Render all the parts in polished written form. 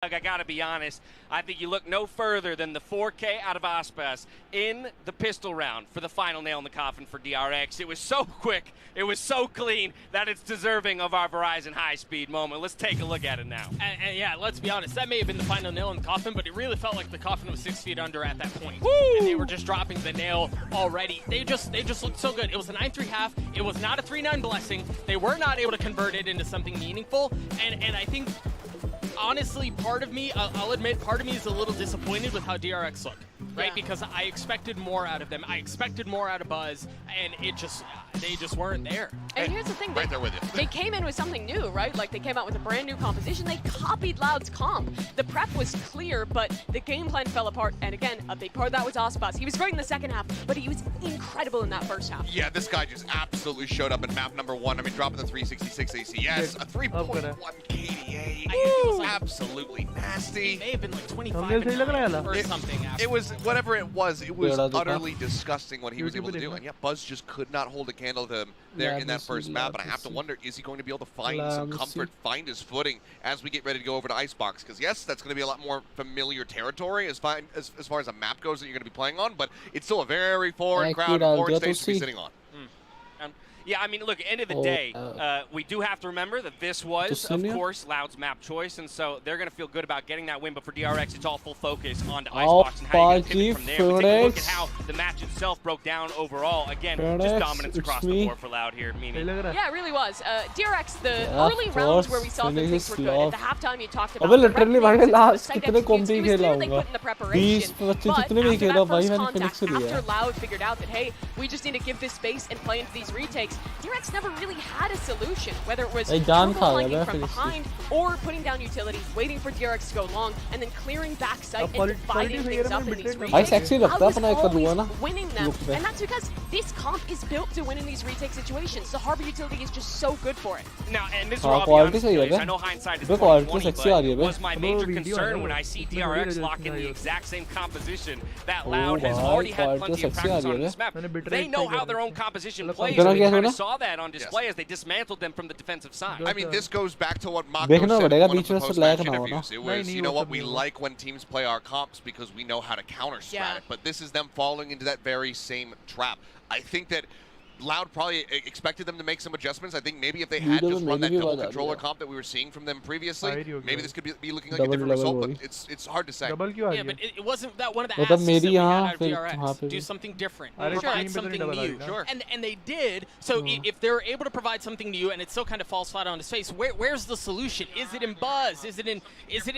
Doug, I gotta be honest. I think you look no further than the 4K out of Aspas in the pistol round for the final nail in the coffin for DRX. It was so quick, it was so clean that it's deserving of our Verizon high-speed moment. Let's take a look at it now. And yeah, let's be honest, that may have been the final nail in the coffin, but it really felt like the coffin was 6 feet under at that point. Woo! And they were just dropping the nail already. They just looked so good. It was a 9-3 half. It was not a 3-9 blessing. They were not able to convert it into something meaningful. And I think, honestly, part of me, I'll admit, part of me is a little disappointed with how DRX looked, right? Yeah. Because I expected more out of them. I expected more out of Buzz, and they just weren't there. And here's the thing, Right there with you. they came in with something new, right? Like they came out with a brand new composition. They copied Loud's comp. The prep was clear, but the game plan fell apart. And again, a big part of that was Aspas. He was great in the second half, but he was incredible in that first half. Yeah, this guy just absolutely showed up in map number 1. I mean, dropping the 366 ACS, a 3.1 KDA. It was like, Absolutely nasty. it may have been like 25 or something. After. It was whatever it was utterly disgusting what he was able to do. And yeah, Buzz just could not hold a candle to him there in that first map. And I have to wonder, is he going to be able to find some comfort, find his footing as we get ready to go over to Icebox? Because yes, that's going to be a lot more familiar territory as far as a map goes that you're going to be playing on. But it's still a very foreign crowd, foreign stage to be sitting on. Yeah, I mean, look, end of the day, we do have to remember that this was, of course, Loud's map choice, and so they're going to feel good about getting that win. But for DRX, it's all full focus on the Icebox and how you can pivot from there. We take a look at how the match itself broke down overall. Again, just dominance across the board for Loud here. Yeah, it really was. DRX, the early rounds where we saw things were good. At the halftime, you talked about literally भाई last कितने कॉम्पी खेला they होगा put in the preparation. 20-25 But जितने भी after खेला that भाई first मैंने contact, Phoenix लिया after Loud figured out that, hey, we just need to give this space and play into these retakes, DRX never really had a solution, whether it was जान खा flanking गया from Phoenix behind or putting down utility, waiting for DRX to go long, and then clearing backside and dividing things up in these भाई retakes. sexy लगता है अपना एक Loud करूँगा is ना always winning them, look पे and that's because this comp is built to win in these retake situations. The Harbor utility is just so good for it. Now, and this is हाँ where I'll be quality honest सही with है you, I know hindsight is bay quality 20/20, sexy आ रही है but bay was my major concern when I see DRX lock in the exact same composition that Loud has भाई, already had quality plenty of sexy uh practice रही on है this map. They know how their own composition plays, इतना and we क्या kind होना? of saw that on display as they dismantled them from the defensive side. I mean, this goes back to what Mako देखना said in पड़ेगा one of beach the में से post-match lag ना हो ना interviews. It was, you know what, we like when teams play our comps because we know how to counter-strat Yeah. it. But this is them falling into that very same trap. I think that Loud probably expected them to make some adjustments. I think maybe if they had just run that double controller comp that we were seeing from them previously, maybe this could be looking like a different result, but it's hard to say. Yeah, but it wasn't that one of the मतलब asks that मेरी we had यहाँ out of फिर वहाँ DRX. पे Do something different. Sure. Provide something new. Sure. And they did. So if they're able to provide something new and it still kind of falls flat on his face, where's the solution? Is it in Buzz? Is it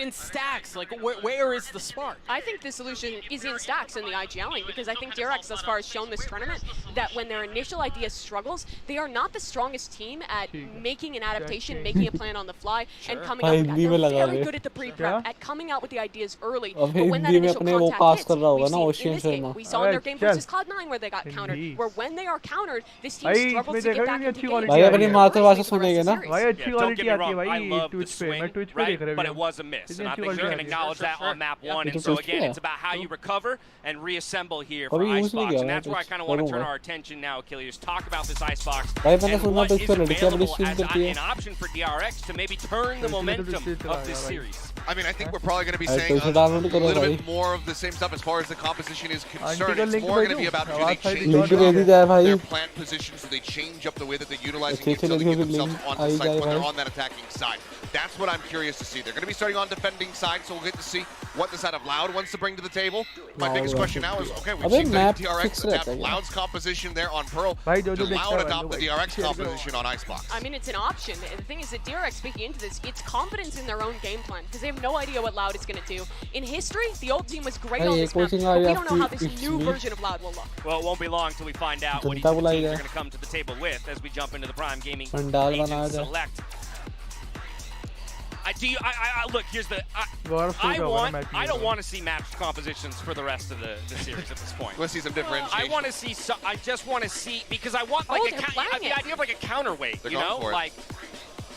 in Stacks? Like where is the spark? I think the solution is in Stacks in the IGLing, because I think DRX thus far has shown this tournament that when their initial idea struggles, they are not the strongest team at making an adaptation, making a plan on the fly, and coming up with that. They're very good at the pre-prep, at coming out with the ideas early. But when that initial contact hits, we've seen in this game, we saw in their game versus Cloud9 where they got countered, where when they are countered, this team struggles to get back into games. भाई अपनी मातृभाषा सुनेंगे ना भाई अच्छी quality आती है भाई Twitch पे मैं Twitch पे देख रहा हूं but it was a miss, and I think you can acknowledge that on map 1. And so again, it's about how you recover and reassemble here for Icebox, and that's where I kind of want to turn our attention now, Achilles. Talk about this Icebox and what is available as an option for DRX to maybe turn the momentum of this series. I mean, I think we're probably going to be saying a little bit more of the same stuff as far as the composition is concerned. It's more going to be about do they change their plant positions, do they change up the way that they utilize the utility to get themselves on the site when they're on that attacking side. That's what I'm curious to see. They're going to be starting on defending side, so we'll get to see what the side of Loud wants to bring to the table. My biggest question now is, okay, we've seen the DRX adapt Loud's composition there on Pearl. Do Loud adopt the DRX composition on Icebox? I mean, it's an option. The thing is that DRX, speaking into this, it's confidence in their own game plan, because they have no idea what Loud is going to do. In history, the old team was great on this map, but we don't know how this new version of Loud will look. Well, it won't be long until we find out what each of the teams are going to come to the table with as we jump into the Prime Gaming Agent Select. Look, here's the I don't want to see matched compositions for the rest of the series at this point. Let's see some differentiation. I want to see I just want to see, because I want like the idea of like a counterweight, you know, like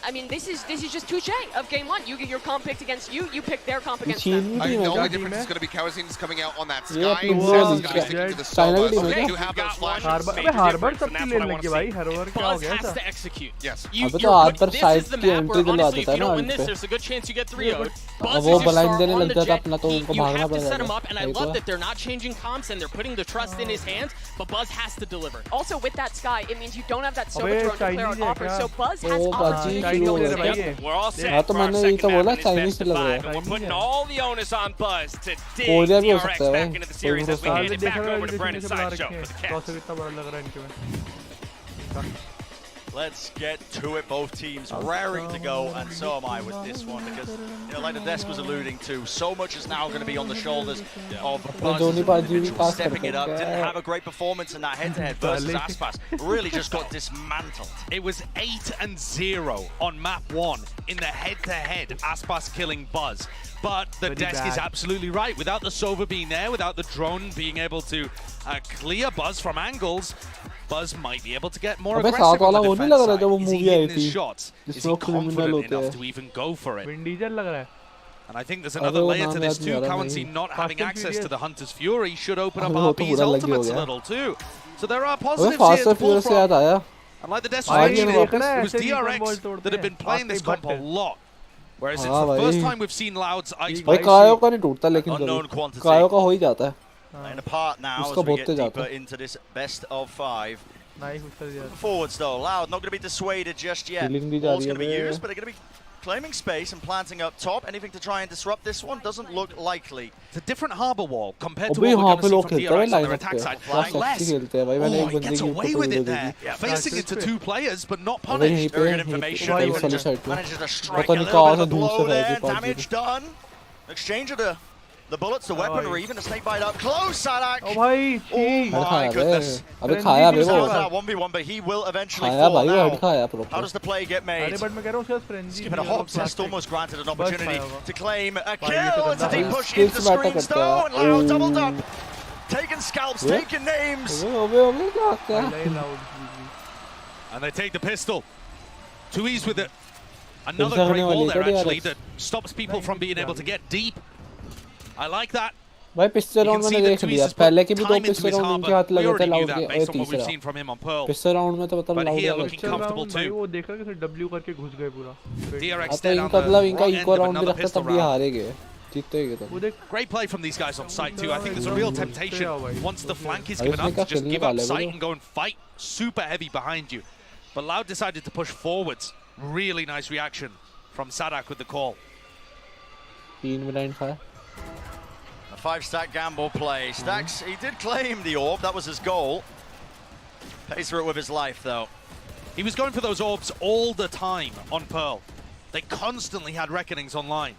I mean, this is just touche of game 1. You get your comp picked against you, you pick their comp against them. I mean, the only difference is going to be Kawazin's coming out on that sky, and Saz is going to be sticking to the solo. So they do have those flashes. Harbor सबकी लेने लगी भाई. Harbor क्या हो गया? Buzz has to execute. Yes. अबे तो हाथ पर This side is the की map entry where दिलवा honestly, if देता है you ना don't win उन this, पे. there's a good chance you get 3-0'd. Buzz वो is just blind देने on लग the जाता jet. अपना तो उनको You भागना have to set पड़ेगा him up, and I love that they're not changing comps and they're putting the trust in his hands, but Buzz has to deliver. Also, with that Sky, it means you don't have that Sova अबे, drone to clear out Chinese है offers, क्या? so Buzz has वो opportunity बाजी to go शुरू with हो भाई it. ये। We're all set हाँ, तो for our मैंने यही second तो बोला, map in this Chinese best of लग रहा है। 5, and we're putting Chinese है। all the onus on Buzz to dig Korea भी हो DRX सकता है back भाई। into the series as we साल hand में it देख back रहा over to है Brennan किसी ने बुला Sideshow रखे for the हैं। Cats. कितना बड़ा लग रहा है इनके में। Let's get to it. Both teams raring to go, and so am I with this one because, you know, like the desk was alluding to, so much is now going to be on the shoulders of Buzz as an individual, stepping it up. Didn't have a great performance in that head-to-head versus Aspas. Really just got dismantled. It was 8-0 on map 1 in the head-to-head, Aspas killing Buzz. But the desk is absolutely right. Without the Sova being there, without the drone being able to clear Buzz from angles, Buzz might be able to get more aggressive on the defense side. Is he hitting his shots? Is he confident enough to even go for it? Wind diesel लग रहा है। And I think there's another layer to this too. Kawanzi not having access to the Hunter's Fury should open up RB's ultimates a little too. So there are positives here to pull from. And like the Death mentioned, it was DRX that have been playing this comp a lot. Whereas it's the first time we've seen Loud's ice भाई कायो का नहीं टूटता लेकिन Unknown quantity. कायो का हो ही जाता है And apart now as उसका we बहुत get तेज आता deeper है into this best of 5. Nice उछल दिया। Forwards though, Loud not going to be dissuaded just yet. Healing भी जा Ball's रही है going to be bay. used, but they're going to be claiming space and planting up top. Anything to try and disrupt this one doesn't look likely. It's a different harbor wall compared to अबे what we're यहाँ going पे to see लोग from खेलते हैं DRX on their line attack side. पे Less. खेलते हैं भाई मैंने Oh, एक he बंदे gets की away photo with video it there. देखी Facing into 2 players, but not अबे यहीं punished. पे Very good यहीं information. पे Even वाली just साइड पे manages to strike पता a नहीं little कहाँ bit से of a दूर से blow भाई there. के Damage done. Exchange of the bullets, the weaponry, even a snake bite up close. Sadak. ओ भाई Oh my goodness. अबे खाया बे वो That was that 1v1, but he will eventually खाया fall भाई वो हेड now. खाया How proper does the play get made? अरे but मैं कह रहा हूँ उसके पास frenzy Given a hop test, almost granted an opportunity hoga. to claim a Bhai, ye to kill. It's a ganda deep hai. push Skills into matter screens karta though, hai. and Loud doubled up. Taking scalps, Yeah. taking names. अबे क्या क्या And they take the pistol. 2E's with it. Another Pinsa great hoने wall वाली there है क्या actually DRX? that stops people from being able to get deep. I like that. भाई pistol You can round see मैंने that देख 2E's लिया has पहले put के भी दो time into pistol his round उनके harbor. हाथ We लगे थे already knew लाउड that के based on what we've तीसरा seen from him on Pearl. Pistol round में तो मतलब But लाउड here है looking comfortable भाई too. वो देखा कैसे डब्ल्यू करके घुस गए पूरा। DRX अब तो dead on इनका the मतलब इनका wrong end echo of round भी another रखता pistol तब भी round. हारे गए जीतते ही गए वो देख Great play from these guys on site too. I think there's a real temptation once the flank is Aayush given ने up क्या to just खेलने give up वाले sight वो and go and fight super heavy behind you. But Loud decided to push forwards. Really nice reaction from Sadak with the call. 3 minute खाया A 5-stack gamble play. Stacks, he did claim the orb. That was his goal. Pays for it with his life, though. He was going for those orbs all the time on Pearl. They constantly had reckonings online.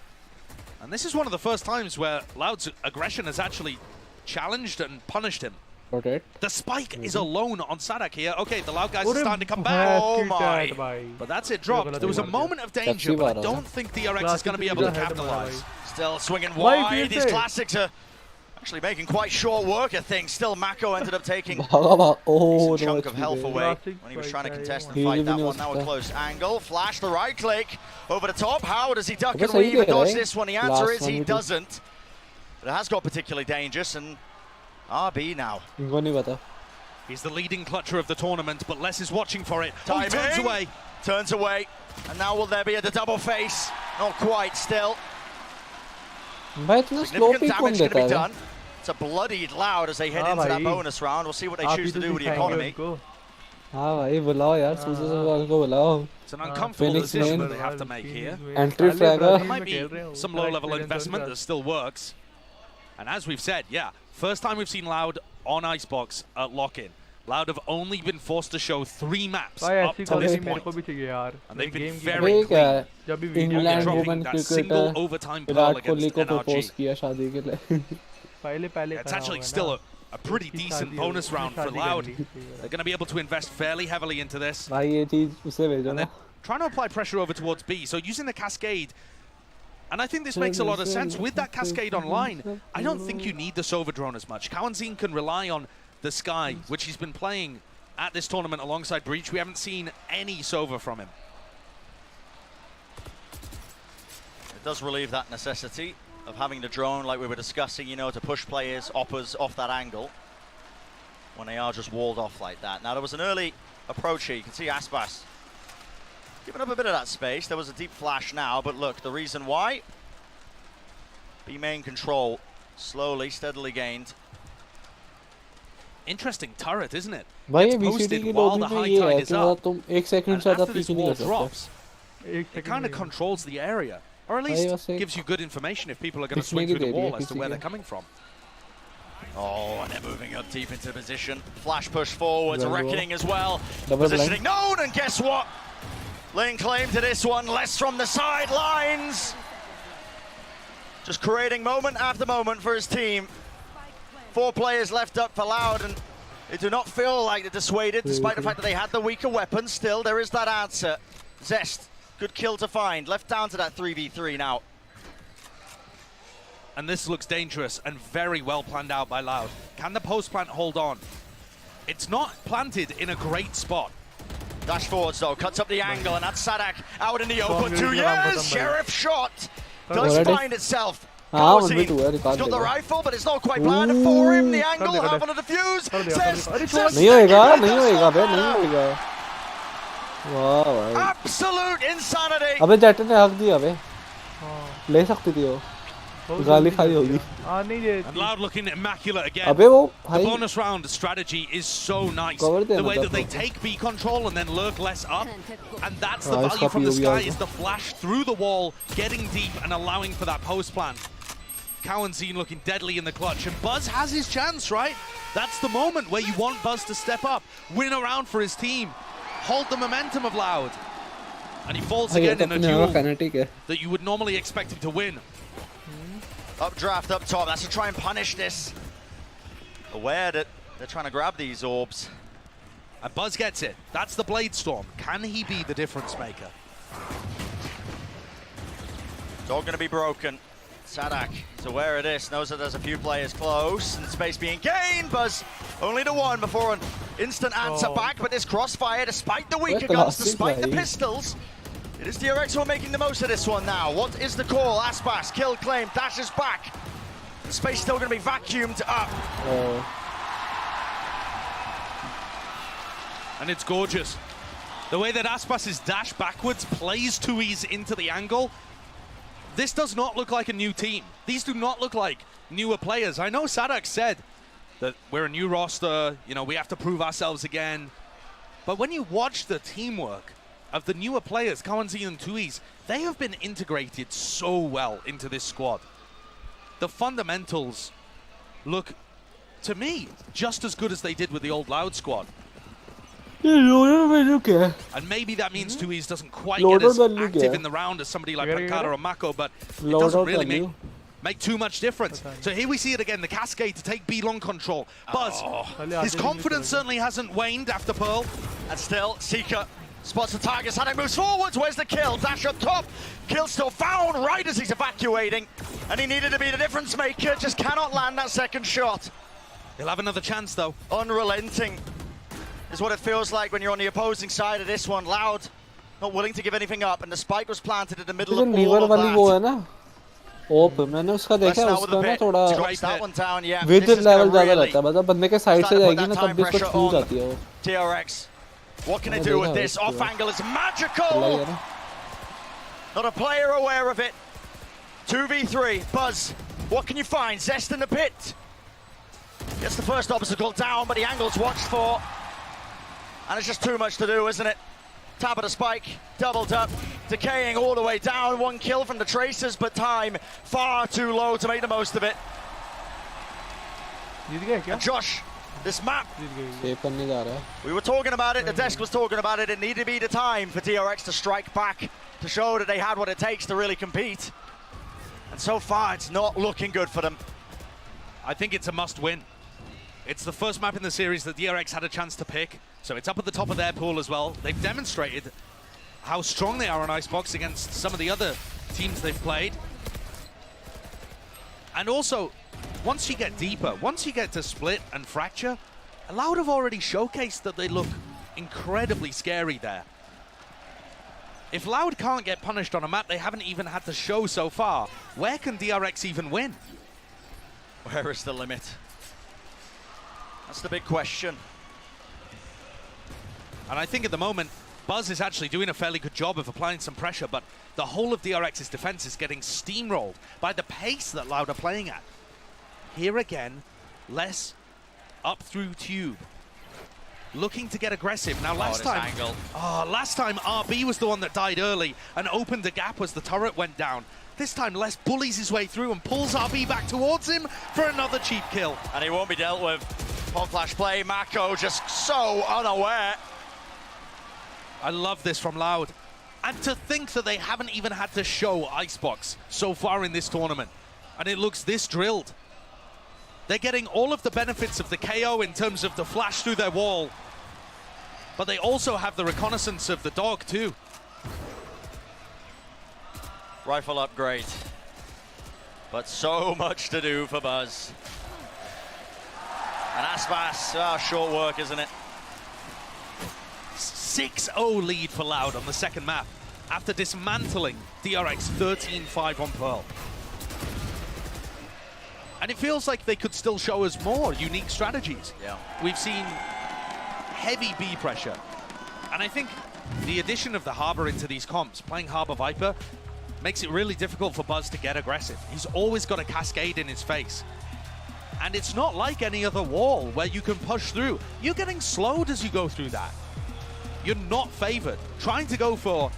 And this is one of the first times where Loud's aggression has actually challenged and punished him. Rotate The spike is alone on Sadak here. Okay, the Loud guys are starting to come back. Oh my. But that's it dropped. There was a moment of danger, but I don't think DRX is going to be able to capitalize. Still swinging Why wide. These PSA? classics are actually making quite short work of things. Still, Mako ended up taking a भागा भाग oh decent no chunk of health away when he was trying to contest and fight that one. Now a close angle. Flash the right click over the top. How does he duck and सही weave and दे रहा dodge है। this one? The answer Last is he one भी तो- doesn't. But it has got particularly dangerous, and RB now. इनको नहीं पता He's the leading clutcher of the tournament, but Les is watching for it. Oh, he turns Timing. away. Turns away. And now will there be a double face? Not quite still. भाई इतना slow Significant pick कौन damage going to देता be है done. It's a bloodied Loud as they head Ah, into that bhai. bonus round. We'll see what they आप ही choose to तो do with the दिखाएंगे economy. उनको। हाँ भाई बुलाओ यार सूझे से को बुलाओ It's an uncomfortable Phoenix decision main. that they have to make here. Entry fragger. There might be some low-level investment that still works. And as we've said, yeah, first time we've seen Loud on Icebox at lock-in. Loud have only been forced to show 3 maps भाई up ऐसी to this quality मेरे को point. भी चाहिए यार। And they've been game की very अबे क्या clean. है जब भी video England dropping women that single cricketer overtime pearl Virat Kohli against को NRG. प्रपोज किया शादी के लिए पहले It's actually still a pretty decent bonus round for Loud. They're going to be able to invest fairly heavily into this. भाई ये चीज उसे भेजो And ना they're trying to apply pressure over towards B. So using the cascade, and I think this makes a lot of sense. With that cascade online, I don't think you need the Sova drone as much. Kawanzin can rely on the Sky, which he's been playing at this tournament alongside Breach. We haven't seen any Sova from him. It does relieve that necessity of having the drone, like we were discussing, you know, to push players, oppers off that angle when they are just walled off like that. Now, there was an early approach here. You can see Aspas giving up a bit of that space. There was a deep flash now, but look, the reason why B main control, slowly, steadily gained. Interesting turret, isn't it? भाई Gets ये posted BCD की while the lobby में high ये tide है is कि up. तुम 1 second And से ज़्यादा after this पीछे नहीं wall कर सकते. drops, एक it kind of controls the area. Or at भाई least बस एक gives you good information if people are going to पिछने swing की through the देरी है wall as to किसी where के. they're coming from. Oh, and they're moving up deep into position. Flash push forwards, a Well, reckoning as well. Double Positioning known, and guess what? Laying claim to this one, less from the sidelines. Just creating moment after moment for his team. 4 players left up for Loud, and they do not feel like they're dissuaded, despite the fact that they had the weaker weapons. Still, there is that answer. Zest, good kill to find. Left down to that 3v3 now. And this looks dangerous and very well planned out by Loud. Can the post plant hold on? It's not planted in a great spot. Dash forwards though, cuts up the angle, and that's Sadak out in the open. 2 years, Sheriff shot does find itself. He's got the rifle, but it's not quite planted for him. The angle, having to defuse. नहीं होएगा बे नहीं होएगा. वाह भाई. Absolute insanity. अबे jet ने हक दिया बे. ले सकती थी वो. गाली खाई होगी. And Loud looking immaculate again. अबे वो The भाई. bonus round strategy is so nice. Cover The देना way था that they तो. take B control and then lurk less up. And that's the Ah, value इसका from the POV sky आएगा. is the flash through the wall, getting deep and allowing for that post plant. Cowanzine looking deadly in the clutch. And Buzz has his chance, right? That's the moment where you want Buzz to step up, win a round for his team, hold the momentum of Loud. And he falls भाई ये again तो in a अपने duel यहाँ fanatic है. that you would normally expect him to win. Updraft up top, that's to try and punish this. Aware that they're trying to grab these orbs. And Buzz gets it. That's the Blade Storm. Can he be the difference maker? It's all going to be broken. Sadak is aware of this, knows that there's a few players close, and space being gained. Buzz only to 1 before an instant answer back, but this crossfire, despite the weaker guns, despite the pistols, it is DRX who are making the most of this one now. What is the call? Aspas, kill claim, dashes back. The space still going to be vacuumed up. And it's gorgeous. The way that Aspas' dash backwards plays Tui's into the angle. This does not look like a new team. These do not look like newer players. I know Sadak said that we're a new roster, you know, we have to prove ourselves again. But when you watch the teamwork of the newer players, Cowanzine and Tui's, they have been integrated so well into this squad. The fundamentals look, to me, just as good as they did with the old Loud squad. And maybe that means Tui's doesn't quite get as active in the round as somebody like Pankara or Mako, but it doesn't really make too much difference. So here we see it again, the Cascade to take B long control. Buzz, his confidence certainly hasn't waned after Pearl. And still, Seeker spots the target, Sadak moves forwards, where's the kill? Dash up top, kill still found right as he's evacuating. And he needed to be the difference maker, just cannot land that second shot. He'll have another chance though. Unrelenting is what it feels like when you're on the opposing side of this one. Loud, not willing to give anything up, and the spike was planted in the middle of all of that. वो है ना ओप मैंने उसका देखा उसका ना थोड़ा with level ज़्यादा रहता है मतलब बंदे के साइड से जाएगी ना तब भी उसको छू जाती है वो TRX, what can they do with this? Off angle is magical. Not a player aware of it. 2v3, Buzz, what can you find? Zest in the pit. Gets the first obstacle down, but the angle's watched for. And it's just too much to do, isn't it? Tap of the spike, doubled up, decaying all the way down. 1 kill from the Tracers, but time far too low to make the most of it. And Josh, this map, we were talking about it, the desk was talking about it, it needed to be the time for DRX to strike back, to show that they had what it takes to really compete. And so far, it's not looking good for them. I think it's a must-win. It's the first map in the series that DRX had a chance to pick, so it's up at the top of their pool as well. They've demonstrated how strong they are on Icebox against some of the other teams they've played. And also, once you get deeper, once you get to Split and Fracture, Loud have already showcased that they look incredibly scary there. If Loud can't get punished on a map they haven't even had to show so far, where can DRX even win? Where is the limit? That's the big question. And I think at the moment, Buzz is actually doing a fairly good job of applying some pressure, but the whole of DRX's defense is getting steamrolled by the pace that Loud are playing at. Here again, less up through tube. Looking to get aggressive. Now last time RB was the one that died early and opened the gap as the turret went down. This time Les bullies his way through and pulls RB back towards him for another cheap kill. And he won't be dealt with. Pop flash play, Mako just so unaware. I love this from Loud. And to think that they haven't even had to show Icebox so far in this tournament. And it looks this drilled. They're getting all of the benefits of the KO in terms of the flash through their wall. But they also have the reconnaissance of the dog too. Rifle upgrade. But so much to do for Buzz. And Aspas, short work, isn't it? 6-0 lead for Loud on the second map after dismantling DRX 13-5 on Pearl. And it feels like they could still show us more unique strategies. Yeah. We've seen heavy B pressure. And I think the addition of the Harbor into these comps, playing Harbor Viper, makes it really difficult for Buzz to get aggressive. He's always got a cascade in his face. And it's not like any other wall where you can push through. You're getting slowed as you go through that. You're not favored. Trying to go for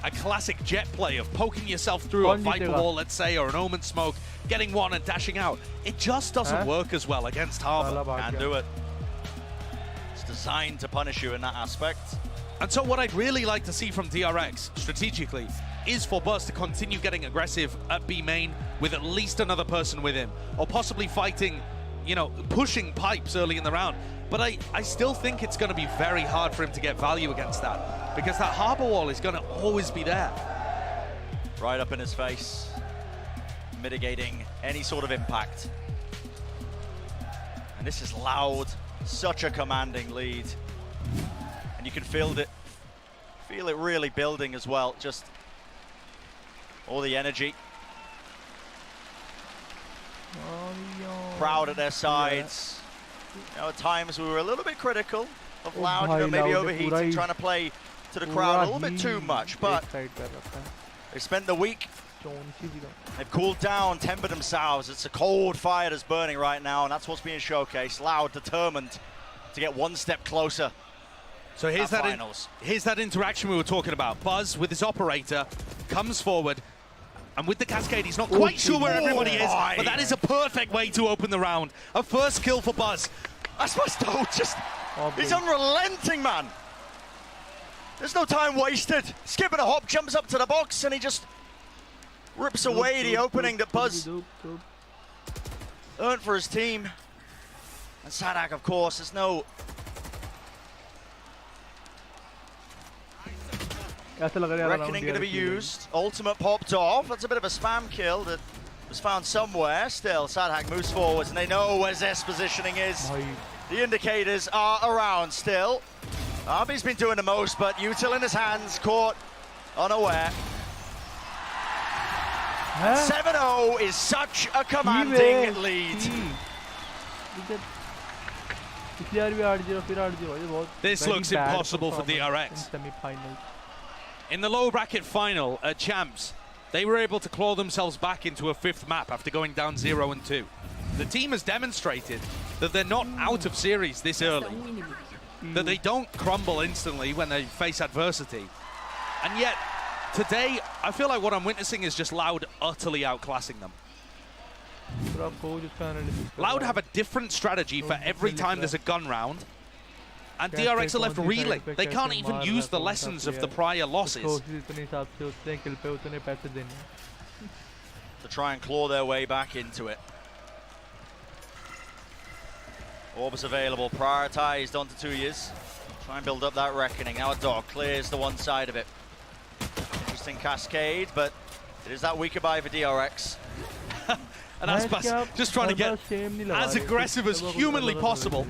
a classic jet play of poking yourself through a Viper wall, let's say, or an Omen smoke, getting one and dashing out. It just doesn't work as well against Harbor. Can't do it. It's designed to punish you in that aspect. And so what I'd really like to see from DRX, strategically, is for Buzz to continue getting aggressive at B main with at least another person with him, or possibly fighting, you know, pushing pipes early in the round. But I still think it's going to be very hard for him to get value against that, because that Harbor wall is going to always be there. Right up in his face, mitigating any sort of impact. And this is Loud, such a commanding lead. And you can feel it really building as well, just all the energy. Proud at their sides. You know, at times we were a little bit critical of Loud, you know, maybe overheating, trying to play to the crowd a little bit too much, but they spent the week, they've cooled down, tempered themselves. It's a cold fire that's burning right now, and that's what's being showcased. Loud, determined to get one step closer. So here's that interaction we were talking about. Buzz with his operator comes forward, and with the cascade, he's not quite sure where everybody is, but that is a perfect way to open the round. A first kill for Buzz. He's unrelenting, man. There's no time wasted. Skipping a hop, jumps up to the box, and he just rips away the opening that Buzz earned for his team. And Sadak, of course, there's no... Reckoning going to be used. Ultimate popped off. That's a bit of a spam kill that was found somewhere. Still, Sadhak moves forwards, and they know where Zest's positioning is. The indicators are around still. RB's been doing the most, but Util in his hands, caught unaware. 7-0 is such a commanding lead. This looks impossible for DRX. In the low bracket final at Champs, they were able to claw themselves back into a fifth map after going down 0-2. The team has demonstrated that they're not out of series this early, that they don't crumble instantly when they face adversity. And yet, today, I feel like what I'm witnessing is just Loud utterly outclassing them. Loud have a different strategy for every time there's a gun round, and DRX are left reeling. They can't even use the lessons of the prior losses. To try and claw their way back into it. Orbs available, prioritized onto 2 years. Try and build up that reckoning. Now a dog clears the one side of it. Interesting cascade, but it is that weaker buy for DRX. And Aspas just trying to get as aggressive as humanly possible.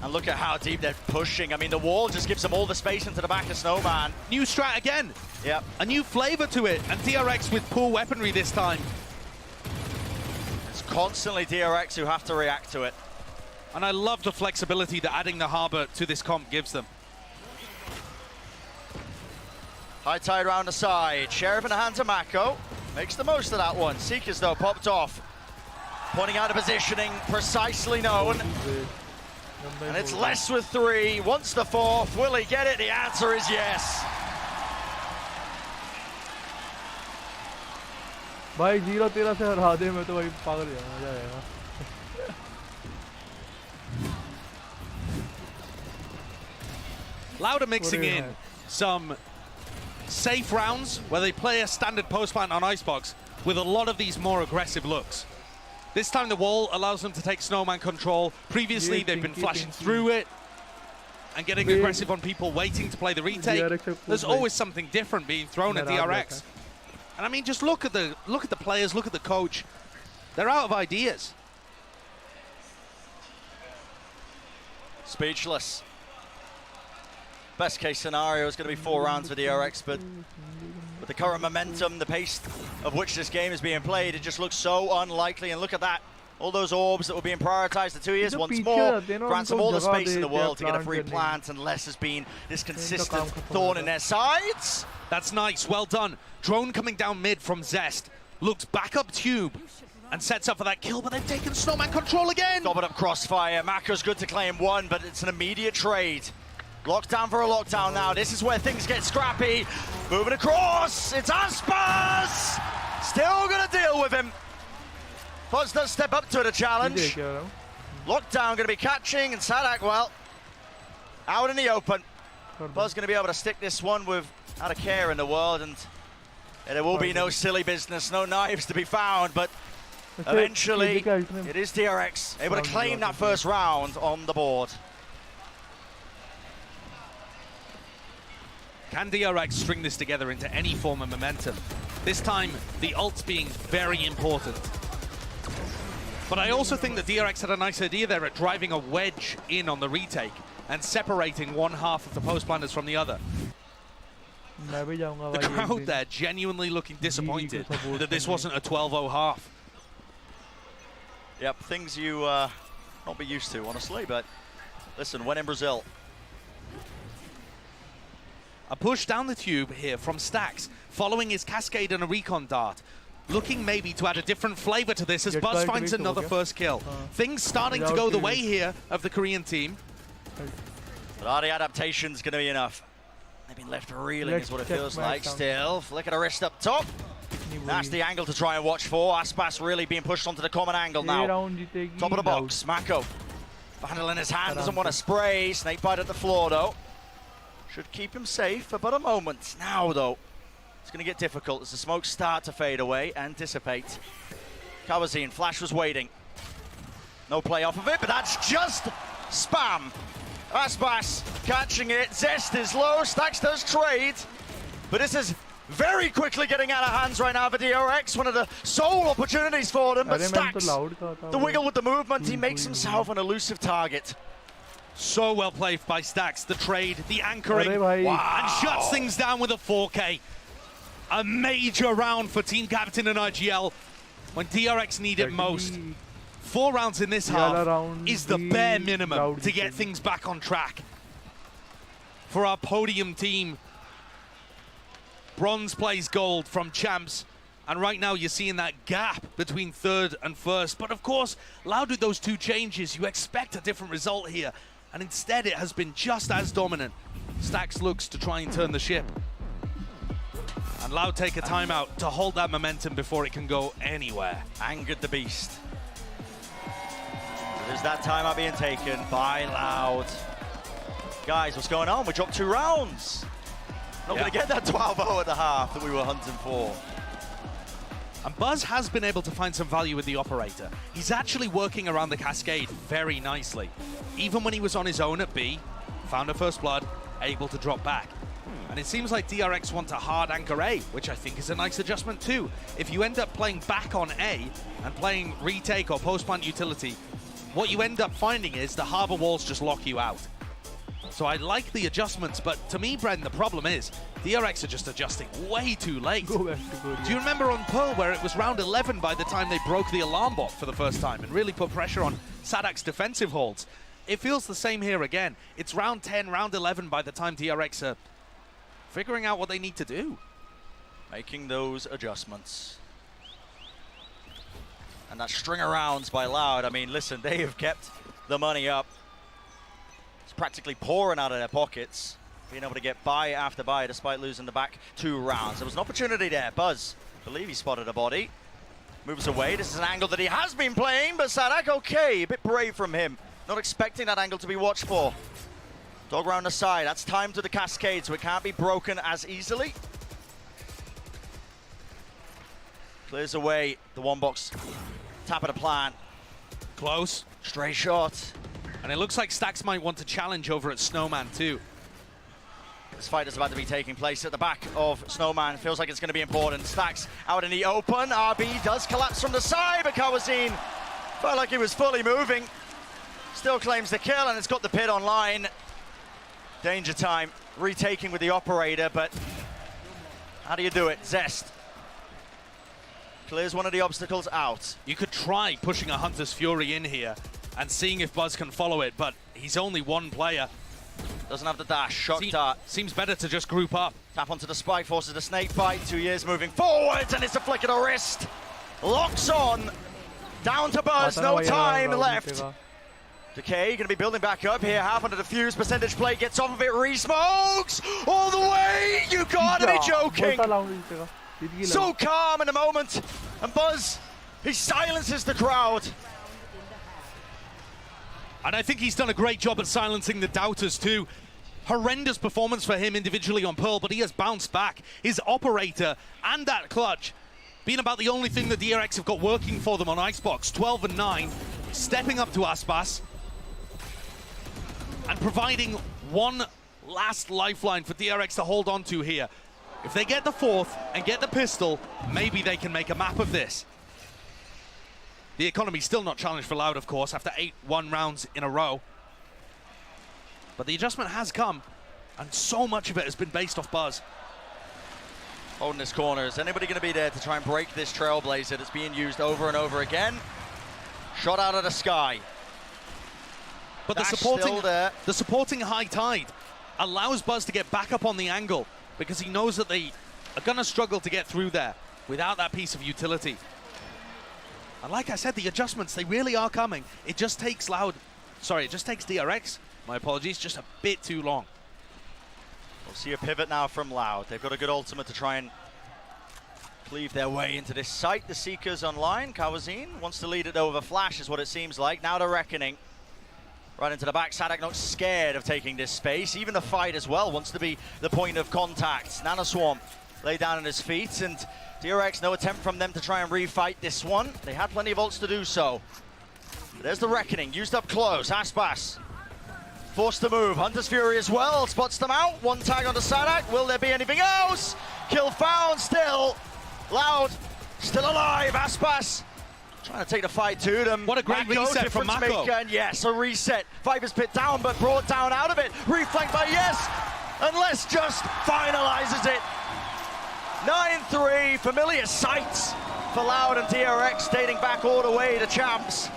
And look at how deep they're pushing. I mean, the wall just gives them all the space into the back of Snowman. New strat again. Yep. A new flavor to it. And DRX with poor weaponry this time. It's constantly DRX who have to react to it. And I love the flexibility that adding the Harbor to this comp gives them. High tide round the side. Sheriff in the hands of Mako. Makes the most of that one. Seekers, though, popped off. Pointing out a positioning precisely known. And it's less with 3. Wants the 4th. Will he get it? The answer is yes. भाई 0-13 से हरा दे मैं तो भाई पागल हो जाएगा Loud are mixing in some safe rounds where they play a standard post plant on Icebox with a lot of these more aggressive looks. This time the wall allows them to take snowman control. Previously they've been flashing through it and getting aggressive on people waiting to play the retake. There's always something different being thrown at DRX. And I mean, just look at the players, look at the coach. They're out of ideas. Speechless. Best case scenario is going to be 4 rounds for DRX, but with the current momentum, the pace of which this game is being played, it just looks so unlikely. And look at that. All those orbs that were being prioritized, the 2 years once more, grants them all the space in the world to get a free plant, and less has been this consistent thorn in their sides. That's nice, well done. Drone coming down mid from Zest, looks back up tube and sets up for that kill, but they've taken snowman control again. Doubled up crossfire. Mako's good to claim 1, but it's an immediate trade. Lockdown for a lockdown now. This is where things get scrappy. Moving across, it's Aspas! Still gonna deal with him. Buzz does step up to the challenge. Lockdown gonna be catching, and Sadak, well, out in the open. Buzz gonna be able to stick this one without a care in the world, and there will be no silly business, no knives to be found, but eventually it is DRX able to claim that first round on the board. Can DRX string this together into any form of momentum? This time, the ult being very important. But I also think that DRX had a nice idea there at driving a wedge in on the retake and separating one half of the post planners from the other. The crowd there genuinely looking disappointed that this wasn't a 12-0 half. Yep, things you not be used to, honestly, but listen, when in Brazil. A push down the tube here from Stax, following his cascade and a recon dart. Looking maybe to add a different flavor to this as Buzz finds another first kill. Things starting to go the way here of the Korean team. But are the adaptations going to be enough? They've been left reeling is what it feels like still. Flick of the wrist up top. That's the angle to try and watch for. Aspas really being pushed onto the common angle now. Top of the box, Mako. Vandal in his hand, doesn't want to spray. Snakebite at the floor though. Should keep him safe for but a moment. Now though, it's going to get difficult as the smokes start to fade away and dissipate. Kawazine, Flash was waiting. No play off of it, but that's just spam. Aspas catching it. Zest is low. Stax does trade. But this is very quickly getting out of hands right now for DRX. One of the sole opportunities for them. But Stax, the wiggle with the movement, he makes himself an elusive target. So well played by Stax. The trade, the anchoring, and shuts things down with a 4K. A major round for Team Captain and IGL when DRX need it most. 4 rounds in this half is the bare minimum to get things back on track. For our podium team, bronze plays gold from champs, and right now you're seeing that gap between 3rd and 1st. But of course, Loud with those 2 changes, you expect a different result here, and instead it has been just as dominant. Stax looks to try and turn the ship, and Loud take a timeout to hold that momentum before it can go anywhere. Angered the beast. There's that timeout being taken by Loud. Guys, what's going on? We dropped 2 rounds. Not going to get that 12-0 at the half that we were hunting for. And Buzz has been able to find some value with the operator. He's actually working around the cascade very nicely. Even when he was on his own at B, found a first blood, able to drop back. And it seems like DRX want a hard anchor A, which I think is a nice adjustment too. If you end up playing back on A and playing retake or post-plant utility, what you end up finding is the harbor walls just lock you out. So I like the adjustments, but to me, Bren, the problem is DRX are just adjusting way too late. Do you remember on Pearl where it was round 11 by the time they broke the alarm bot for the first time and really put pressure on Sadak's defensive holds? It feels the same here again. It's round 10, round 11 by the time DRX are figuring out what they need to do. Making those adjustments. And that string of rounds by Loud, I mean, listen, they have kept the money up. It's practically pouring out of their pockets, being able to get buy after buy despite losing the back 2 rounds. There was an opportunity there. Buzz, I believe he spotted a body. Moves away. This is an angle that he has been playing, but Sadak, okay, a bit brave from him. Not expecting that angle to be watched for. Dog round the side. That's time to the cascade, so it can't be broken as easily. Clears away the 1-box. Tap of the plant. Close. Stray shot. And it looks like Stax might want to challenge over at Snowman too. This fight is about to be taking place at the back of Snowman. Feels like it's going to be important. Stax out in the open. RB does collapse from the side, but Kawazin felt like he was fully moving. Still claims the kill, and it's got the pit online. Danger time. Retaking with the operator, but how do you do it? Zest clears one of the obstacles out. You could try pushing a Hunter's Fury in here and seeing if Buzz can follow it, but he's only one player. Doesn't have the dash. Shock dart. Seems better to just group up. Tap onto the spike, forces the snake bite. 2 years moving forwards, and it's a flick of the wrist. Locks on. Down to Buzz. No time left. Decay going to be building back up here. Half on the defuse. Percentage play gets off of it. Re-smokes all the way. You gotta be joking. So calm in the moment. And Buzz, he silences the crowd. And I think he's done a great job at silencing the doubters too. Horrendous performance for him individually on Pearl, but he has bounced back. His operator and that clutch being about the only thing that DRX have got working for them on Icebox. 12 and 9, stepping up to Aspas and providing one last lifeline for DRX to hold on to here. If they get the 4th and get the pistol, maybe they can make a map of this. The economy's still not challenged for Loud, of course, after 8-1 rounds in a row. But the adjustment has come, and so much of it has been based off Buzz. Holding this corner. Is anybody going to be there to try and break this Trailblazer that's being used over and over again? Shot out of the sky. But the supporting high tide allows Buzz to get back up on the angle, because he knows that they are going to struggle to get through there without that piece of utility. And like I said, the adjustments, they really are coming. It just takes it just takes DRX, my apologies, just a bit too long. We'll see a pivot now from Loud. They've got a good ultimate to try and cleave their way into this site. The Seeker's online. Kawazin wants to lead it over Flash, is what it seems like. Now the Reckoning. Right into the back. Sadak not scared of taking this space. Even the fight as well wants to be the point of contact. Nanoswarm lay down on his feet, and DRX, no attempt from them to try and refight this one. They had plenty of ults to do so. But there's the Reckoning, used up close. Aspas forced to move. Hunter's Fury as well, spots them out. One tag onto Sadak. Will there be anything else? Kill found still. Loud, still alive. Aspas trying to take the fight to them. What a great reset from Mako. And yes, a reset. Viper's pit down, but brought down out of it. Reflanked by Yes, unless just finalizes it. 9-3, familiar sights for Loud and DRX, dating back all the way to champs.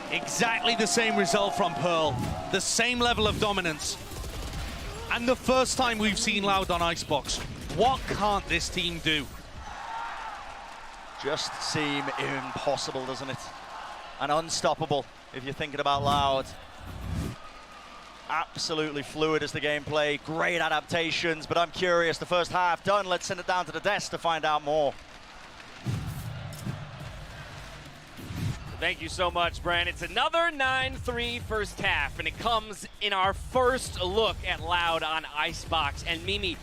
Exactly the same result from Pearl. The same level of dominance. And the first time we've seen Loud on Icebox. What can't this team do? Just seem impossible, doesn't it? And unstoppable, if you're thinking about Loud. Absolutely fluid as the gameplay, great adaptations, but I'm curious, the first half done, let's send it down to the desk to find out more. Thank you so much, Bran. It's another 9-3 first half, and it comes in our first look at Loud on Icebox. And Mimi,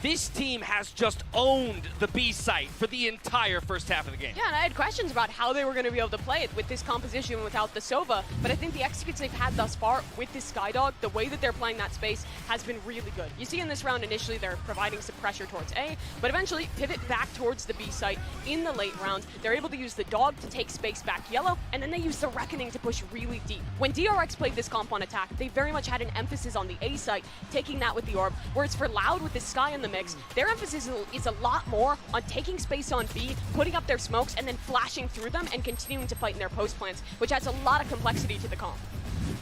this team has just owned the B site for the entire first half of the game. Yeah, and I had questions about how they were going to be able to play it with this composition without the Sova, but I think the executes they've had thus far with this Skydog, the way that they're playing that space has been really good. You see in this round initially they're providing some pressure towards A, but eventually pivot back towards the B site in the late round. They're able to use the Dog to take space back yellow, and then they use the Reckoning to push really deep. When DRX played this comp on attack, they very much had an emphasis on the A site, taking that with the Orb, whereas for Loud with the Sky in the mix, their emphasis is a lot more on taking space on B, putting up their smokes, and then flashing through them and continuing to fight in their post plants, which adds a lot of complexity to the comp.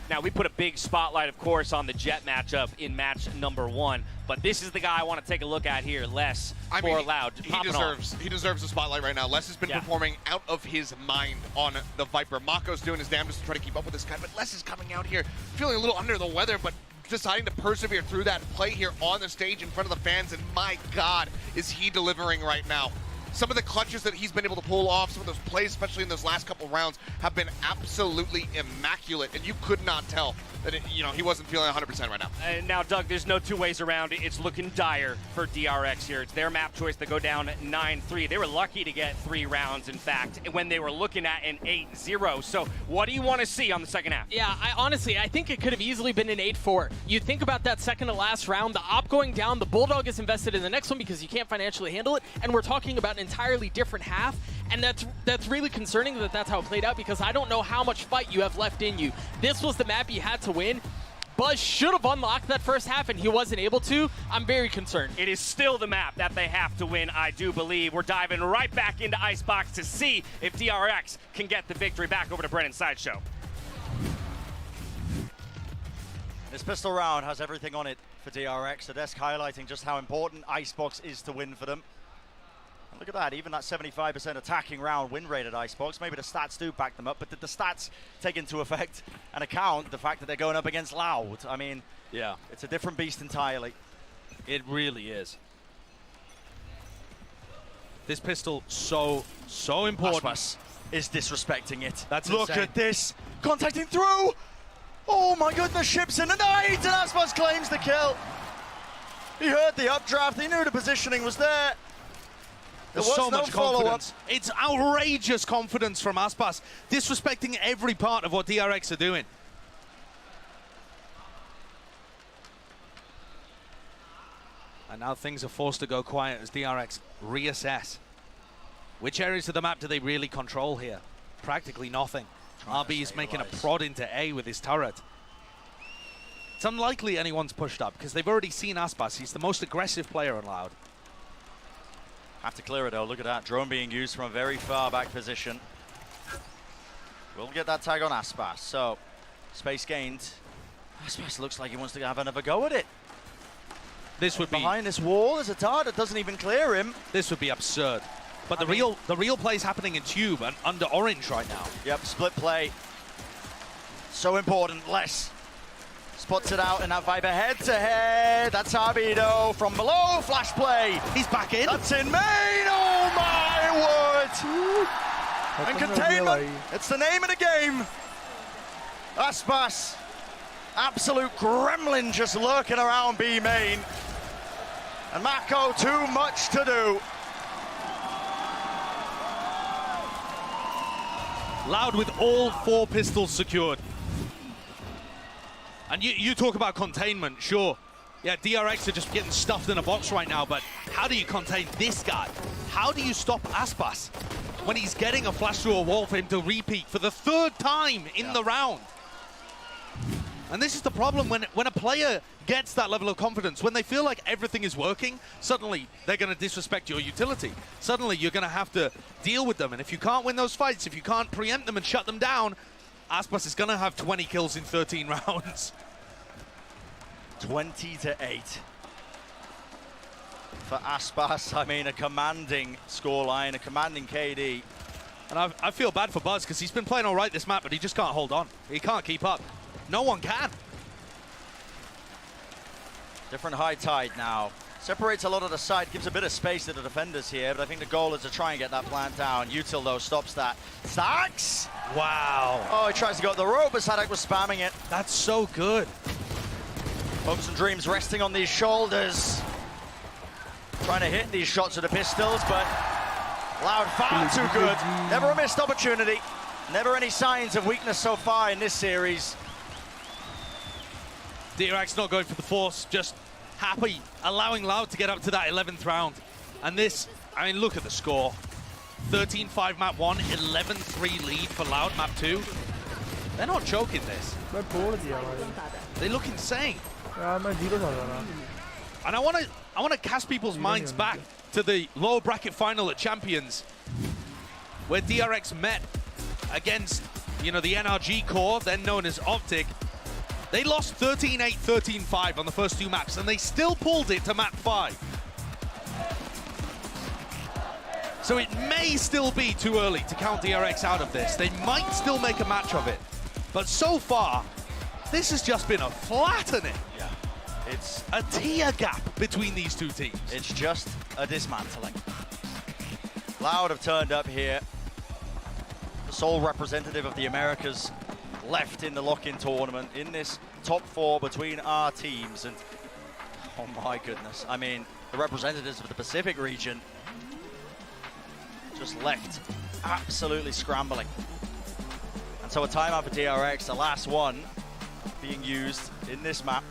Now, we put a big spotlight, of course, on the Jet matchup in match number 1, but this is the guy I want to take a look at here, Les, Loud. He deserves the spotlight right now. Les has been performing out of his mind on the Viper. Mako's doing his damnedest to try to keep up with this guy, but Les is coming out here feeling a little under the weather, but deciding to persevere through that play here on the stage in front of the fans, and my God, is he delivering right now. Some of the clutches that he's been able to pull off, some of those plays, especially in those last couple rounds, have been absolutely immaculate, and you could not tell that he wasn't feeling 100% right now. And now, Doug, there's no two ways around it. It's looking dire for DRX here. It's their map choice. They go down 9-3. They were lucky to get 3 rounds, in fact, when they were looking at an 8-0. So what do you want to see on the second half? Yeah, I think it could have easily been an 8-4. You think about that second to last round, the op going down, the Bulldog is invested in the next one because you can't financially handle it, and we're talking about an entirely different half, and that's really concerning that that's how it played out, because I don't know how much fight you have left in you. This was the map you had to win. Buzz should have unlocked that first half, and he wasn't able to. I'm very concerned. It is still the map that they have to win, I do believe. We're diving right back into Icebox to see if DRX can get the victory. Back over to Brennan Sideshow. This pistol round has everything on it for DRX. The desk highlighting just how important Icebox is to win for them. And look at that, even that 75% attacking round win rate at Icebox. Maybe the stats do back them up, but did the stats take into effect and account the fact that they're going up against Loud? I mean, yeah, it's a different beast entirely. It really is. This pistol so important. Aspas is disrespecting it. That's Look insane. at this, contacting through. Oh my goodness, ships in the night, and Aspas claims the kill. He heard the updraft, he knew the positioning was there. There's so much confidence. It's outrageous confidence from Aspas, disrespecting every part of what DRX are doing. And now things are forced to go quiet as DRX reassess. Which areas of the map do they really control here? Practically nothing. RB is making a prod into A with his turret. It's unlikely anyone's pushed up because they've already seen Aspas. He's the most aggressive player on Loud. Have to clear it though, look at that. Drone being used from a very far back position. We'll get that tag on Aspas, so space gained. Aspas looks like he wants to have another go at it. This would be behind this wall, there's a tard that doesn't even clear him. This would be absurd. But the real play is happening in Tube and under Orange right now. Yep, split play. So important, Les spots it out in that Viper head-to-head. That's Arbido from below, flash play. He's back in. That's in main, oh my word. And containment, it's the name of the game. Aspas, absolute gremlin just lurking around B main. And Mako, too much to do. Loud with all 4 pistols secured. And you talk about containment, sure. Yeah, DRX are just getting stuffed in a box right now, but how do you contain this guy? How do you stop Aspas when he's getting a flash through a wall for him to repeat for the 3rd time in the round? And this is the problem when a player gets that level of confidence, when they feel like everything is working, suddenly they're going to disrespect your utility. Suddenly you're going to have to deal with them. And if you can't win those fights, if you can't preempt them and shut them down, Aspas is going to have 20 kills in 13 rounds. 20-8 for Aspas. I mean, a commanding scoreline, a commanding KD. And I feel bad for Buzz because he's been playing all right this map, but he just can't hold on. He can't keep up. No one can. Different high tide now. Separates a lot of the side, gives a bit of space to the defenders here, but I think the goal is to try and get that plant down. Util, though, stops that. Stacks! Wow. Oh, he tries to go at the rope, but Sadak was spamming it. That's so good. Hopes and dreams resting on these shoulders. Trying to hit these shots with the pistols, but Loud far too good. Never a missed opportunity. Never any signs of weakness so far in this series. DRX not going for the force, just happy, allowing Loud to get up to that 11th round. And this, I mean, look at the score. 13-5 map 1, 11-3 lead for Loud map 2. They're not joking this. They look insane. And I want to cast people's minds back to the lower bracket final at Champions, where DRX met against you know, the NRG core, then known as Optic, they lost 13-8, 13-5 on the first 2 maps, and they still pulled it to map 5. So it may still be too early to count DRX out of this. They might still make a match of it. But so far, this has just been a flattening. Yeah. It's a tier gap between these two teams. It's just a dismantling. Loud have turned up here. The sole representative of the Americas left in the lock-in tournament in this top 4 between our teams. And oh my goodness, I mean, the representatives of the Pacific region just left absolutely scrambling. And so a timeout for DRX, the last one being used in this map.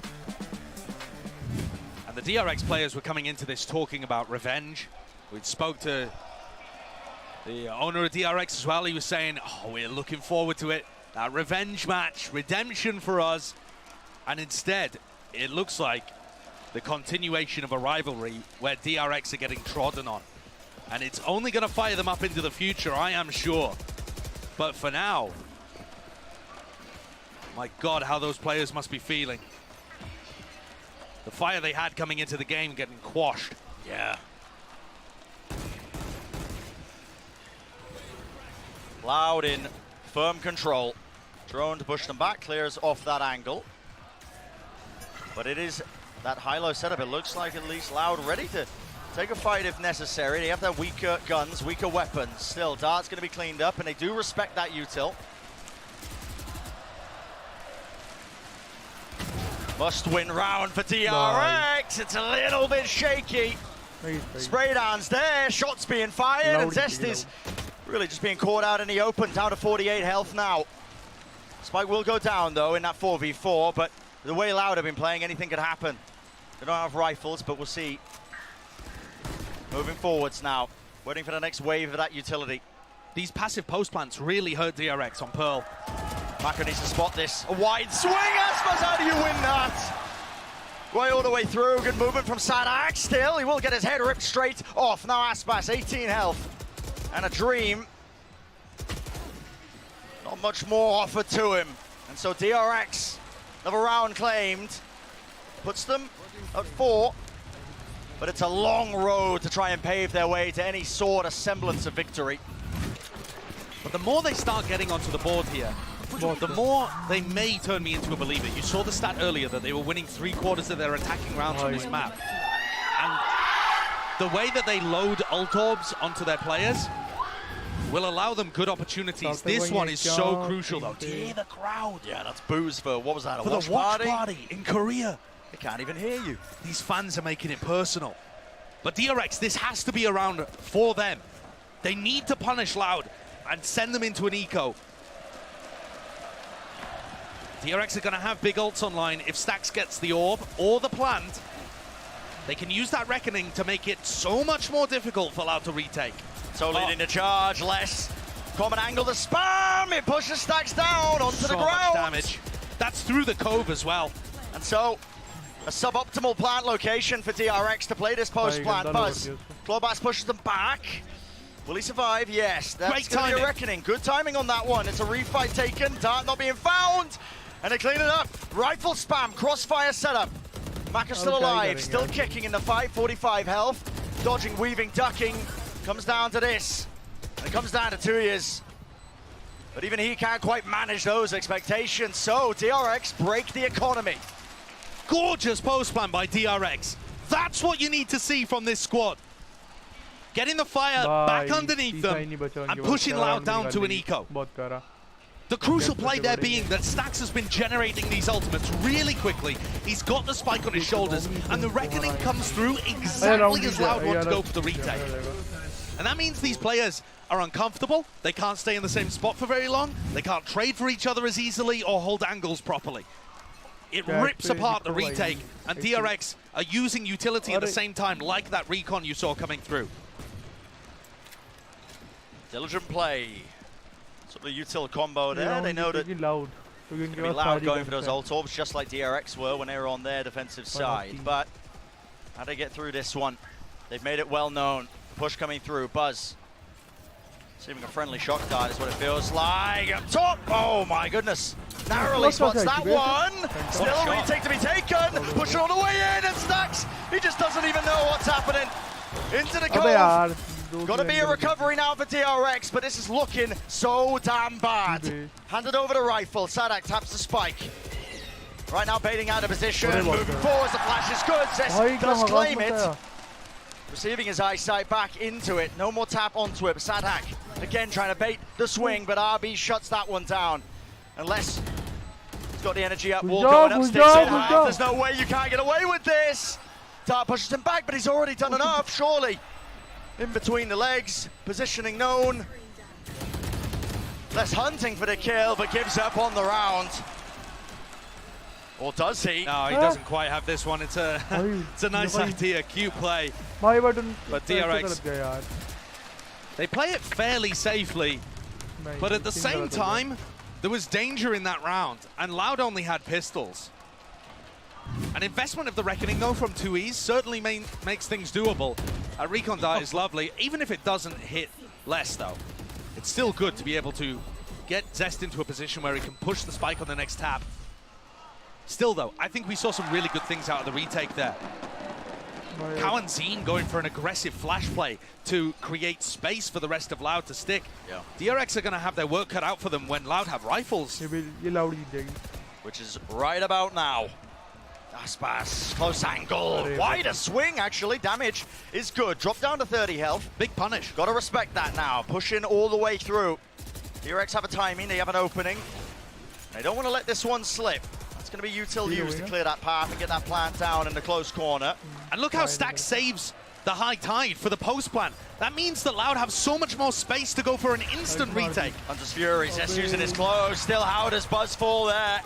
And the DRX players were coming into this talking about revenge. We spoke to the owner of DRX as well. He was saying, oh, we're looking forward to it. That revenge match, redemption for us. And instead, it looks like the continuation of a rivalry where DRX are getting trodden on. And it's only going to fire them up into the future, I am sure. But for now, my God, how those players must be feeling. The fire they had coming into the game getting quashed. Yeah. Loud in firm control. Drone to push them back, clears off that angle. But it is that high-low setup. It looks like at least Loud ready to take a fight if necessary. They have their weaker guns, weaker weapons. Still, Dart's going to be cleaned up, and they do respect that util. Must-win round for DRX. It's a little bit shaky. Spray downs there, shots being fired, and Zest is really just being caught out in the open, down to 48 health now. Spike will go down, though, in that 4v4, but the way Loud have been playing, anything could happen. They don't have rifles, but we'll see. Moving forwards now, waiting for the next wave of that utility. These passive post plants really hurt DRX on Pearl. Mako needs to spot this. A wide swing, Aspas, how do you win that? Way all the way through, good movement from Sadak still. He will get his head ripped straight off. Now Aspas, 18 health. And a dream. Not much more offered to him. And so DRX, another round claimed. Puts them at 4. But it's a long road to try and pave their way to any sort of semblance of victory. But the more they start getting onto the board here, the more they may turn me into a believer. You saw the stat earlier that they were winning 3/4 of their attacking rounds on this map. And the way that they load ult orbs onto their players will allow them good opportunities. This one is so crucial, though. To hear the crowd. Yeah, that's booze for, what was that, a watch the watch party? party in Korea. They can't even hear you. These fans are making it personal. But DRX, this has to be a round for them. They need to punish Loud and send them into an eco. DRX are going to have big ults online. If Stax gets the orb or the plant, they can use that Reckoning to make it so much more difficult for Loud to retake. So leading the charge, less common angle to spam. It pushes Stax down onto the ground. So much damage. That's through the cove as well. And so a suboptimal plant location for DRX to play this post plant. Buzz. Clawbass pushes them back. Will he survive? Yes. That's going to be a Reckoning. Good timing on that one. It's a refight taken. Dart not being found. And they clean it up. Rifle spam. Crossfire setup. Maka's still alive. Still kicking in the fight. 45 health. Dodging, weaving, ducking. Comes down to this. And it comes down to 2 years. But even he can't quite manage those expectations. So DRX break the economy. Gorgeous post plan by DRX. That's what you need to see from this squad. Getting the fire back underneath them and pushing Loud down to an eco. The crucial play there being that Stax has been generating these ultimates really quickly. He's got the spike on his shoulders, and the Reckoning comes through exactly as Loud want to go for the retake. And that means these players are uncomfortable. They can't stay in the same spot for very long. They can't trade for each other as easily or hold angles properly. It rips apart the retake, and DRX are using utility at the same time, like that recon you saw coming through. Diligent play. Sort of a util combo there. They know that Loud going for those ult orbs, just like DRX were when they were on their defensive side. But how do they get through this one? They've made it well known. Push coming through. Buzz Receiving a friendly shock dart is what it feels like. Up top! Oh my goodness! Narrowly spots that one! Still a retake to be taken! Push it all the way in and Stacks! He just doesn't even know what's happening! Into the cove! Gotta be a recovery now for DRX, but this is looking so damn bad. Handed over the rifle, Sadak taps the spike. Right now baiting out of position, moving forwards, the flash is good, Zest does claim it. Receiving his eyesight back into it, no more tap onto it, Sadak again trying to bait the swing, but RB shuts that one down. Unless he's got the energy up, wall going up, sticks in half, there's no way you can't get away with this. Dart pushes him back, but he's already done enough, surely. In between the legs, positioning known. Less hunting for the kill, but gives up on the round. Or does he? No, he doesn't quite have this one. It's a nice idea, cute play. But DRX, they play it fairly safely, but at the same time, there was danger in that round, and Loud only had pistols. An investment of the Reckoning, though, from 2Es certainly makes things doable. A recon dart is lovely, even if it doesn't hit less, though. It's still good to be able to get Zest into a position where he can push the spike on the next tap. Still, though, I think we saw some really good things out of the retake there. Cow and Zine going for an aggressive flash play to create space for the rest of Loud to stick. Yeah. DRX are going to have their work cut out for them when Loud have rifles. Which is right about now. Aspas, close angle, wider swing actually, damage is good. Drop down to 30 health. Big punish. Gotta respect that now, pushing all the way through. DRX have a timing, they have an opening. They don't want to let this one slip. That's gonna be util used to clear that path and get that plant down in the close corner. And look how Stack saves the high tide for the post plan. That means that Loud have so much more space to go for an instant retake. Hunter's Fury, Zest using his close, still how does Buzz fall there?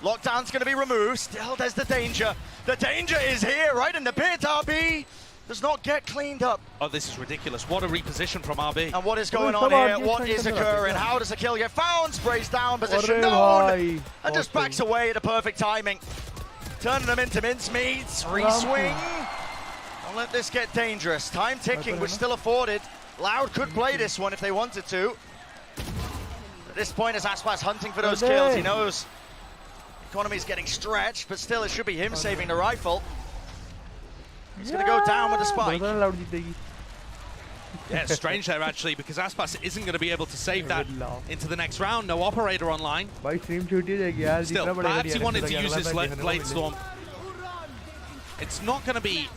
Lockdown's going to be removed. Still, there's the danger. The danger is here, right in the pit. RB does not get cleaned up. Oh, this is ridiculous. What a reposition from RB. And what is going on here? What is occurring? How does the kill get found? Sprays down, position known. And just backs away at a perfect timing. Turning them into mincemeats. Re-swing. Don't let this get dangerous. Time ticking, which still afforded. Loud could play this one if they wanted to. At this point, as Aspas hunting for those kills, he knows economy's getting stretched, but still it should be him saving the rifle. He's going to go down with the spike. Yeah, it's strange there actually, because Aspas isn't going to be able to save that into the next round. No operator online. Still, perhaps he wanted to use his Blade Storm. It's not going to be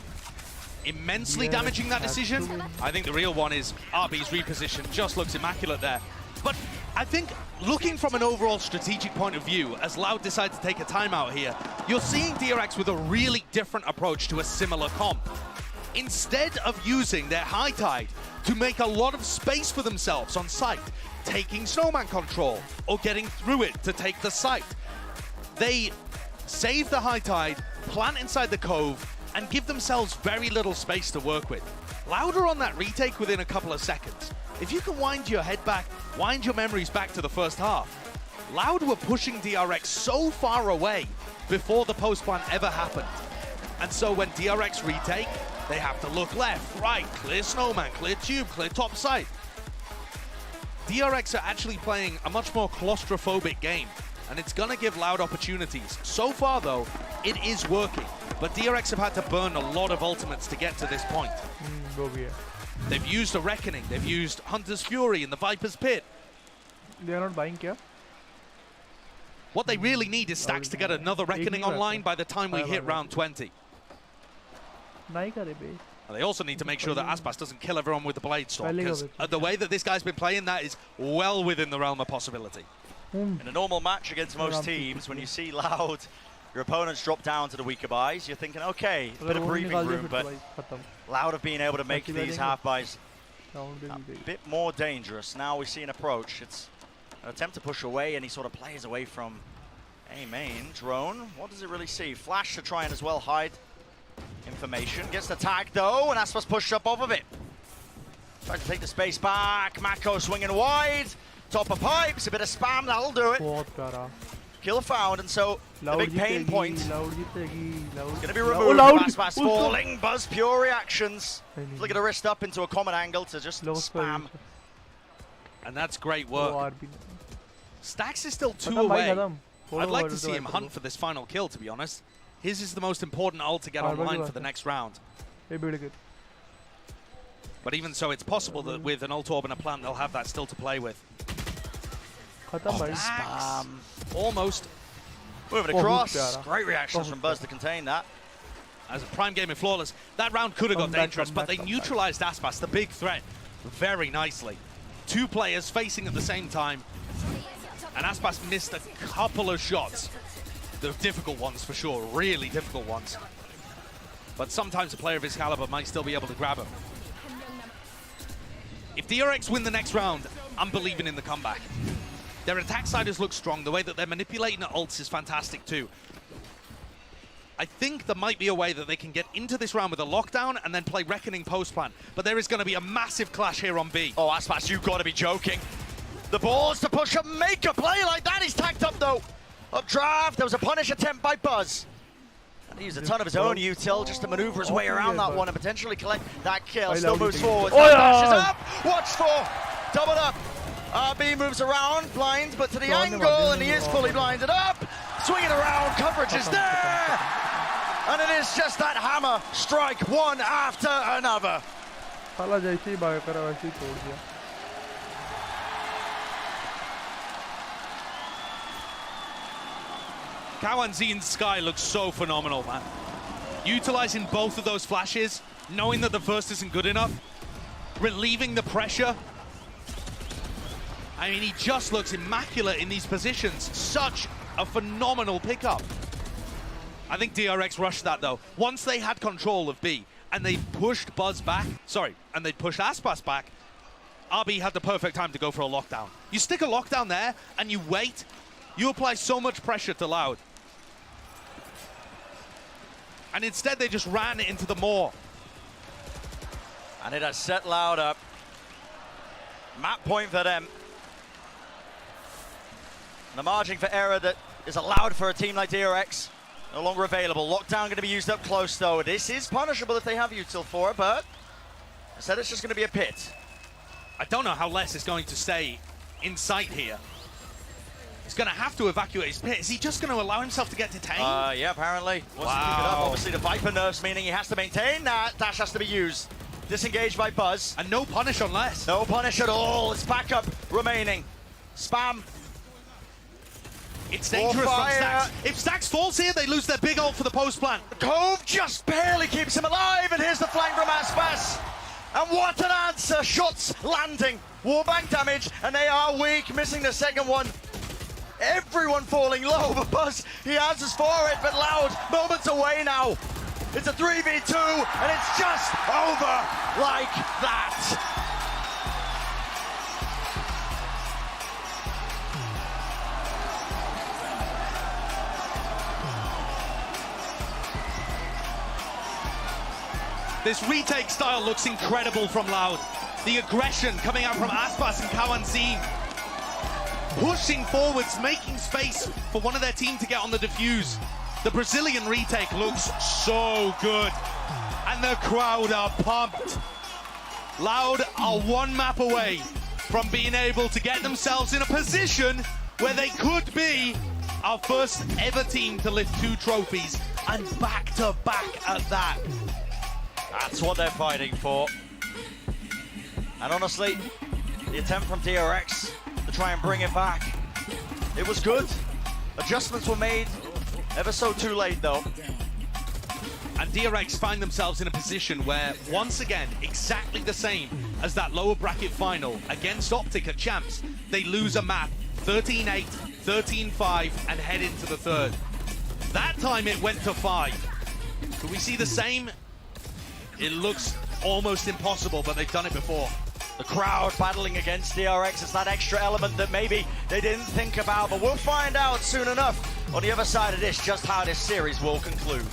immensely damaging that decision. I think the real one is RB's reposition. Just looks immaculate there. But I think looking from an overall strategic point of view, as Loud decide to take a timeout here, you're seeing DRX with a really different approach to a similar comp. Instead of using their high tide to make a lot of space for themselves on site, taking snowman control or getting through it to take the site, they save the high tide, plant inside the cove, and give themselves very little space to work with. Loud are on that retake within a couple of seconds. If you can wind your head back, wind your memories back to the first half, Loud were pushing DRX so far away before the post plan ever happened. And so when DRX retake, they have to look left, right, clear snowman, clear tube, clear top site. DRX are actually playing a much more claustrophobic game, and it's gonna give Loud opportunities. So far though, it is working, but DRX have had to burn a lot of ultimates to get to this point. They've used a Reckoning, they've used Hunter's Fury in the Viper's Pit. They are not buying kya? What they really need is Stacks to get another Reckoning online by the time we hit round 20. And they also need to make sure that Aspas doesn't kill everyone with the Blade Storm, because the way that this guy's been playing, that is well within the realm of possibility. In a normal match against most teams, when you see Loud, your opponents drop down to the weaker buys, you're thinking, okay, a bit of breathing room, but Loud have been able to make these half buys a bit more dangerous. Now we see an approach. It's an attempt to push away, and he sort of plays away from a main drone. What does it really see? Flash to try and as well hide information. Gets the tag though, and Aspas pushed up off of it. Tries to take the space back. Mako swinging wide. Top of pipes, a bit of spam, that'll do it. Kill found, and so the big pain point is going to be removed. Aspas falling, Buzz pure reactions. Flick the wrist up into a common angle to just spam And that's great work. Stax is still 2 away. I'd like to see him hunt for this final kill, to be honest. His is the most important ult to get online for the next round. But even so, it's possible that with an ult orb and a plant, they'll have that still to play with. Stax. Almost. Moving across. Great reactions from Buzz to contain that. As a prime game in Flawless, that round could have got dangerous, but they neutralized Aspas, the big threat, very nicely. 2 players facing at the same time, and Aspas missed a couple of shots. The difficult ones for sure, really difficult ones. But sometimes a player of his caliber might still be able to grab him. If DRX win the next round, I'm believing in the comeback. Their attack siders look strong. The way that they're manipulating the ults is fantastic too. I think there might be a way that they can get into this round with a lockdown and then play Reckoning post-plan. But there is going to be a massive clash here on B. Oh, Aspas, you've got to be joking. The balls to push up, make a play like that. He's tagged up though. Up draft, there was a punish attempt by Buzz. And he used a ton of his own util just to maneuver his way around that one and potentially collect that kill. Still moves forward. Dashes up. Watch for. Double up. RB moves around, blind, but to the angle, and he is fully blinded up. Swinging around, coverage is there. And it is just that hammer strike, one after another. Kawanzi in Sky looks so phenomenal, man. Utilizing both of those flashes, knowing that the first isn't good enough, relieving the pressure. I mean, he just looks immaculate in these positions. Such a phenomenal pickup. I think DRX rushed that, though. Once they had control of B, and they pushed Buzz back, and they pushed Aspas back, RB had the perfect time to go for a lockdown. You stick a lockdown there, and you wait, you apply so much pressure to Loud. And instead, they just ran into the Maw. And it has set Loud up. Map point for them. The margin for error that is allowed for a team like DRX, no longer available. Lockdown going to be used up close, though. This is punishable if they have util for it, but I said it's just going to be a pit. I don't know how Les is going to stay in sight here. He's going to have to evacuate his pit. Is he just going to allow himself to get detained? Yeah, apparently. Wants to keep it up. Obviously, the Viper nerfs, meaning he has to maintain that. Dash has to be used. Disengaged by Buzz. And no punish on Les. No punish at all. It's backup remaining. Spam. It's dangerous from Stax. If Stax falls here, they lose their big ult for the post plant. Cove just barely keeps him alive, and here's the flank from Aspas. And what an answer! Shots landing. Warbank damage, and they are weak, missing the second one. Everyone falling low, but Buzz, he answers for it, but Loud, moments away now. It's a 3v2, and it's just over like that. This retake style looks incredible from Loud. The aggression coming out from Aspas and Kawanzi. Pushing forwards, making space for one of their team to get on the defuse. The Brazilian retake looks so good. And the crowd are pumped. Loud are one map away from being able to get themselves in a position where they could be our first ever team to lift 2 trophies, and back to back at that. That's what they're fighting for. And honestly, the attempt from DRX to try and bring it back, it was good. Adjustments were made, ever so too late though. And DRX find themselves in a position where, once again, exactly the same as that lower bracket final against Optic at Champs, they lose a map 13-8, 13-5, and head into the third. That time it went to 5. Could we see the same? It looks almost impossible, but they've done it before. The crowd battling against DRX. It's that extra element that maybe they didn't think about, but we'll find out soon enough on the other side of this just how this series will conclude.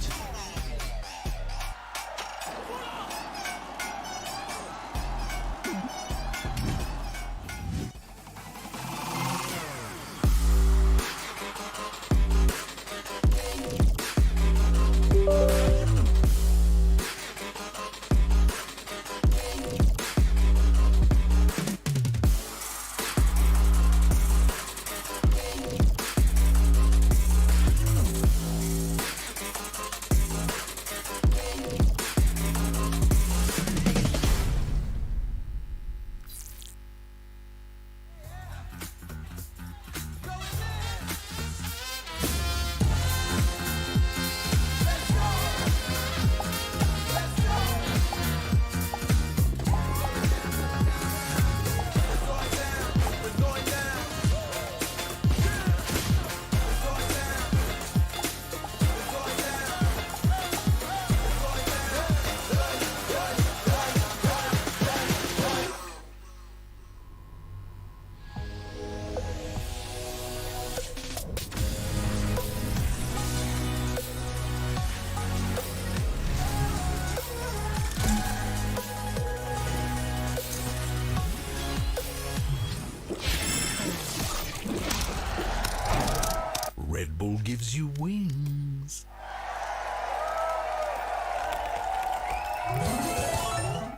Red Bull gives you wings.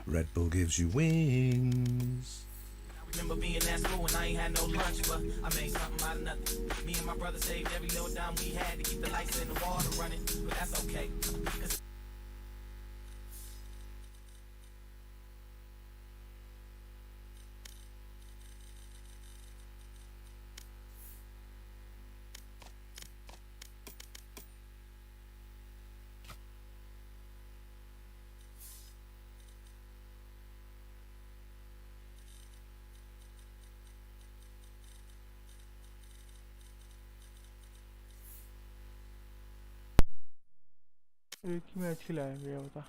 Red Bull gives you wings. Remember being at school and I ain't had no lunch, but I made something out of nothing. Me and my brother saved every little dime we had to keep the lights and the water running, but that's okay. एक ही match खिलाया गया होता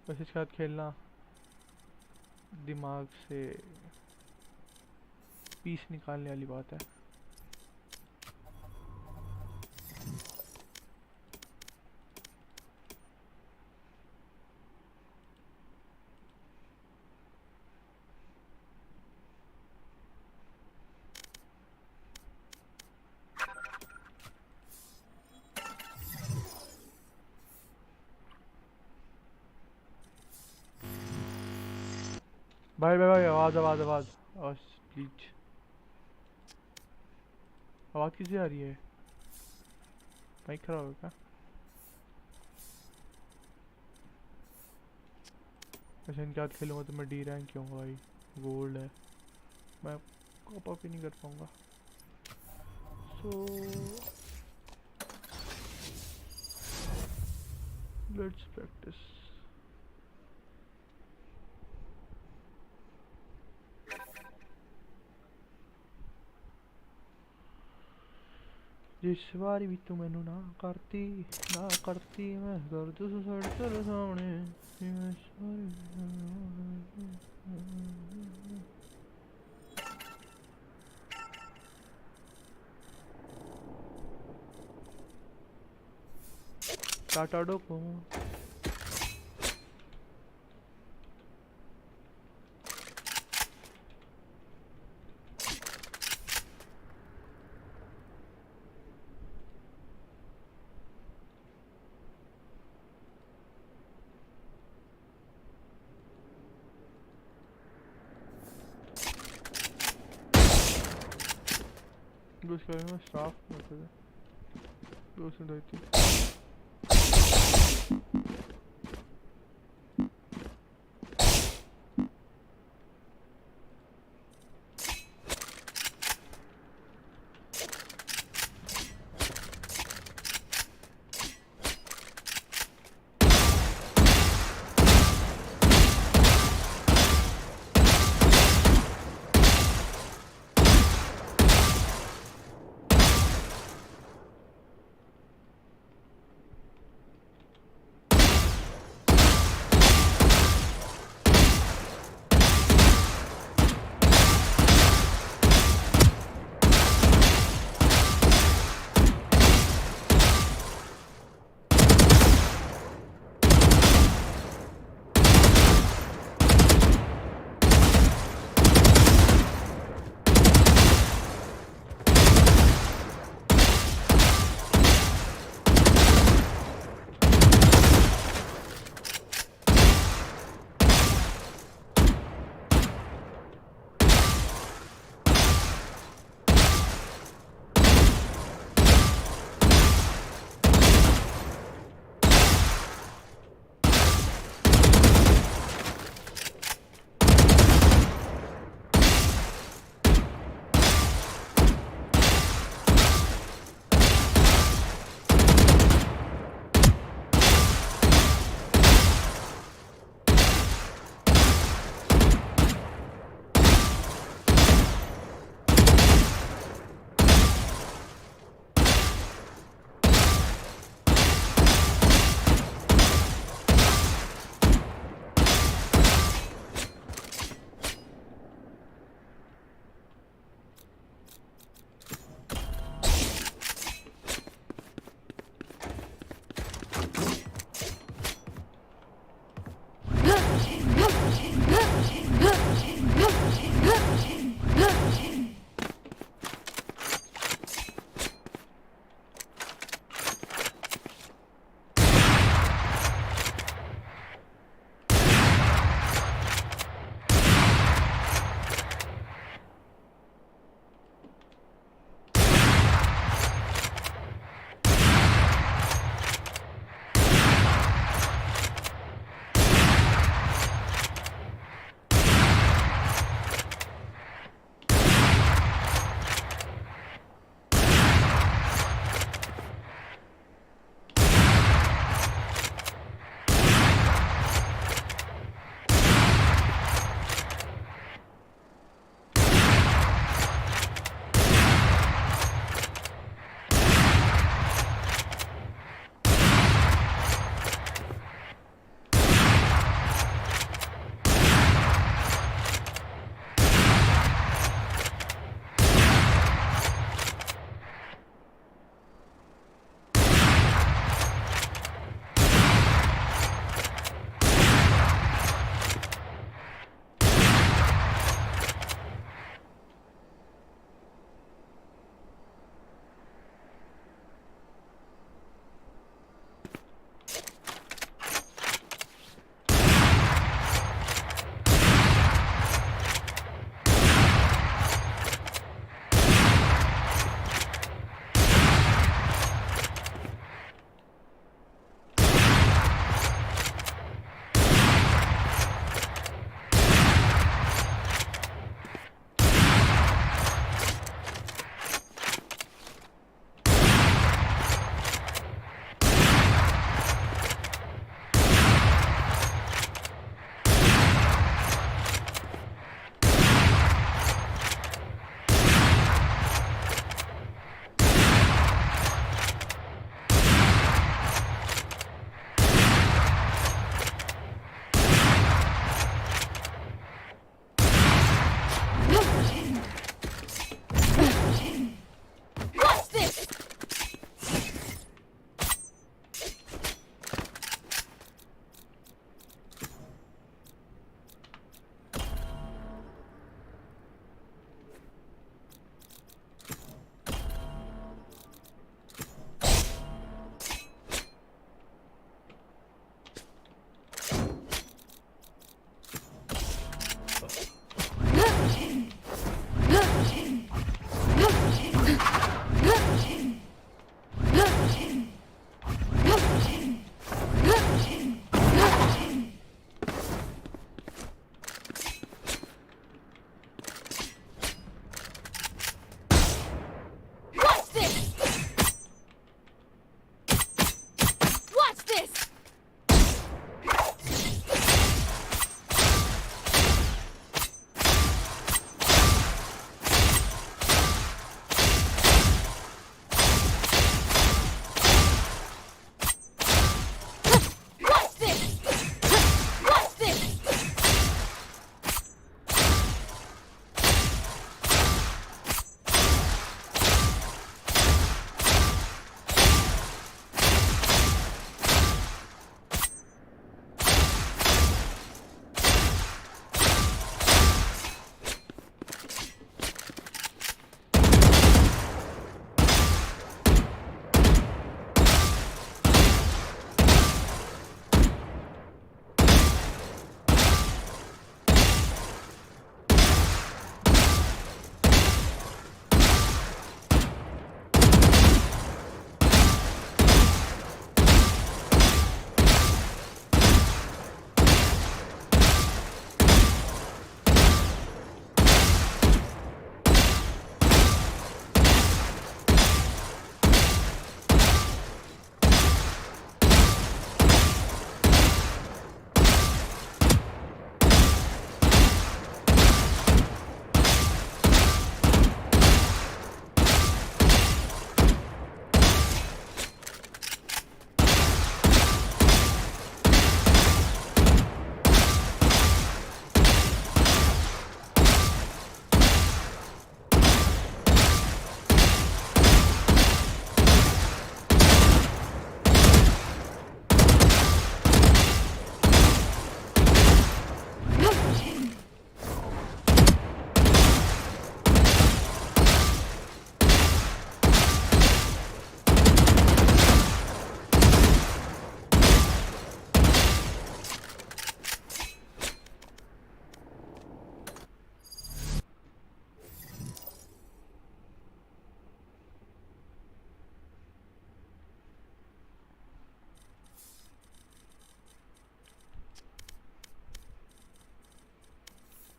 वैसे शायद खेलना दिमाग से piece निकालने वाली बात है भाई भाई भाई आवाज प्लीज आवाज किससे आ रही है माइक खराब है क्या अच्छा इनके साथ खेलूंगा तो मैं डी रैंक होऊंगा भाई गोल्ड है मैं कॉप अप ही नहीं कर पाऊंगा सो लेट्स प्रैक्टिस जिस बारी भी तू मैनू ना करती मैं कर दू सड़ तेरे सामने Tata Docomo Göz kalemi straf mesela. Göğsünü de ettim.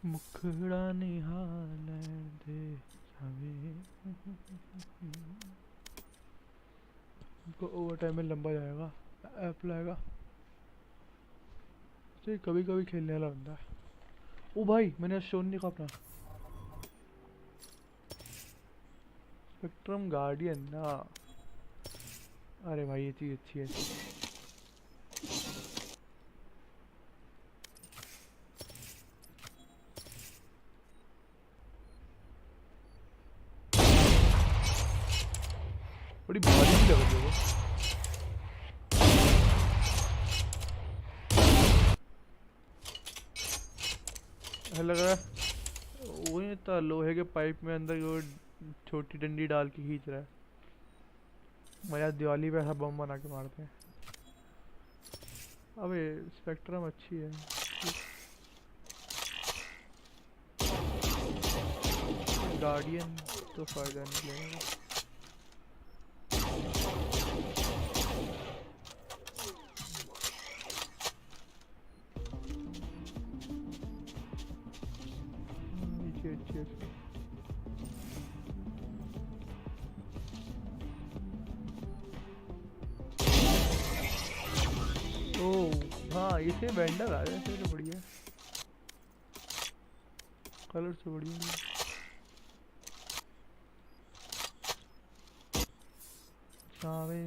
मुखड़ा निहाल दे जावे को ओवर टाइम में लंबा जाएगा ऐप लाएगा तो कभी कभी खेलने वाला बंदा है ओ भाई मैंने शोन नहीं कहा अपना स्पेक्ट्रम गार्डियन ना अरे भाई ये चीज़ अच्छी है बड़ी भारी लग रही है वो लग रहा है वो इतना लोहे के पाइप में अंदर वो छोटी डंडी डाल के खींच रहा है मजा दिवाली पे ऐसा बम बना के मारते हैं अबे स्पेक्ट्रम अच्छी है गार्डियन तो फायदा नहीं लेगा इसे वेंडर आ रहे हैं तो बढ़िया कलर से बढ़िया चावे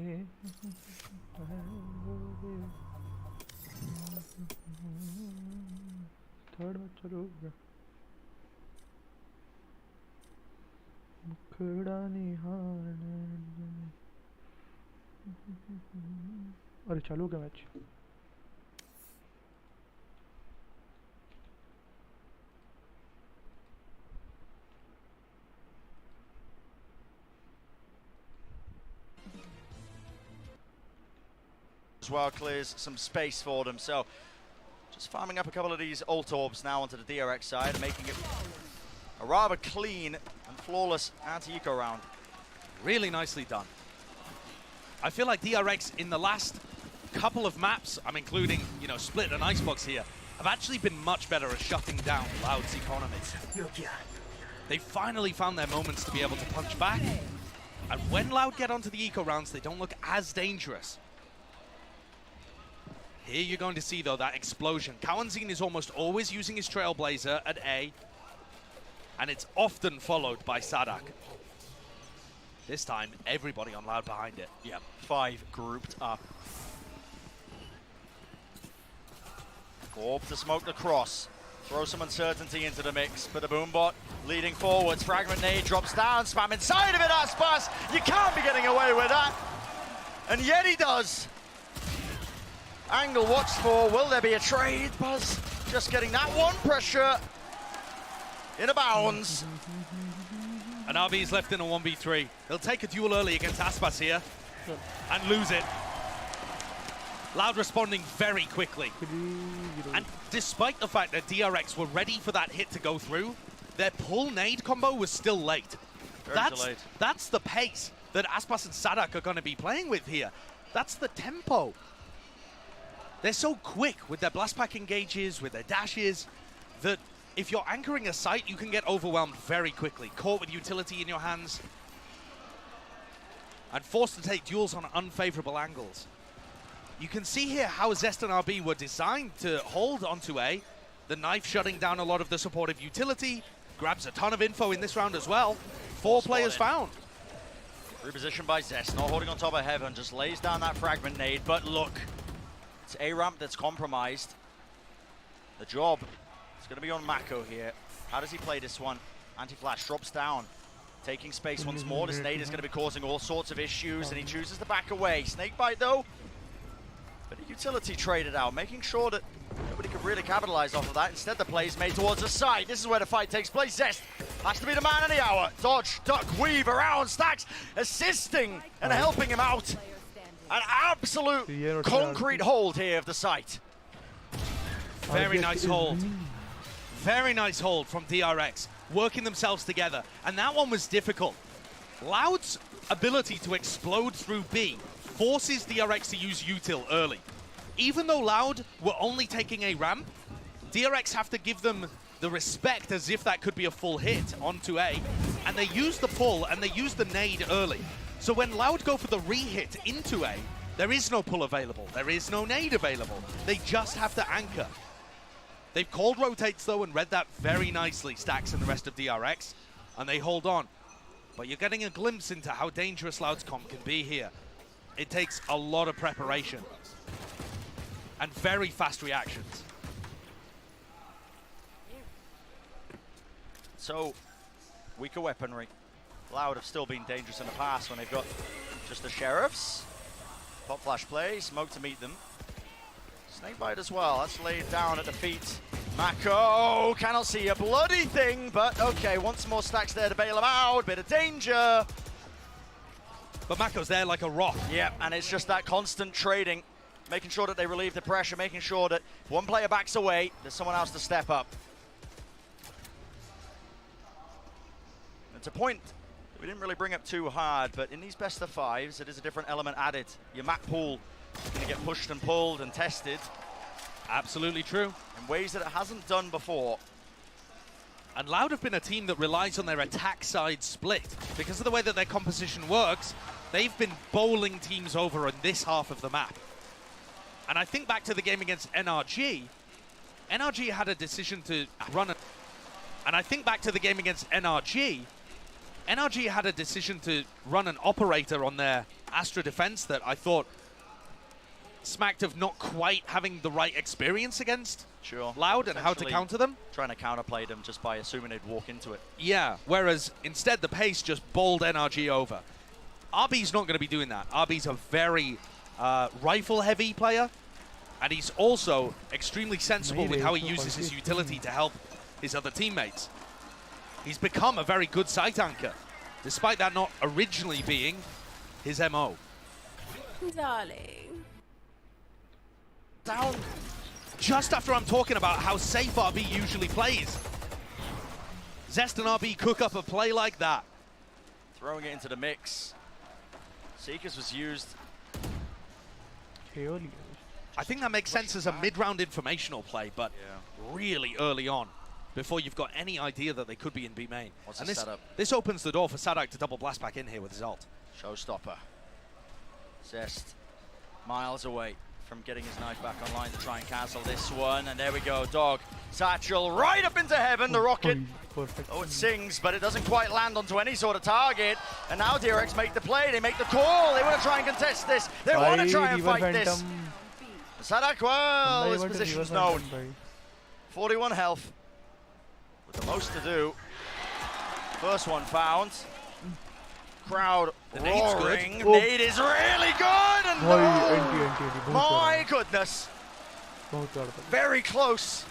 थोड़ा चलो मुखड़ा निहाल अरे चालू क्या match as well, clears some space for them. So just farming up a couple of these ult orbs now onto the DRX side and making it a rather clean and flawless anti-eco round. Really nicely done. I feel like DRX in the last couple of maps, I'm including, you know, Split and Icebox here, have actually been much better at shutting down Loud's economies. They finally found their moments to be able to punch back. And when Loud get onto the eco rounds, they don't look as dangerous. Here you're going to see, though, that explosion. Kawanzin is almost always using his Trailblazer at A, and it's often followed by Sadak. This time, everybody on Loud behind it. Yep, 5 grouped up. Orb to smoke the cross. Throw some uncertainty into the mix, but the Boombot leading forwards. Fragment nade drops down, spam inside of it, Aspas! You can't be getting away with that! And yet he does! Angle watched for, will there be a trade? Buzz just getting that one pressure in a bounds. And RB's left in a 1v3. He'll take a duel early against Aspas here and lose it. Loud responding very quickly. And despite the fact that DRX were ready for that hit to go through, their pull nade combo was still late. That's the pace that Aspas and Sadak are going to be playing with here. That's the tempo. They're so quick with their blast pack engages, with their dashes, that if you're anchoring a site, you can get overwhelmed very quickly, caught with utility in your hands, and forced to take duels on unfavorable angles. You can see here how Zest and RB were designed to hold onto A. The knife shutting down a lot of the supportive utility, grabs a ton of info in this round as well. 4 players found. Repositioned by Zest, not holding on top of Heaven, just lays down that fragment nade, but look. It's A ramp that's compromised. The job is going to be on Mako here. How does he play this one? Anti-flash drops down. Taking space once more. This nade is going to be causing all sorts of issues, and he chooses to back away. Snakebite though, but a utility traded out, making sure that nobody could really capitalize off of that. Instead, the play is made towards the side. This is where the fight takes place. Zest has to be the man of the hour. Dodge, duck, weave around. Stacks assisting and helping him out. An absolute concrete hold here of the site. Very nice hold. Very nice hold from DRX, working themselves together. And that one was difficult. Loud's ability to explode through B forces DRX to use util early. Even though Loud were only taking a ramp, DRX have to give them the respect as if that could be a full hit onto A, and they use the pull and they use the nade early. So when Loud go for the re-hit into A, there is no pull available, there is no nade available. They just have to anchor. They've called rotates though and read that very nicely, Stax and the rest of DRX, and they hold on. But you're getting a glimpse into how dangerous Loud's comp can be here. It takes a lot of preparation and very fast reactions. So, weaker weaponry. Loud have still been dangerous in the past when they've got just the Sheriffs. Pop flash play, smoke to meet them. Snakebite as well, that's laid down at the feet. Mako cannot see a bloody thing, but okay, once more Stacks there to bail him out, bit of danger. But Mako's there like a rock. Yeah, and it's just that constant trading, making sure that they relieve the pressure, making sure that if one player backs away, there's someone else to step up. It's a point that we didn't really bring up too hard, but in these best of fives, it is a different element added. Your map pool is going to get pushed and pulled and tested. Absolutely true. In ways that it hasn't done before. And Loud have been a team that relies on their attack side split. Because of the way that their composition works, they've been bowling teams over on this half of the map. And I think back to the game against NRG. NRG had a decision to run a... And I think back to the game against NRG. NRG had a decision to run an operator on their Astra defense that I thought smacked of not quite having the right experience against Loud and how to counter them. Trying to counterplay them just by assuming they'd walk into it. Yeah, whereas instead the pace just bowled NRG over. RB's not going to be doing that. RB's a very rifle-heavy player, and he's also extremely sensible with how he uses his utility to help his other teammates. He's become a very good sight anchor, despite that not originally being his MO. Darling. Down just after I'm talking about how safe RB usually plays. Zest and RB cook up a play like that. Throwing it into the mix. Seekers was used. I think that makes sense as a mid-round informational play, but really early on, before you've got any idea that they could be in B main. And this opens the door for Sadak to double blast back in here with his ult. Showstopper. Zest miles away from getting his knife back online to try and cancel this one. And there we go, Dog. Satchel right up into heaven, the rocket. Oh, it sings, but it doesn't quite land onto any sort of target. And now DRX make the play, they make the call. They want to try and contest this. They want to try and fight this. Sadak, well, his position's known. 41 health. With the most to do. First one found. Crowd roaring. Nade is really good, and my goodness. Very close.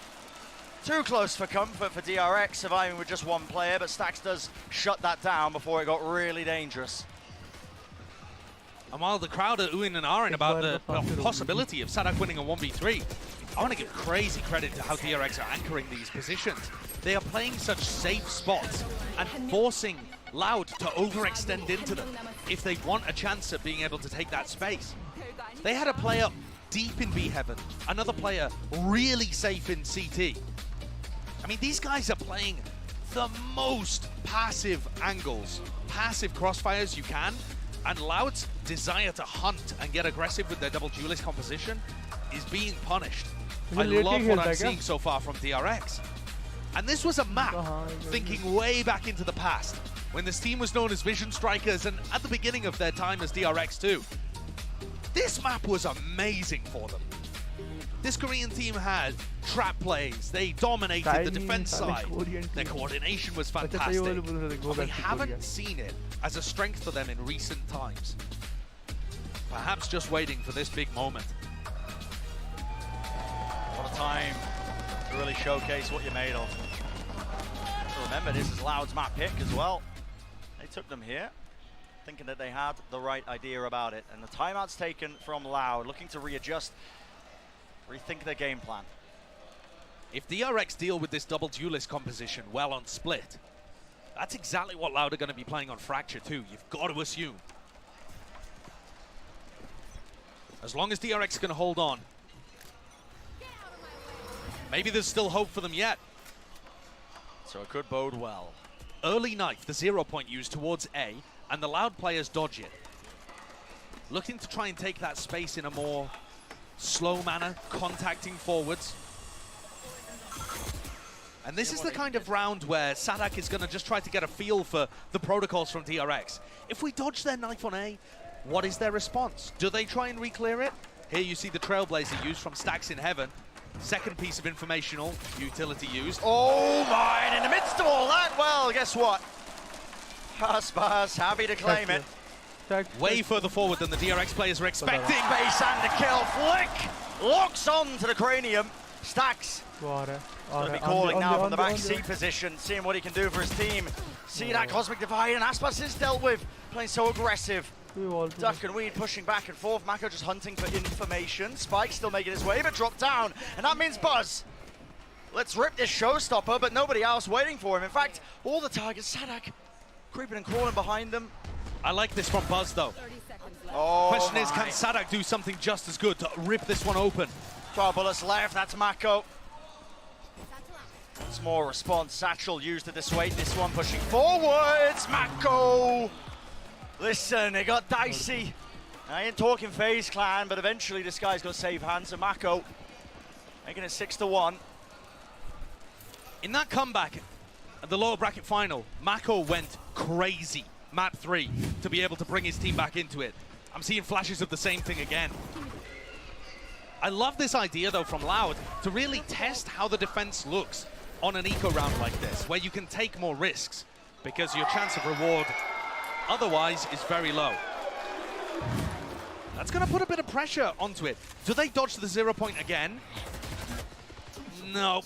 Too close for comfort for DRX, surviving with just one player, but Stax does shut that down before it got really dangerous. And while the crowd are oohing and ahhing about the possibility of Sadak winning a 1v3, I want to give crazy credit to how DRX are anchoring these positions. They are playing such safe spots and forcing Loud to overextend into them if they want a chance at being able to take that space. They had a player deep in B Heaven, another player really safe in CT. I mean, these guys are playing the most passive angles, passive crossfires you can, and Loud's desire to hunt and get aggressive with their double duelist composition is being punished. I love what I'm seeing so far from DRX. And this was a map thinking way back into the past, when this team was known as Vision Strikers and at the beginning of their time as DRX too. This map was amazing for them. This Korean team had trap plays, they dominated the defense side, their coordination was fantastic, but we haven't seen it as a strength for them in recent times. Perhaps just waiting for this big moment. What a time to really showcase what you're made of. Remember, this is Loud's map pick as well. They took them here, thinking that they had the right idea about it. And the timeout's taken from Loud, looking to readjust, rethink their game plan. If DRX deal with this double duelist composition well on split, that's exactly what Loud are going to be playing on Fracture too. You've got to assume. As long as DRX is going to hold on, maybe there's still hope for them yet. So it could bode well. Early knife, the 0 point used towards A, and the Loud players dodge it. Looking to try and take that space in a more slow manner, contacting forwards. And this is the kind of round where Sadak is going to just try to get a feel for the protocols from DRX. If we dodge their knife on A, what is their response? Do they try and re-clear it? Here you see the Trailblazer used from Stacks in Heaven. Second piece of informational utility used. Oh my, and in the midst of all that, well, guess what? Aspas happy to claim it. Way further forward than the DRX players were expecting. Base and a kill. Flick locks on to the cranium. Stacks going to be calling now from the back seat position, seeing what he can do for his team. See that Cosmic Divide, and Aspas is dealt with, playing so aggressive. Duck and Weed pushing back and forth. Mako just hunting for information. Spike still making his way, but dropped down, and that means Buzz. Let's rip this showstopper, but nobody else waiting for him. In fact, all the targets, Sadak creeping and crawling behind them. I like this from Buzz, though. Question is, can Sadak do something just as good to rip this one open? 12 bullets left, that's Mako. Small response, Satchel used to dissuade this one, pushing forwards, Mako! Listen, it got dicey. I ain't talking FaZe Clan, but eventually this guy's got to save hands, so Mako making it 6-1. In that comeback at the lower bracket final, Mako went crazy, map 3, to be able to bring his team back into it. I'm seeing flashes of the same thing again. I love this idea, though, from Loud to really test how the defense looks on an eco round like this, where you can take more risks, because your chance of reward otherwise is very low. That's going to put a bit of pressure onto it. Do they dodge the 0 point again? No.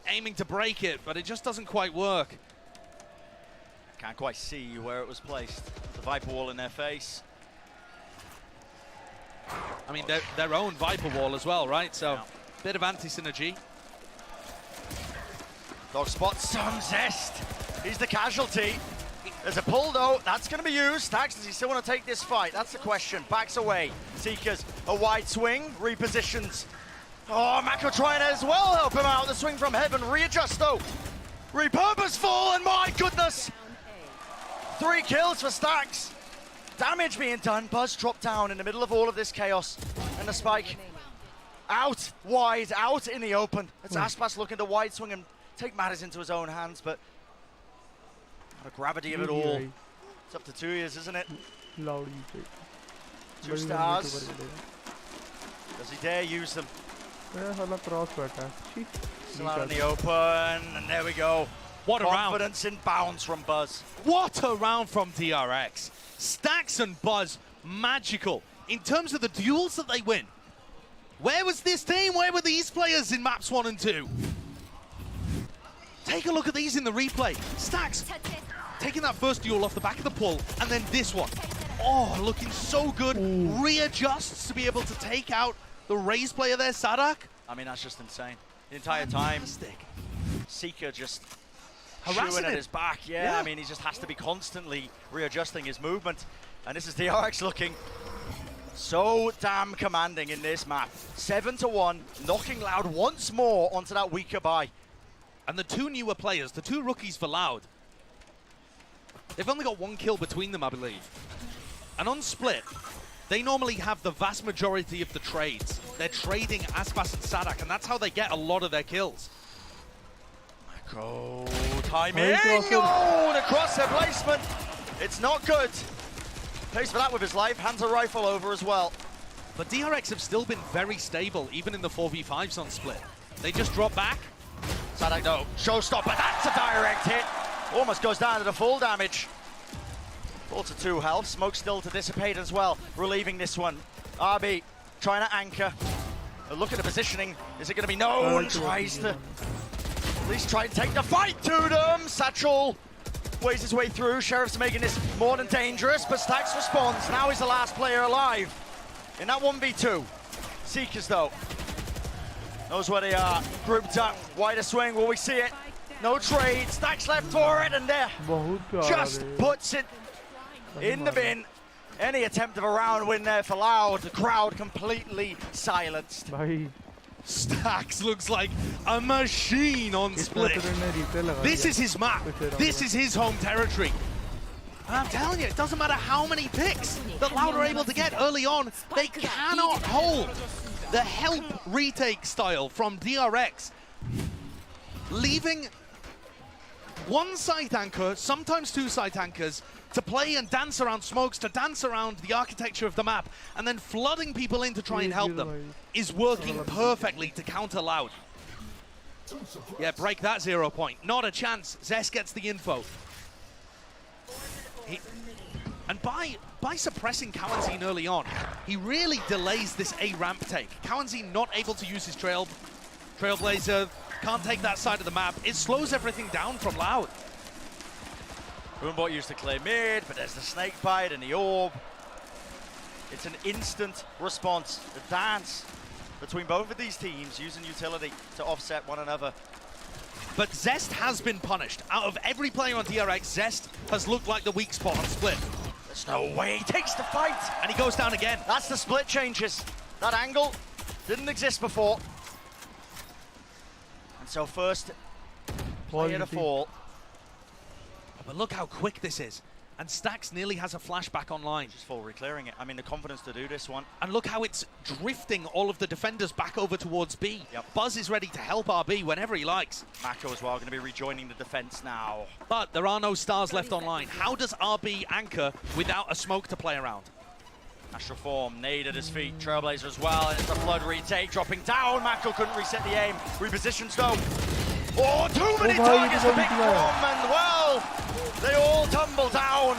Aiming to break it, but it just doesn't quite work. Can't quite see where it was placed. The Viper Wall in their face. I mean, their own Viper Wall as well, right? So, bit of anti-synergy. Dog spots some zest. He's the casualty. There's a pull, though. That's going to be used. Stacks, does he still want to take this fight? That's the question. Backs away. Seekers, a wide swing. Repositions. Oh, Mako trying to as well help him out. The swing from Heaven. Readjust, though. Repurposeful, and my goodness. 3 kills for Stacks. Damage being done. Buzz dropped down in the middle of all of this chaos. And the spike out wide, out in the open. It's Aspas looking to wide swing and take matters into his own hands, but the gravity of it all. It's up to 2 years, isn't it? 2 stars. Does he dare use them? Still out in the open, and there we go. What a round. Confidence in bounds from Buzz. What a round from DRX. Stacks and Buzz, magical. In terms of the duels that they win, where was this team? Where were these players in maps 1 and 2? Take a look at these in the replay. Stacks taking that first duel off the back of the pull, and then this one. Oh, looking so good. Readjusts to be able to take out the Raze player there, Sadak. I mean, that's just insane. The entire time, Seeker just harassing chewing at his back. Yeah, I mean, he just has to be constantly readjusting his movement. And this is DRX looking so damn commanding in this map. 7-1, knocking Loud once more onto that weaker buy. And the 2 newer players, the 2 rookies for Loud, they've only got 1 kill between them, I believe. And on Split, they normally have the vast majority of the trades. They're trading Aspas and Sadak, and that's how they get a lot of their kills. Mako, timing! Oh, the crosshair placement! It's not good. Pays for that with his life, hands a rifle over as well. But DRX have still been very stable, even in the 4v5s on Split. They just drop back. Sadak, no, showstopper, that's a direct hit. Almost goes down to the full damage. 4-2 health, smoke still to dissipate as well, relieving this one. RB trying to anchor. A look at the positioning, is it going to be no one tries to at least try and take the fight to them. Satchel weighs his way through, Sheriff's making this more than dangerous, but Stacks responds, now he's the last player alive in that 1v2. Seekers though, knows where they are, grouped up, wider swing, will we see it? No trade, Stacks left for it, and there, just puts it in the bin. Any attempt of a round win there for Loud, the crowd completely silenced. Stax looks like a machine on Split. This is his map. This is his home territory. And I'm telling you, it doesn't matter how many picks that Loud are able to get early on, they cannot hold the help retake style from DRX. Leaving one site anchor, sometimes two site anchors, to play and dance around smokes, to dance around the architecture of the map, and then flooding people in to try and help them is working perfectly to counter Loud. Yeah, break that 0 point. Not a chance. Zest gets the info. And by suppressing Kawanzin early on, he really delays this A ramp take. Kawanzin not able to use his Trailblazer, can't take that side of the map. It slows everything down from Loud. Boombot used to clear mid, but there's the snake bite and the orb. It's an instant response. The dance between both of these teams using utility to offset one another. But Zest has been punished. Out of every player on DRX, Zest has looked like the weak spot on Split. There's no way he takes the fight. And he goes down again. That's the Split changes. That angle didn't exist before. And so first player to fall. But look how quick this is. And Stax nearly has a flashback online. Just full reclearing it. I mean, the confidence to do this one. And look how it's drifting all of the defenders back over towards B. Yep. Buzz is ready to help RB whenever he likes. Mako as well, going to be rejoining the defense now. But there are no stars left online. How does RB anchor without a smoke to play around? Astral Form, nade at his feet. Trailblazer as well, and it's the flood retake, dropping down. Mako couldn't reset the aim. Repositions though. Oh, too many targets for Big Bomb, and well, they all tumble down.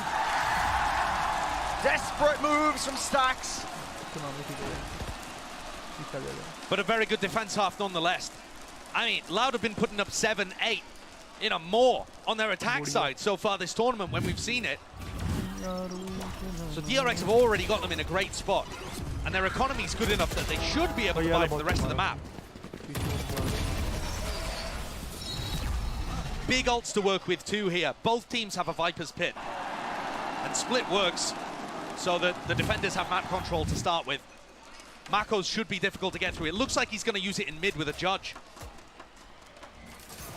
Desperate moves from Stax. But a very good defense half nonetheless. I mean, Loud have been putting up 7, 8, more on their attack side so far this tournament when we've seen it. So DRX have already got them in a great spot. And their economy's good enough that they should be able to buy for the rest of the map. Big ults to work with too here. Both teams have a Viper's Pit. And Split works so that the defenders have map control to start with. Mako's should be difficult to get through. It looks like he's going to use it in mid with a Judge.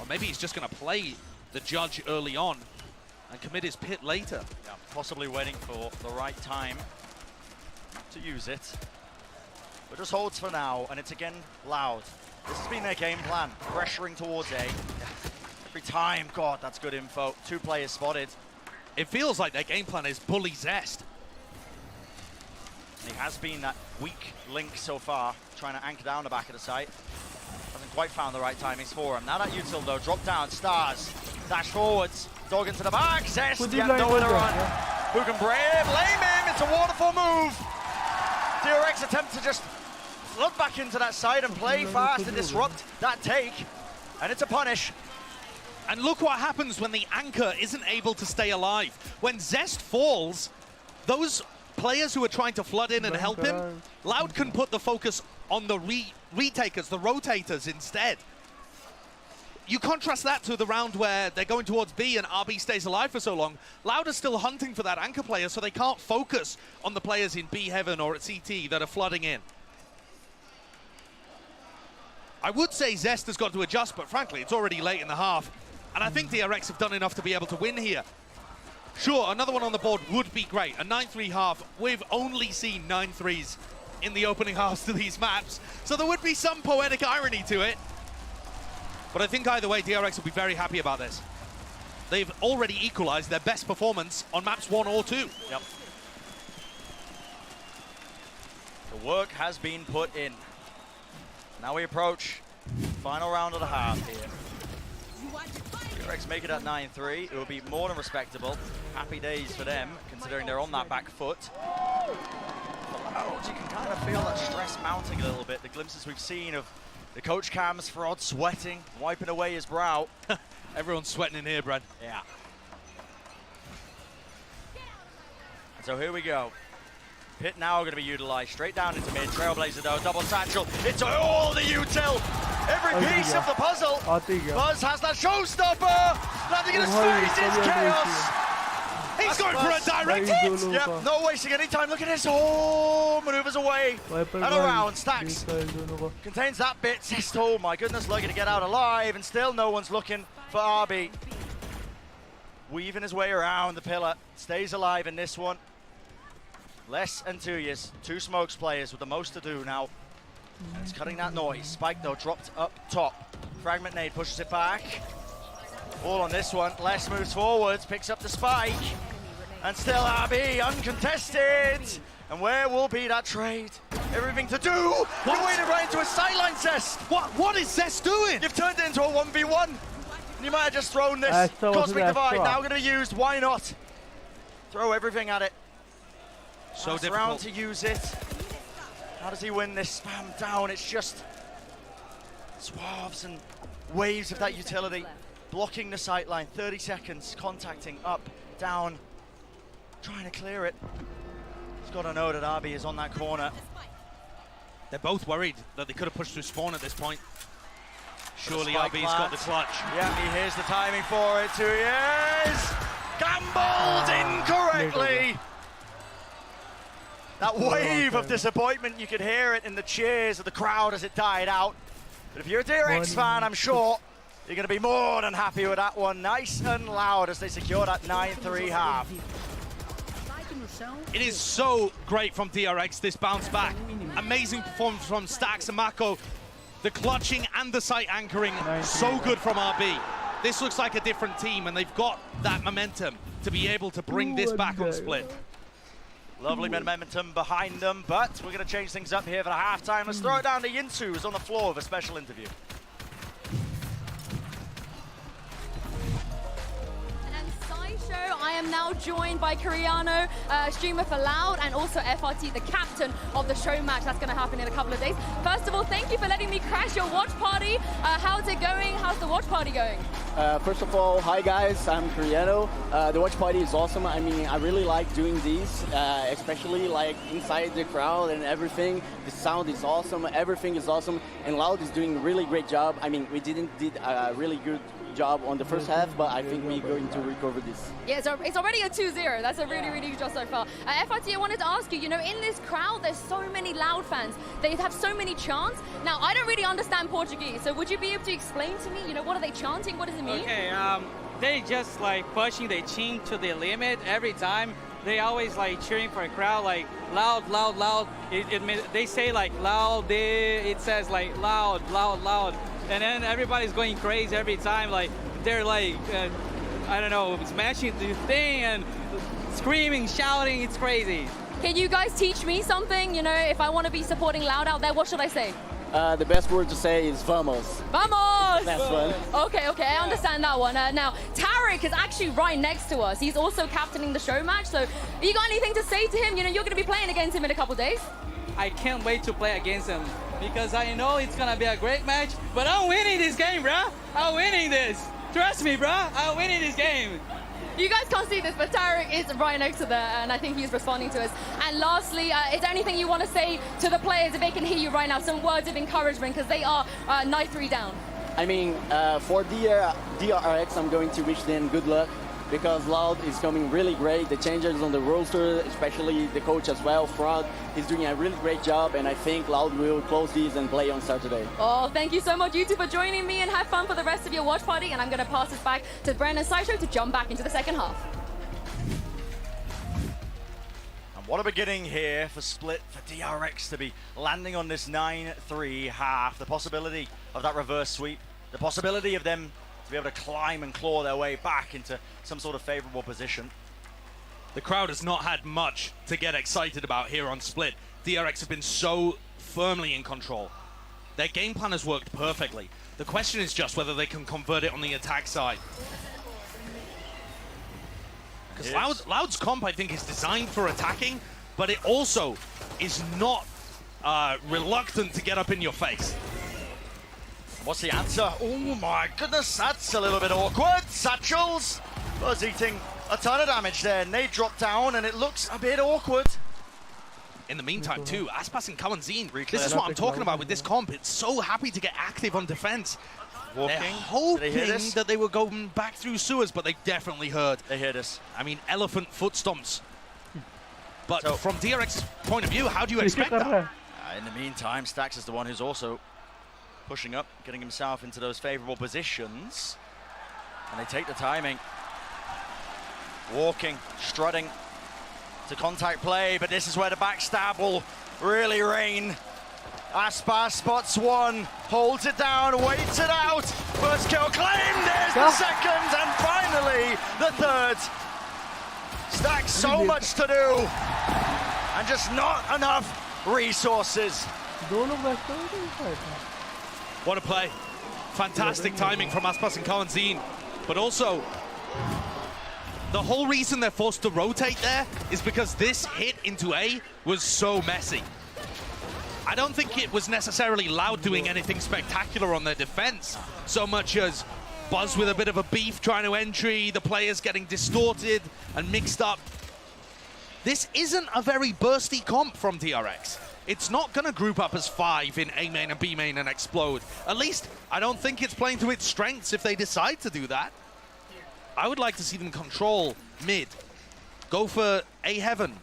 Or maybe he's just going to play the Judge early on and commit his Pit later. Yeah, possibly waiting for the right time to use it. But just holds for now, and it's again Loud. This has been their game plan, pressuring towards A. Every time, God, that's good info. 2 players spotted. It feels like their game plan is bully Zest. And he has been that weak link so far, trying to anchor down the back of the site. Hasn't quite found the right timings for him. Now that util though, drop down, Stars, dash forwards, dog into the back, Zest, yeah, nowhere to run. Who can brave, lame him, it's a waterfall move. DRX attempt to just flood back into that side and play fast and disrupt that take. And it's a punish. And look what happens when the anchor isn't able to stay alive. When Zest falls, those players who are trying to flood in and help him, Loud can put the focus on the retakers, the rotators instead. You contrast that to the round where they're going towards B and RB stays alive for so long. Loud are still hunting for that anchor player, so they can't focus on the players in B Heaven or at CT that are flooding in. I would say Zest has got to adjust, but frankly, it's already late in the half. And I think DRX have done enough to be able to win here. Sure, another one on the board would be great. A 9-3 half. We've only seen 9-3s in the opening halves to these maps, so there would be some poetic irony to it. But I think either way, DRX will be very happy about this. They've already equalized their best performance on maps 1 or 2. Yep. The work has been put in. Now we approach final round of the half here. DRX make it at 9-3. It will be more than respectable. Happy days for them, considering they're on that back foot. For Loud, you can kind of feel that stress mounting a little bit. The glimpses we've seen of the coach cams, Fraud sweating, wiping away his brow. Everyone's sweating in here, Brad. Yeah. And so here we go. Pit now going to be utilized straight down into mid. Trailblazer though, double satchel. It's all the util. Every piece of the puzzle. Buzz has that showstopper. Landing in his face. It's chaos. He's going for a direct hit! Yep, not wasting any time. Look at this. Oh, maneuvers away and around. Stacks contains that bit. Zest, oh my goodness, lucky to get out alive, and still no one's looking for RB. Weaving his way around the pillar. Stays alive in this one. Less and 2 years. 2 smokes players with the most to do now. It's cutting that noise. Spike, though, dropped up top. Fragment nade pushes it back. All on this one. Les moves forwards, picks up the spike. And still RB uncontested. And where will be that trade? Everything to do. You're waded right into a sideline, Zest. What is Zest doing? You've turned it into a 1v1. You might have just thrown this. Cosmic Divide now going to be used. Why not? Throw everything at it. So difficult. Around to use it. How does he win this spam down? It's just swaths and waves of that utility. Blocking the sightline, 30 seconds, contacting, up, down, trying to clear it. He's got to know that RB is on that corner. They're both worried that they could have pushed through spawn at this point. Surely RB's got the clutch. Yeah, he hears the timing for it, 2 years. Gambled incorrectly. That wave of disappointment, you could hear it in the cheers of the crowd as it died out. But if you're a DRX fan, I'm sure you're going to be more than happy with that one. Nice and loud as they secure that 9-3 half. It is so great from DRX, this bounce back. Amazing performance from Stax and Mako. The clutching and the site anchoring, so good from RB. This looks like a different team, and they've got that momentum to be able to bring this back on Split. Lovely momentum behind them, but we're going to change things up here for the halftime. Let's throw it down to Yinsu, who's on the floor of a special interview. I am now joined by Coriano, streamer for Loud, and also FRT, the captain of the show match that's going to happen in a couple of days. First of all, thank you for letting me crash your watch party. How's it going? How's the watch party going? First of all, hi guys, I'm Coriano. The watch party is awesome. I mean, I really like doing these, especially like inside the crowd and everything. The sound is awesome, everything is awesome, and Loud is doing a really great job. I mean, we did a really good job on the first half, but I think we're going to recover this. Yeah, so it's already a 2-0. That's a really, really good job so far. FRT, I wanted to ask you, you know, in this crowd, there's so many Loud fans. They have so many chants. Now, I don't really understand Portuguese, so would you be able to explain to me, you know, what are they chanting? What does it mean? Okay, they just like pushing their chin to the limit every time. They always like cheering for a crowd, like loud, loud, loud. They say like loud, it says like loud, loud, loud. And then everybody's going crazy every time. Like they're like, I don't know, smashing the thing and screaming, shouting. It's crazy. Can you guys teach me something? You know, if I want to be supporting Loud out there, what should I say? The best word to say is vamos. Vamos! That's one. Okay, I understand that one. Now, Tarek is actually right next to us. He's also captaining the show match. So, you got anything to say to him? You know, you're going to be playing against him in a couple days. I can't wait to play against him because I know it's going to be a great match. But I'm winning this game, bro. I'm winning this. Trust me, bro. I'm winning this game. You guys can't see this, but Tarek is right next to there, and I think he's responding to us. And lastly, is there anything you want to say to the players if they can hear you right now? Some words of encouragement, because they are 9-3 down. I mean, for DRX, I'm going to wish them good luck, because Loud is coming really great. The changes on the roster, especially the coach as well, Frog, he's doing a really great job, and I think Loud will close these and play on Saturday. Oh, thank you so much, you two, for joining me, and have fun for the rest of your watch party, and I'm going to pass this back to Brandon Sideshow to jump back into the second half. And what a beginning here for Split, for DRX to be landing on this 9-3 half. The possibility of that reverse sweep, the possibility of them to be able to climb and claw their way back into some sort of favorable position. The crowd has not had much to get excited about here on Split. DRX have been so firmly in control. Their game plan has worked perfectly. The question is just whether they can convert it on the attack side. Because Loud's comp, I think, is designed for attacking, but it also is not reluctant to get up in your face. What's the answer? Oh my goodness, that's a little bit awkward. Satchels was eating a ton of damage there. Nade dropped down and it looks a bit awkward. In the meantime too, Aspas and Kawanzine, this is what I'm talking about with this comp. It's so happy to get active on defense. Walking. They're hoping Did they hear this? that they were going back through sewers, but they definitely heard. They heard us. I mean, elephant foot stomps. But So, from DRX's point of view, how do you expect that? In the meantime, Stax is the one who's also pushing up, getting himself into those favorable positions. And they take the timing. Walking, strutting to contact play, but this is where the backstab will really reign. Aspas spots one, holds it down, waits it out. First kill claimed, there's the second, and finally the third. Stax so much to do, and just not enough resources. What a play. Fantastic timing from Aspas and Kalanzine. But also, the whole reason they're forced to rotate there is because this hit into A was so messy. I don't think it was necessarily Loud doing anything spectacular on their defense, so much as Buzz with a bit of a beef trying to entry, the players getting distorted and mixed up. This isn't a very bursty comp from DRX. It's not going to group up as 5 in A main and B main and explode. At least, I don't think it's playing to its strengths if they decide to do that. I would like to see them control mid, go for A heaven,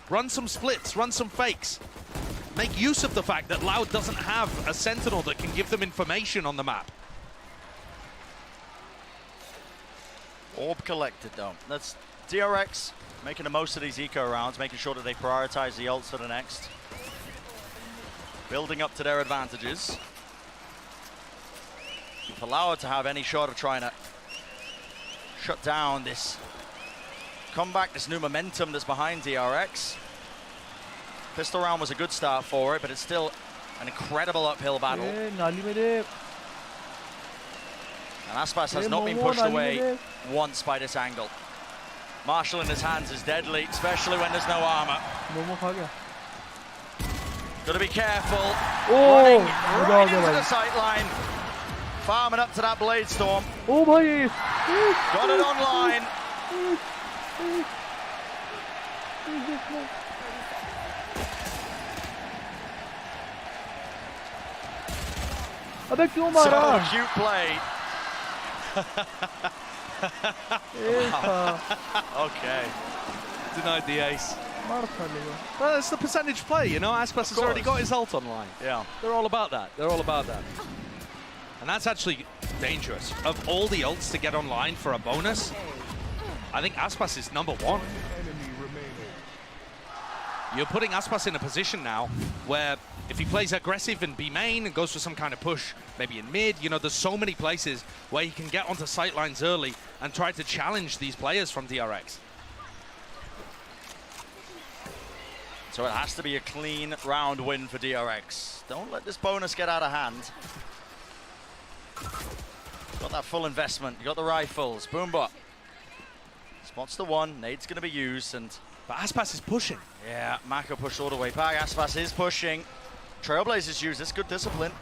run some splits, run some fakes. Make use of the fact that Loud doesn't have a sentinel that can give them information on the map. Orb collected though. That's DRX making the most of these eco rounds, making sure that they prioritize the ults for the next. Building up to their advantages. If Loud to have any shot of trying to shut down this comeback, this new momentum that's behind DRX. Pistol round was a good start for it, but it's still an incredible uphill battle. And Aspas has not been pushed away once by this angle. Marshall in his hands is deadly, especially when there's no armor. Gotta be careful. Running right into the sight line. Farming up to that Blade Storm. Got it online. अबे क्यों मारा? So cute play. Okay. Denied the ace. Well, it's the percentage play, you know. Aspas has already got his ult online. Yeah. They're all about that. They're all about that. And that's actually dangerous. Of all the ults to get online for a bonus, I think Aspas is #1. You're putting Aspas in a position now where if he plays aggressive in B main and goes for some kind of push, maybe in mid, you know, there's so many places where he can get onto sight lines early and try to challenge these players from DRX. So it has to be a clean round win for DRX. Don't let this bonus get out of hand. Got that full investment. You got the rifles. Boombot spots the one. Nade's going to be used, and but Aspas is pushing. Yeah, Mako pushed all the way back. Aspas is pushing. Trailblazers use this. Good discipline.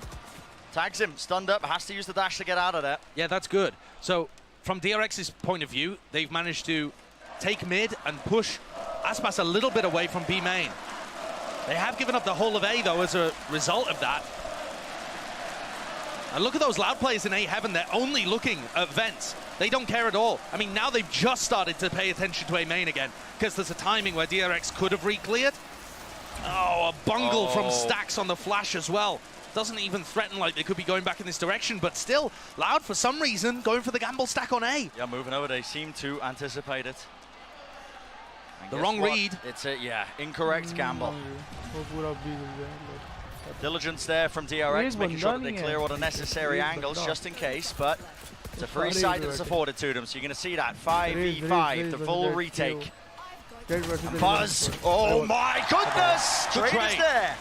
Tags him. Stunned up. Has to use the dash to get out of there. Yeah, that's good. So from DRX's point of view, they've managed to take mid and push Aspas a little bit away from B main. They have given up the whole of A, though, as a result of that. And look at those Loud players in A heaven. They're only looking at vents. They don't care at all. I mean, now they've just started to pay attention to A main again, because there's a timing where DRX could have re-cleared. Oh, a bungle from Stax on the flash as well. Doesn't even threaten like they could be going back in this direction, but still, Loud, for some reason, going for the gamble stack on A. Yeah, moving over. They seem to anticipate it. The wrong read. It's a, incorrect gamble. Diligence there from DRX, making sure that they clear all the necessary angles just in case, but it's a free sight that's afforded to them, so you're going to see that 5v5, the full retake. And Buzz, oh my goodness! Trade is there!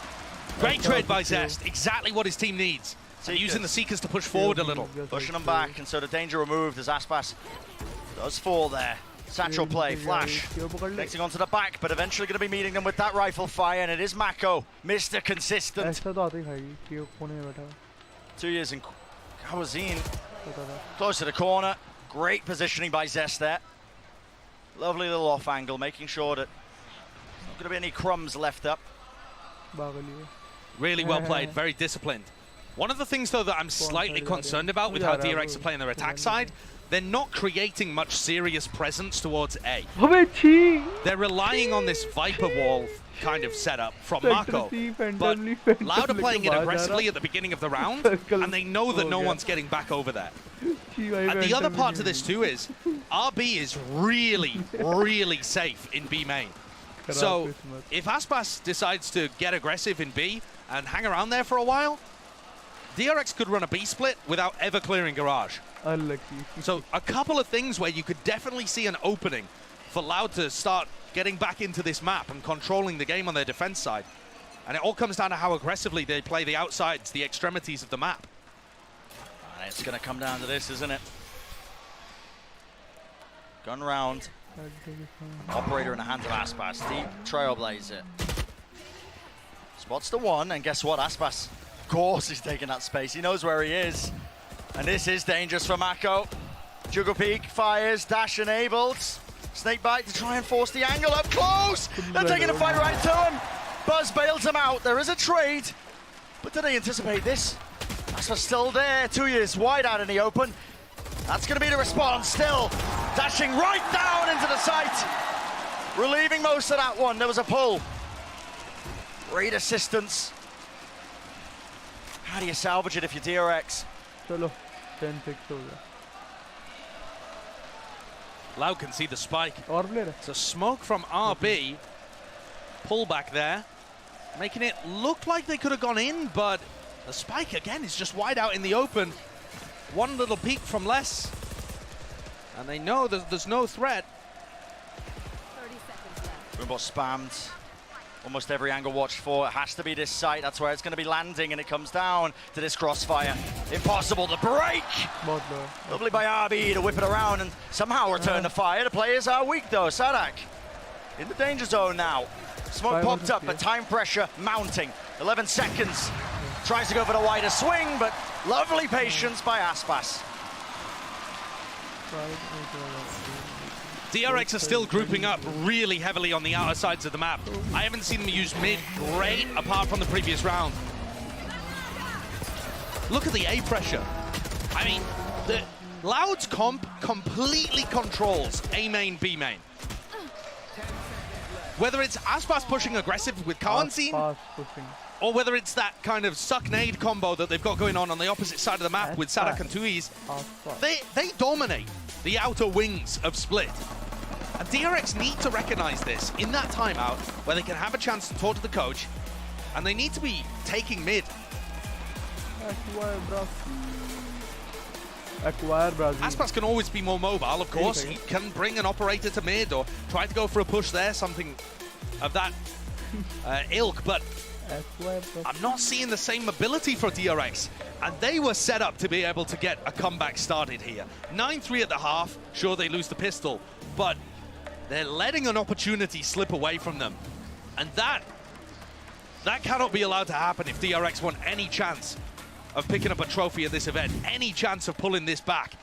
Great trade by Zest, exactly what his team needs. So using the Seekers to push forward a little. Pushing them back, and so the danger removed as Aspas does fall there. Satchel play, flash, connecting onto the back, but eventually going to be meeting them with that rifle fire, and it is Mako, Mr. Consistent. 2 years in Kawazine, close to the corner, great positioning by Zest there. Lovely little off angle, making sure that there's not going to be any crumbs left up. Really well played, very disciplined. One of the things, though, that I'm slightly concerned about with how DRX are playing their attack side, they're not creating much serious presence towards A. They're relying on this Viper wall kind of setup from Mako, but Loud are playing it aggressively at the beginning of the round, and they know that no one's getting back over there. And the other part to this too is, RB is really, really safe in B main. So if Aspas decides to get aggressive in B and hang around there for a while, DRX could run a B split without ever clearing Garage. Unlucky. So a couple of things where you could definitely see an opening for Loud to start getting back into this map and controlling the game on their defense side. And it all comes down to how aggressively they play the outsides, the extremities of the map. And it's going to come down to this, isn't it? Gun round. Operator in the hands of Aspas. Deep Trailblazer. Spots the one, and guess what? Aspas, of course, he's taking that space. He knows where he is. And this is dangerous for Mako. Juggle Peak fires, dash enabled. Snake bite to try and force the angle up close. They're taking the fight right to him. Buzz bails him out. There is a trade. But did they anticipate this? Aspas still there. 2 years wide out in the open. That's going to be the response still. Dashing right down into the site. Relieving most of that one. There was a pull. Great assistance. How do you salvage it if you're DRX? Chalo, 10-6 ho gaya. Loud can see the spike. It's a smoke from RB. Pull back there, making it look like they could have gone in, but the spike again is just wide out in the open. One little peek from less, and they know there's no threat. 30 seconds left. Boombox spammed. Almost every angle watched for. It has to be this site. That's where it's going to be landing, and it comes down to this crossfire. Impossible to break. Lovely by RB to whip it around and somehow return the fire. The players are weak though. Sadak in the danger zone now. Smoke popped up, but time pressure mounting. 11 seconds. Tries to go for the wider swing, but lovely patience by Aspas. DRX are still grouping up really heavily on the outer sides of the map. I haven't seen them use mid great apart from the previous round. Look at the A pressure. I mean, the Loud's comp completely controls A main, B main. Whether it's Aspas pushing aggressive with Kawanzin, or whether it's that kind of suck-nade combo that they've got going on the opposite side of the map with Sadak and Tuiz, they dominate the outer wings of Split. And DRX need to recognize this in that timeout where they can have a chance to talk to the coach, and they need to be taking mid. Aspas can always be more mobile, of course. He can bring an operator to mid or try to go for a push there, something of that ilk, but I'm not seeing the same mobility for DRX, and they were set up to be able to get a comeback started here. 9-3 at the half, sure they lose the pistol, but they're letting an opportunity slip away from them. And that cannot be allowed to happen if DRX want any chance of picking up a trophy at this event, any chance of pulling this back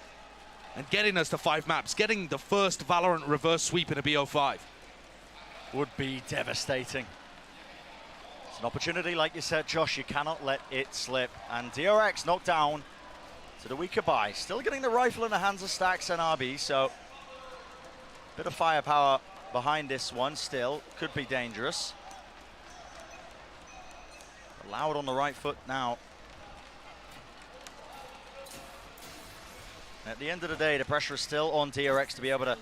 and getting us to 5 maps, getting the first Valorant reverse sweep in a BO5. Would be devastating. It's an opportunity, like you said, Josh, you cannot let it slip. And DRX knocked down to the weaker buy. Still getting the rifle in the hands of Stacks and RB, so bit of firepower behind this one still. Could be dangerous. Loud on the right foot now. At the end of the day, the pressure is still on DRX to be able to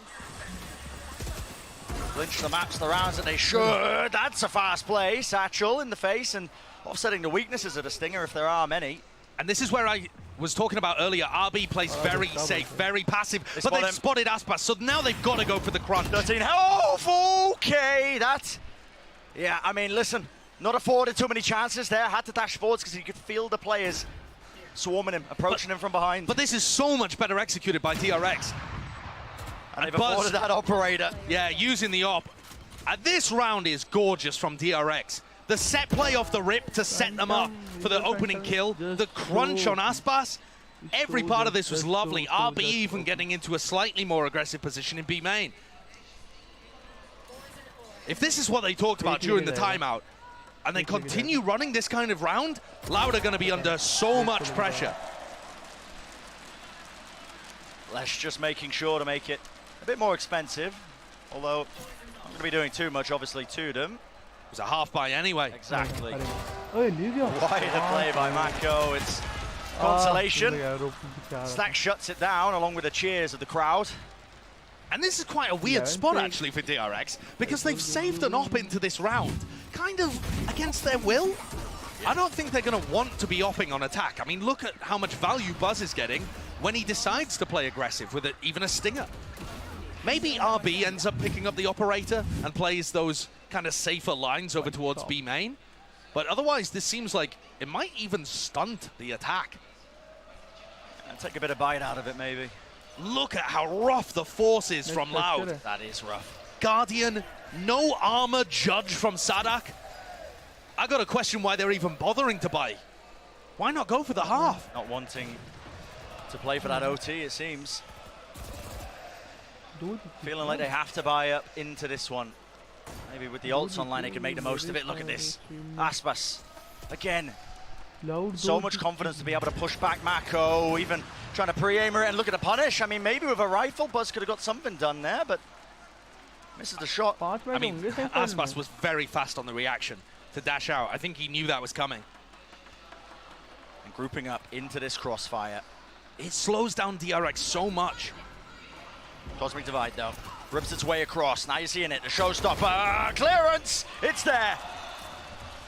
clinch the maps, the rounds that they should. That's a fast play. Satchel in the face and offsetting the weaknesses of the Stinger if there are many. And this is where I was talking about earlier. RB plays very safe, very passive, but they've spotted Aspas, so now they've got to go for the crunch. 13 health, okay, yeah, I mean, listen, not afforded too many chances there. Had to dash forwards because he could feel the players swarming him, approaching him from behind. But this is so much better executed by DRX. And they've afforded that operator. Yeah, using the op. This round is gorgeous from DRX. The set play off the rip to set them up for the opening kill. The crunch on Aspas. Every part of this was lovely. RB even getting into a slightly more aggressive position in B main. If this is what they talked about during the timeout, and they continue running this kind of round, Loud are going to be under so much pressure. Lesh just making sure to make it a bit more expensive, although I'm going to be doing too much, obviously, to them. It was a half buy anyway. Exactly. Why the play by Mako? It's consolation. Stack shuts it down along with the cheers of the crowd. And this is quite a weird spot, actually, for DRX, because they've saved an op into this round, kind of against their will. I don't think they're going to want to be opping on attack. I mean, look at how much value Buzz is getting when he decides to play aggressive with even a stinger. Maybe RB ends up picking up the operator and plays those kind of safer lines over towards B main. But otherwise, this seems like it might even stunt the attack. And take a bit of bite out of it, maybe. Look at how rough the force is from Loud. That is rough. Guardian, no armor judge from Sadak. I got to question why they're even bothering to buy. Why not go for the half? Not wanting to play for that OT, it seems. Feeling like they have to buy up into this one. Maybe with the ults online, they can make the most of it. Look at this. Aspas, again. So much confidence to be able to push back Mako, even trying to pre-aimer it and look at the punish. I mean, maybe with a rifle, Buzz could have got something done there, but misses the shot. I mean, Aspas was very fast on the reaction to dash out. I think he knew that was coming. And grouping up into this crossfire. It slows down DRX so much. Cosmic Divide, though. Rips its way across. Now you're seeing it. The showstopper. Clearance! It's there.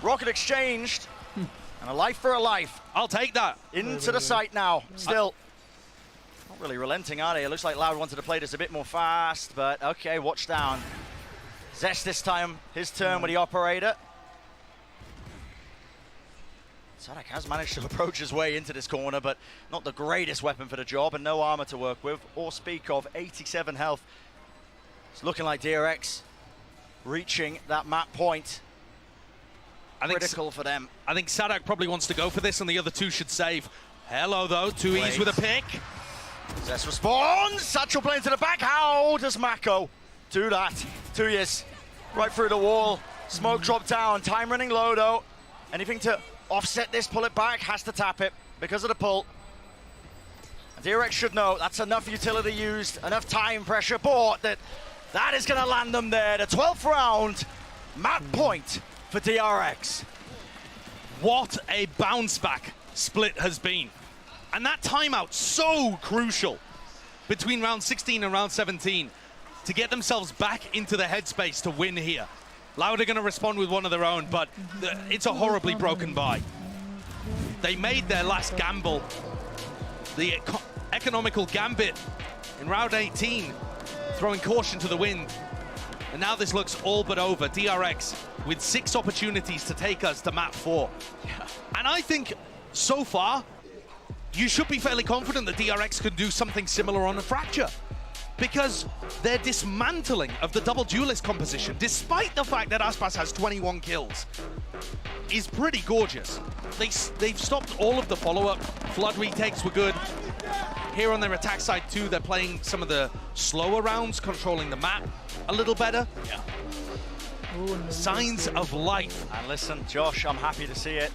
Rocket exchanged. And a life for a life. I'll take that. Into the site now. Still. Not really relenting, are they? It looks like Loud wanted to play this a bit more fast, but okay, watch down. Zest this time. His turn with the operator. Sadak has managed to approach his way into this corner, but not the greatest weapon for the job, and no armor to work with, or speak of. 87 health. It's looking like DRX reaching that map point. Critical for them. I think Sadak probably wants to go for this, and the other two should save. Hello, though. 2Es with a pick. Zest responds. Satchel playing to the back. How does Mako do that? 2Es right through the wall. Smoke drop down. Time running low, though. Anything to offset this, pull it back, has to tap it because of the pull. And DRX should know that's enough utility used, enough time pressure bought that is going to land them there. The 12th round, map point for DRX. What a bounce back split has been. And that timeout so crucial between round 16 and round 17 to get themselves back into the headspace to win here. Loud are going to respond with one of their own, but it's a horribly broken buy. They made their last gamble, the economical gambit in round 18, throwing caution to the wind. And now this looks all but over. DRX with 6 opportunities to take us to map 4. Yeah. And I think so far, you should be fairly confident that DRX could do something similar on a Fracture, because their dismantling of the double duelist composition, despite the fact that Aspas has 21 kills, is pretty gorgeous. They've stopped all of the follow-up. Flood retakes were good. Here on their attack side too, they're playing some of the slower rounds, controlling the map a little better. Yeah. Signs of life. And listen, Josh, I'm happy to see it.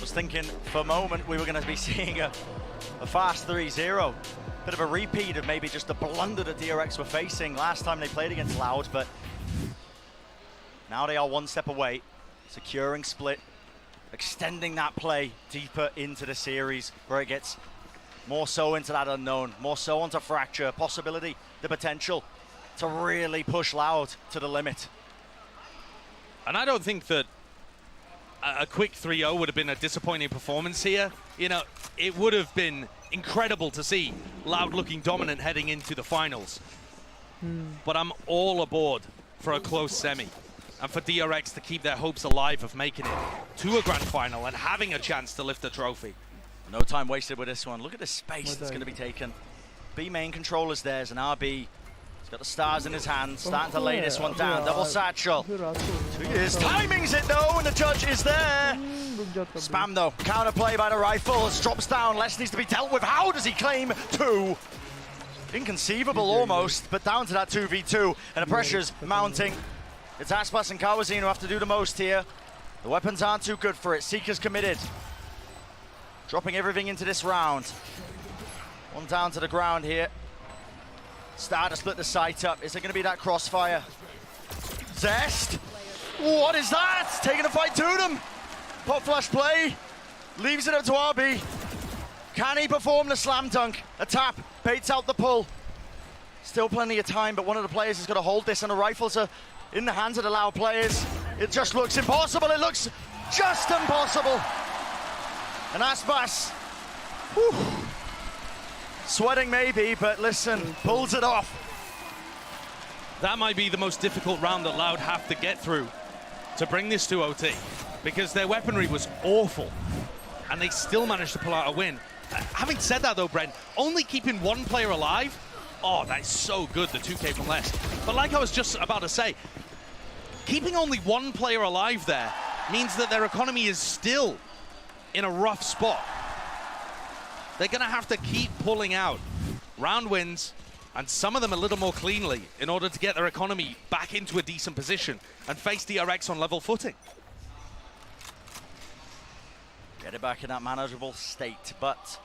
Was thinking for a moment we were going to be seeing a fast 3-0. Bit of a repeat of maybe just the blunder that DRX were facing last time they played against Loud, but now they are one step away, securing split, extending that play deeper into the series where it gets more so into that unknown, more so onto Fracture, possibility, the potential to really push Loud to the limit. And I don't think that a quick 3-0 would have been a disappointing performance here. You know, it would have been incredible to see Loud looking dominant heading into the finals. But I'm all aboard for a close semi, and for DRX to keep their hopes alive of making it to a grand final and having a chance to lift the trophy. No time wasted with this one. Look at the space that's going to be taken. B main controller's theirs, and RB, he's got the stars in his hands, starting to lay this one down. Double satchel. 2Es timings it though, and the judge is there. Spam though, counterplay by the rifle, drops down, less needs to be dealt with. How does he claim 2? Inconceivable almost, but down to that 2v2, and the pressure's mounting. It's Aspas and Kawazin who have to do the most here. The weapons aren't too good for it. Seeker's committed. Dropping everything into this round. One down to the ground here. Start to split the site up. Is it going to be that crossfire? Zest! What is that? Taking a fight to them. Pop flash play. Leaves it up to RB. Can he perform the slam dunk? A tap. Baits out the pull. Still plenty of time, but one of the players has got to hold this, and the rifles are in the hands of the Loud players. It just looks impossible. It looks just impossible. And Aspas, whew, sweating maybe, but listen, pulls it off. That might be the most difficult round that Loud have to get through to bring this to OT, because their weaponry was awful, and they still managed to pull out a win. Having said that though, Brent, only keeping one player alive, oh, that is so good, the 2K from less. But like I was just about to say, keeping only one player alive there means that their economy is still in a rough spot. They're gonna have to keep pulling out round wins, and some of them a little more cleanly, in order to get their economy back into a decent position and face DRX on level footing. Get it back in that manageable state, but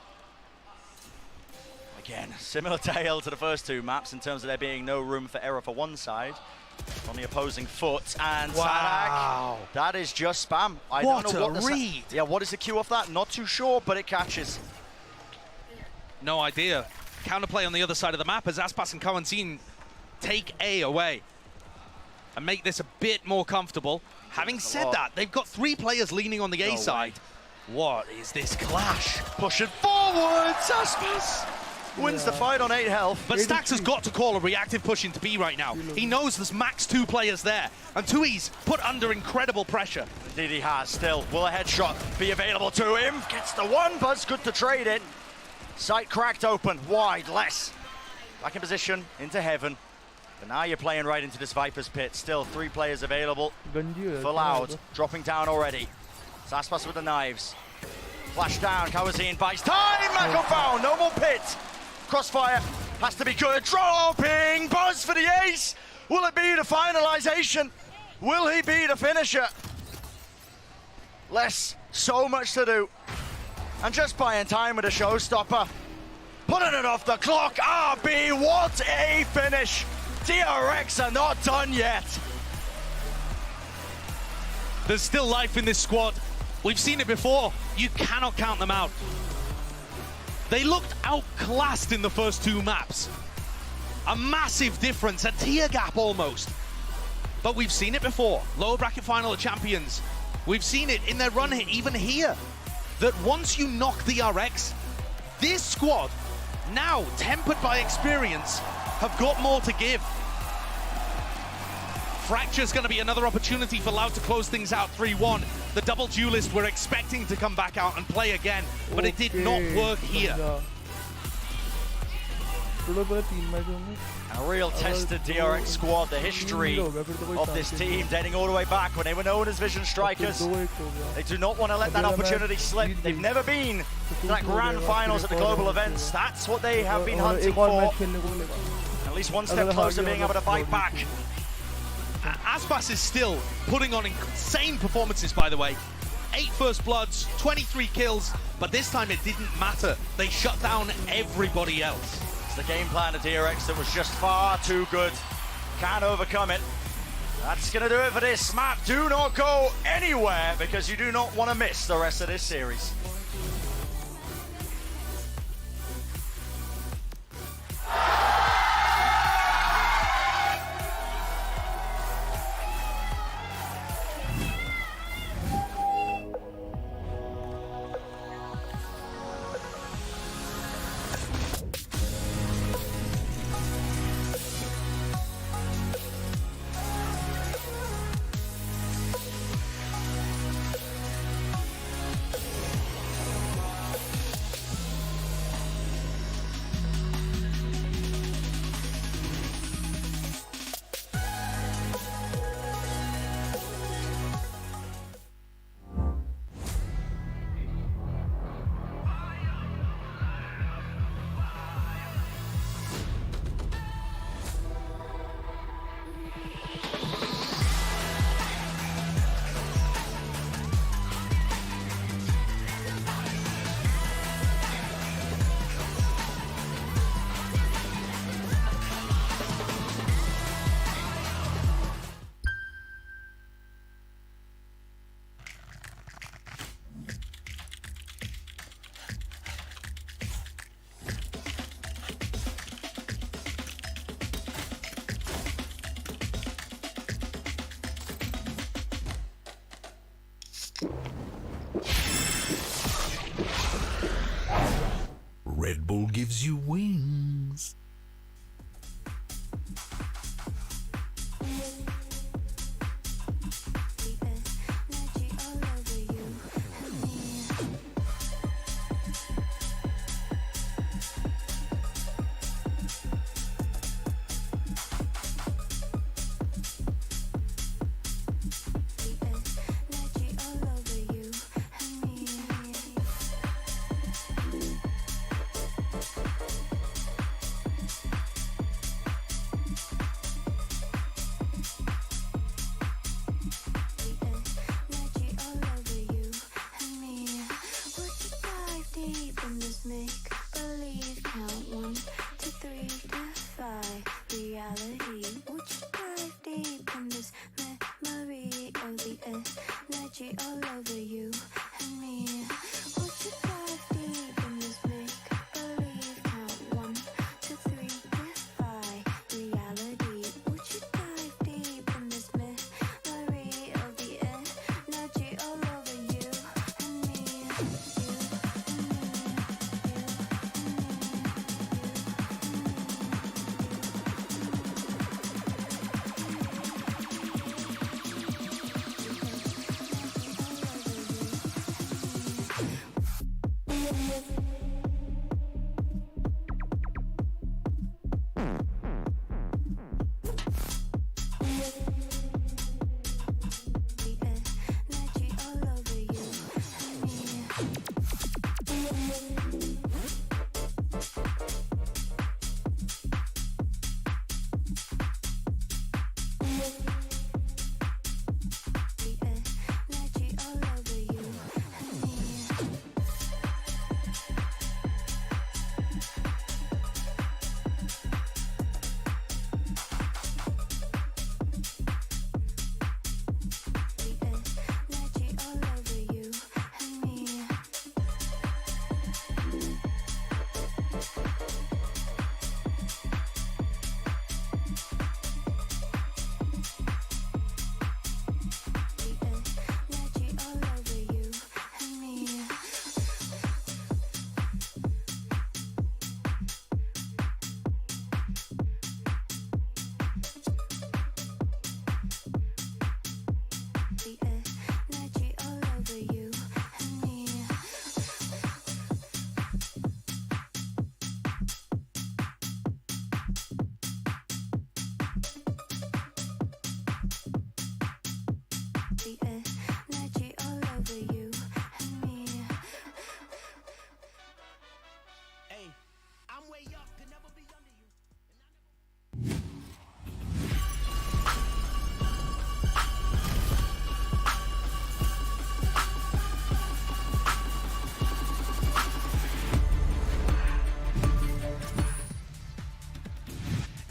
again, similar tale to the first two maps in terms of there being no room for error for one side on the opposing foot, and wow, Sadak, that is just spam. I what don't know what a read. Yeah, what is the cue off that? Not too sure, but it catches. No idea. Counterplay on the other side of the map as Aspas and Kawazin take A away and make this a bit more comfortable. Having said that, they've got 3 players leaning on the A side. What is this clash? Pushing forwards, Aspas wins the fight on 8 health. But Stax has got to call a reactive push into B right now. He knows there's max 2 players there, and Tui's put under incredible pressure. Indeed he has still. Will a headshot be available to him? Gets the one, Buzz good to trade it. Sight cracked open, wide, less. Back in position, into heaven. But now you're playing right into this Viper's pit. Still 3 players available for Loud. Dropping down already. Aspas with the knives. Flash down, Kawazin buys time! Mako found, no more pit. Crossfire has to be good. Dropping, Buzz for the ace. Will it be the finalization? Will he be the finisher? Less, so much to do. And just buying time with a showstopper. Putting it off the clock. RB, what a finish. DRX are not done yet. There's still life in this squad. We've seen it before. You cannot count them out. They looked outclassed in the first 2 maps. A massive difference, a tier gap almost. But we've seen it before. Lower bracket final of champions. We've seen it in their run even here. That once you knock DRX, this squad, now tempered by experience, have got more to give. Fracture's going to be another opportunity for Loud to close things out 3-1. The double duelist we're expecting to come back out and play again, but it did not work here. A real tested DRX squad, the history of this team dating all the way back when they were known as Vision Strikers. They do not want to let that opportunity slip. They've never been to that grand finals at the global events. That's what they have been hunting for. At least one step closer being able to fight back. Aspas is still putting on insane performances, by the way. 8 first bloods, 23 kills, but this time it didn't matter. They shut down everybody else. It's the game plan of DRX that was just far too good. Can't overcome it. That's going to do it for this map. Do not go anywhere because you do not want to miss the rest of this series. Red Bull gives you wings.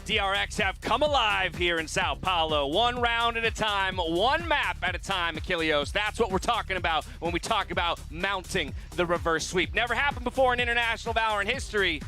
DRX have come alive here in Sao Paulo. One round at a time, one map at a time, Achilleos. That's what we're talking about when we talk about mounting the reverse sweep. Never happened before in international Valorant history,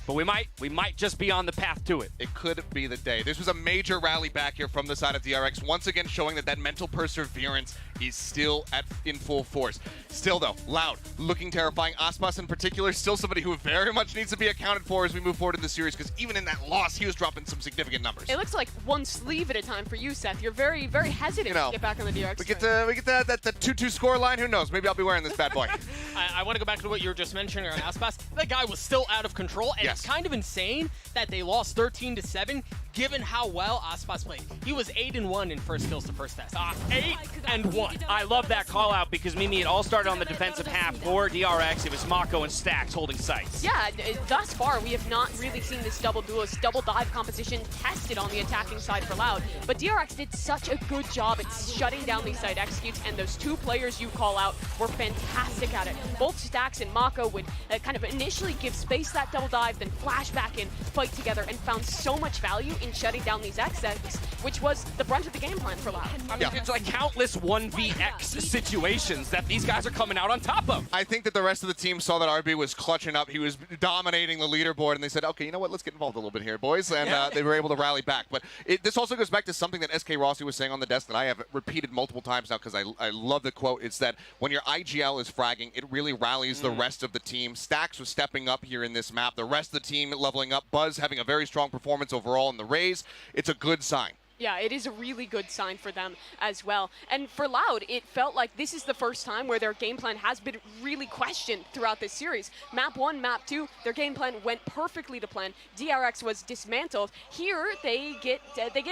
but we might just be on the path to it. It could be the day. This was a major rally back here from the side of DRX, once again showing that mental perseverance is still in full force. Still though, Loud, looking terrifying. Aspas in particular, still somebody who very much needs to be accounted for as we move forward in the series, because even in that loss, he was dropping some significant numbers. It looks like one sleeve at a time for you, Seth. You're very, very hesitant to get back on the DRX. We get that 2-2 score line. Who knows? Maybe I'll be wearing this bad boy. I want to go back to what you were just mentioning on Aspas. That guy was still out of control, and it's kind of insane that they lost 13-7, given how well Aspas played. He was 8-1 in first kills to first test. 8-1. I love that call out because Mimi, it all started on the defensive half for DRX. It was Mako and Stacks holding sights. Yeah, thus far we have not really seen this double duelist, double dive composition tested on the attacking side for Loud. But DRX did such a good job at shutting down these side executes, and those two players you call out were fantastic at it. Both Stacks and Mako would kind of initially give space that double dive, then flash back in, fight together, and found so much value in shutting down these XX, which was the brunt of the game plan for Loud. I mean, it's like countless 1vx situations that these guys are coming out on top of. I think that the rest of the team saw that RB was clutching up. He was dominating the leaderboard, and they said, okay, you know what, let's get involved a little bit here, boys. And they were able to rally back. But this also goes back to something that SK Rossi was saying on the desk that I have repeated multiple times now because I love the quote. It's that when your IGL is fragging, it really rallies the rest of the team. Stax was stepping up here in this map. The rest of the team leveling up. Buzz having a very strong performance overall in the Rays. It's a good sign. Yeah, it is a really good sign for them as well. And for Loud, it felt like this is the first time where their game plan has been really questioned throughout this series. Map 1, Map 2, their game plan went perfectly to plan. DRX was dismantled. Here, they get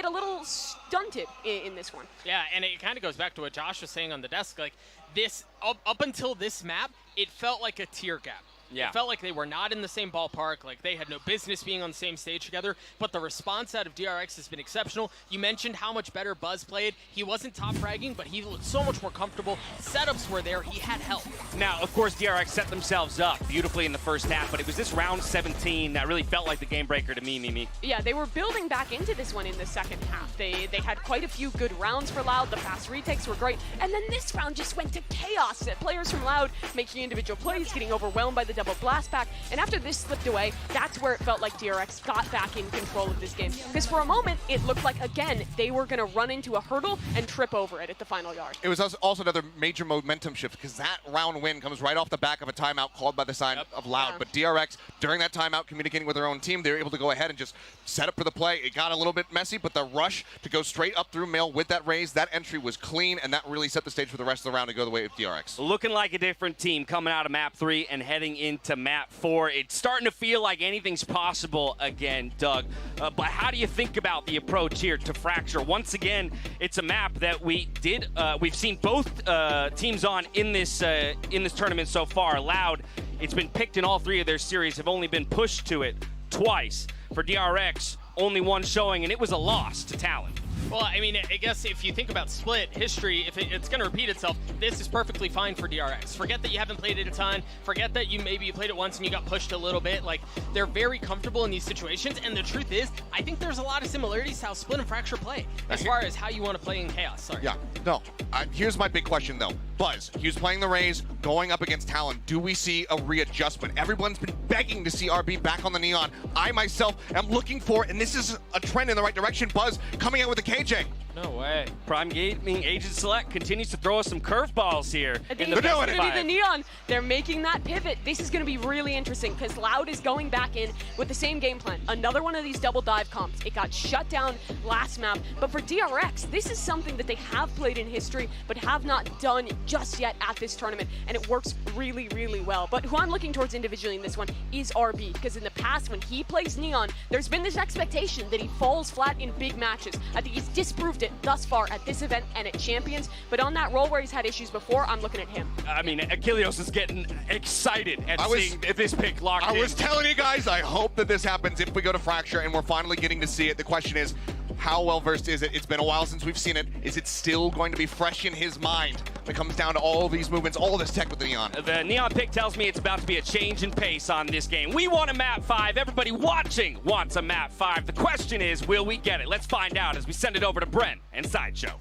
a little stunted in this one. Yeah, and it kind of goes back to what Josh was saying on the desk. Like, this, up until this map, it felt like a tier gap. Yeah. It felt like they were not in the same ballpark, like they had no business being on the same stage together, but the response out of DRX has been exceptional. You mentioned how much better Buzz played. He wasn't top fragging, but he looked so much more comfortable. Setups were there. He had help. Now, of course, DRX set themselves up beautifully in the first half, but it was this round 17 that really felt like the game breaker to me, Mimi. Yeah, they were building back into this one in the second half. They had quite a few good rounds for Loud. The fast retakes were great. And then this round just went to chaos. Players from Loud making individual plays, getting overwhelmed by the double blast pack. And after this slipped away, that's where it felt like DRX got back in control of this game. Because for a moment, it looked like, again, they were going to run into a hurdle and trip over it at the final yard. It was also another major momentum shift because that round win comes right off the back of a timeout called by the side of Loud. Yeah. But DRX, during that timeout, communicating with their own team, they were able to go ahead and just set up for the play. It got a little bit messy, but the rush to go straight up through Mail with that raise, that entry was clean, and that really set the stage for the rest of the round to go the way of DRX. Looking like a different team coming out of map 3 and heading into map 4. It's starting to feel like anything's possible again, Doug. But how do you think about the approach here to Fracture? Once again, it's a map that we've seen both teams on in this tournament so far. Loud, it's been picked in all 3 of their series, have only been pushed to it twice. For DRX, only one showing, and it was a loss to Talon. Well, I mean, I guess if you think about Split history, if it's going to repeat itself, this is perfectly fine for DRX. Forget that you haven't played it a ton. Forget that you played it once and you got pushed a little bit. Like, they're very comfortable in these situations. And the truth is, I think there's a lot of similarities to how Split and Fracture play as far as how you want to play in Chaos. Sorry. Yeah, no. Here's my big question, though. Buzz, he was playing the Rays, going up against Talon. Do we see a readjustment? Everyone's been begging to see RB back on the Neon. I myself am looking for, and this is a trend in the right direction, Buzz coming out with a KJ. No way. Prime Gaming Agent Select continues to throw us some curveballs here. I think it's going to be the Neon. They're making that pivot. This is going to be really interesting because Loud is going back in with the same game plan. Another one of these double dive comps. It got shut down last map. But for DRX, this is something that they have played in history but have not done just yet at this tournament. And it works really, really well. But who I'm looking towards individually in this one is RB, because in the past when he plays Neon, there's been this expectation that he falls flat in big matches. I think he's disproved it thus far at this event and at Champions, but on that role where he's had issues before, I'm looking at him. I mean, Achilleos is getting excited at seeing this pick locked in. I was telling you guys, I hope that this happens if we go to Fracture and we're finally getting to see it. The question is, how well versed is it? It's been a while since we've seen it. Is it still going to be fresh in his mind when it comes down to all these movements, all this tech with the Neon? The Neon pick tells me it's about to be a change in pace on this game. We want a map 5. Everybody watching wants a map 5. The question is, will we get it? Let's find out as we send it over to Brent and Sideshow.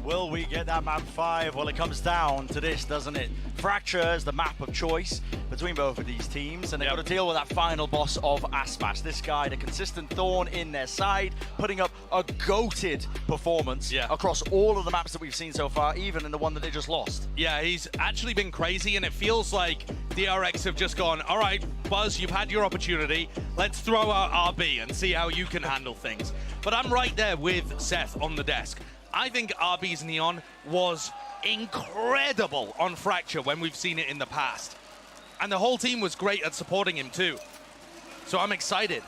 Will we get that map 5? Well, it comes down to this, doesn't it? Fracture is the map of choice between both of these teams, and they've got to deal with that final boss of Aspas. This guy, the consistent thorn in their side, putting up a goated performance across all of the maps that we've seen so far, even in the one that they just lost. Yeah, he's actually been crazy, and it feels like DRX have just gone, all right, Buzz, you've had your opportunity. Let's throw out RB and see how you can handle things. But I'm right there with Seth on the desk. I think RB's Neon was incredible on Fracture when we've seen it in the past. And the whole team was great at supporting him too. So I'm excited.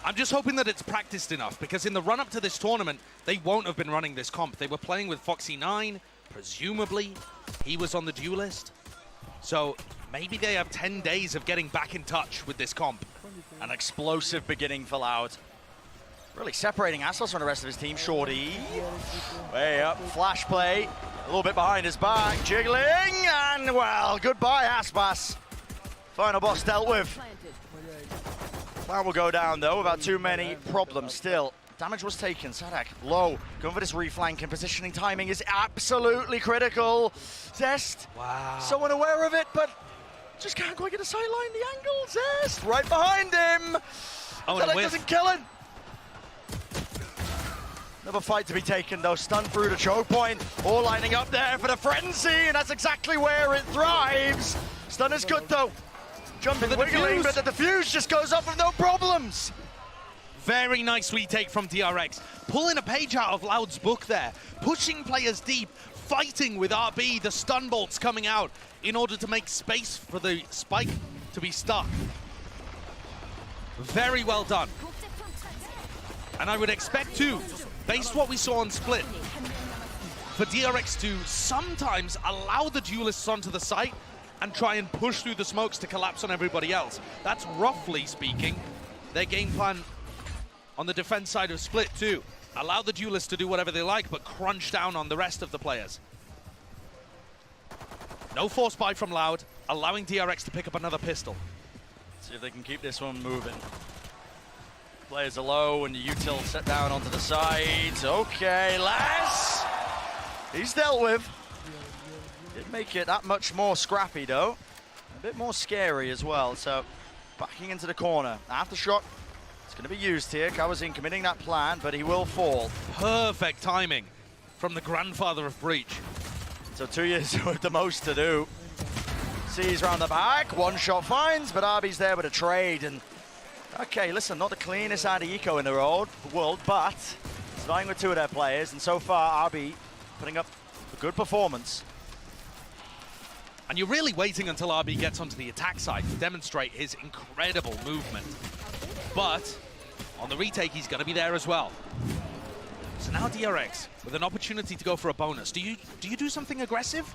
I'm just hoping that it's practiced enough, because in the run-up to this tournament, they won't have been running this comp. They were playing with Foxy9, presumably. He was on the duelist. So maybe they have 10 days of getting back in touch with this comp. An explosive beginning for Loud. Really separating Aspas from the rest of his team. Shorty, way up, flash play, a little bit behind his back, jiggling, and well, goodbye Aspas. Final boss dealt with. Cloud will go down though without too many problems still. Damage was taken. Sadak low. Going for this reflank and positioning timing is absolutely critical. Zest, wow. So unaware of it, but just can't quite get a sideline. The angle. Zest right behind him. Oh, Sadak doesn't kill him. Another fight to be taken though. Stun through the choke point. All lining up there for the frenzy, and that's exactly where it thrives. Stun is good though. Jumping, wiggling, but the defuse just goes up with no problems. Very nice retake from DRX. Pulling a page out of Loud's book there. Pushing players deep, fighting with RB, the stun bolts coming out in order to make space for the spike to be stuck. Very well done. And I would expect too, based what we saw on Split, for DRX to sometimes allow the duelists onto the site and try and push through the smokes to collapse on everybody else. That's roughly speaking their game plan on the defense side of Split too. Allow the duelists to do whatever they like, but crunch down on the rest of the players. No force buy from Loud, allowing DRX to pick up another pistol. See if they can keep this one moving. Players are low and the util set down onto the side. Okay, Lass! He's dealt with. Did make it that much more scrappy though. A bit more scary as well, so backing into the corner. Aftershock, it's going to be used here. Kawazin committing that plan, but he will fall. Perfect timing from the grandfather of Breach. So 2 years with the most to do. Sees round the back, one shot finds, but RB's there with a trade. And okay, listen, not the cleanest anti-eco in the world, but starting with two of their players, and so far RB putting up a good performance. And you're really waiting until RB gets onto the attack side to demonstrate his incredible movement. But on the retake, he's going to be there as well. So now DRX with an opportunity to go for a bonus. Do you do something aggressive?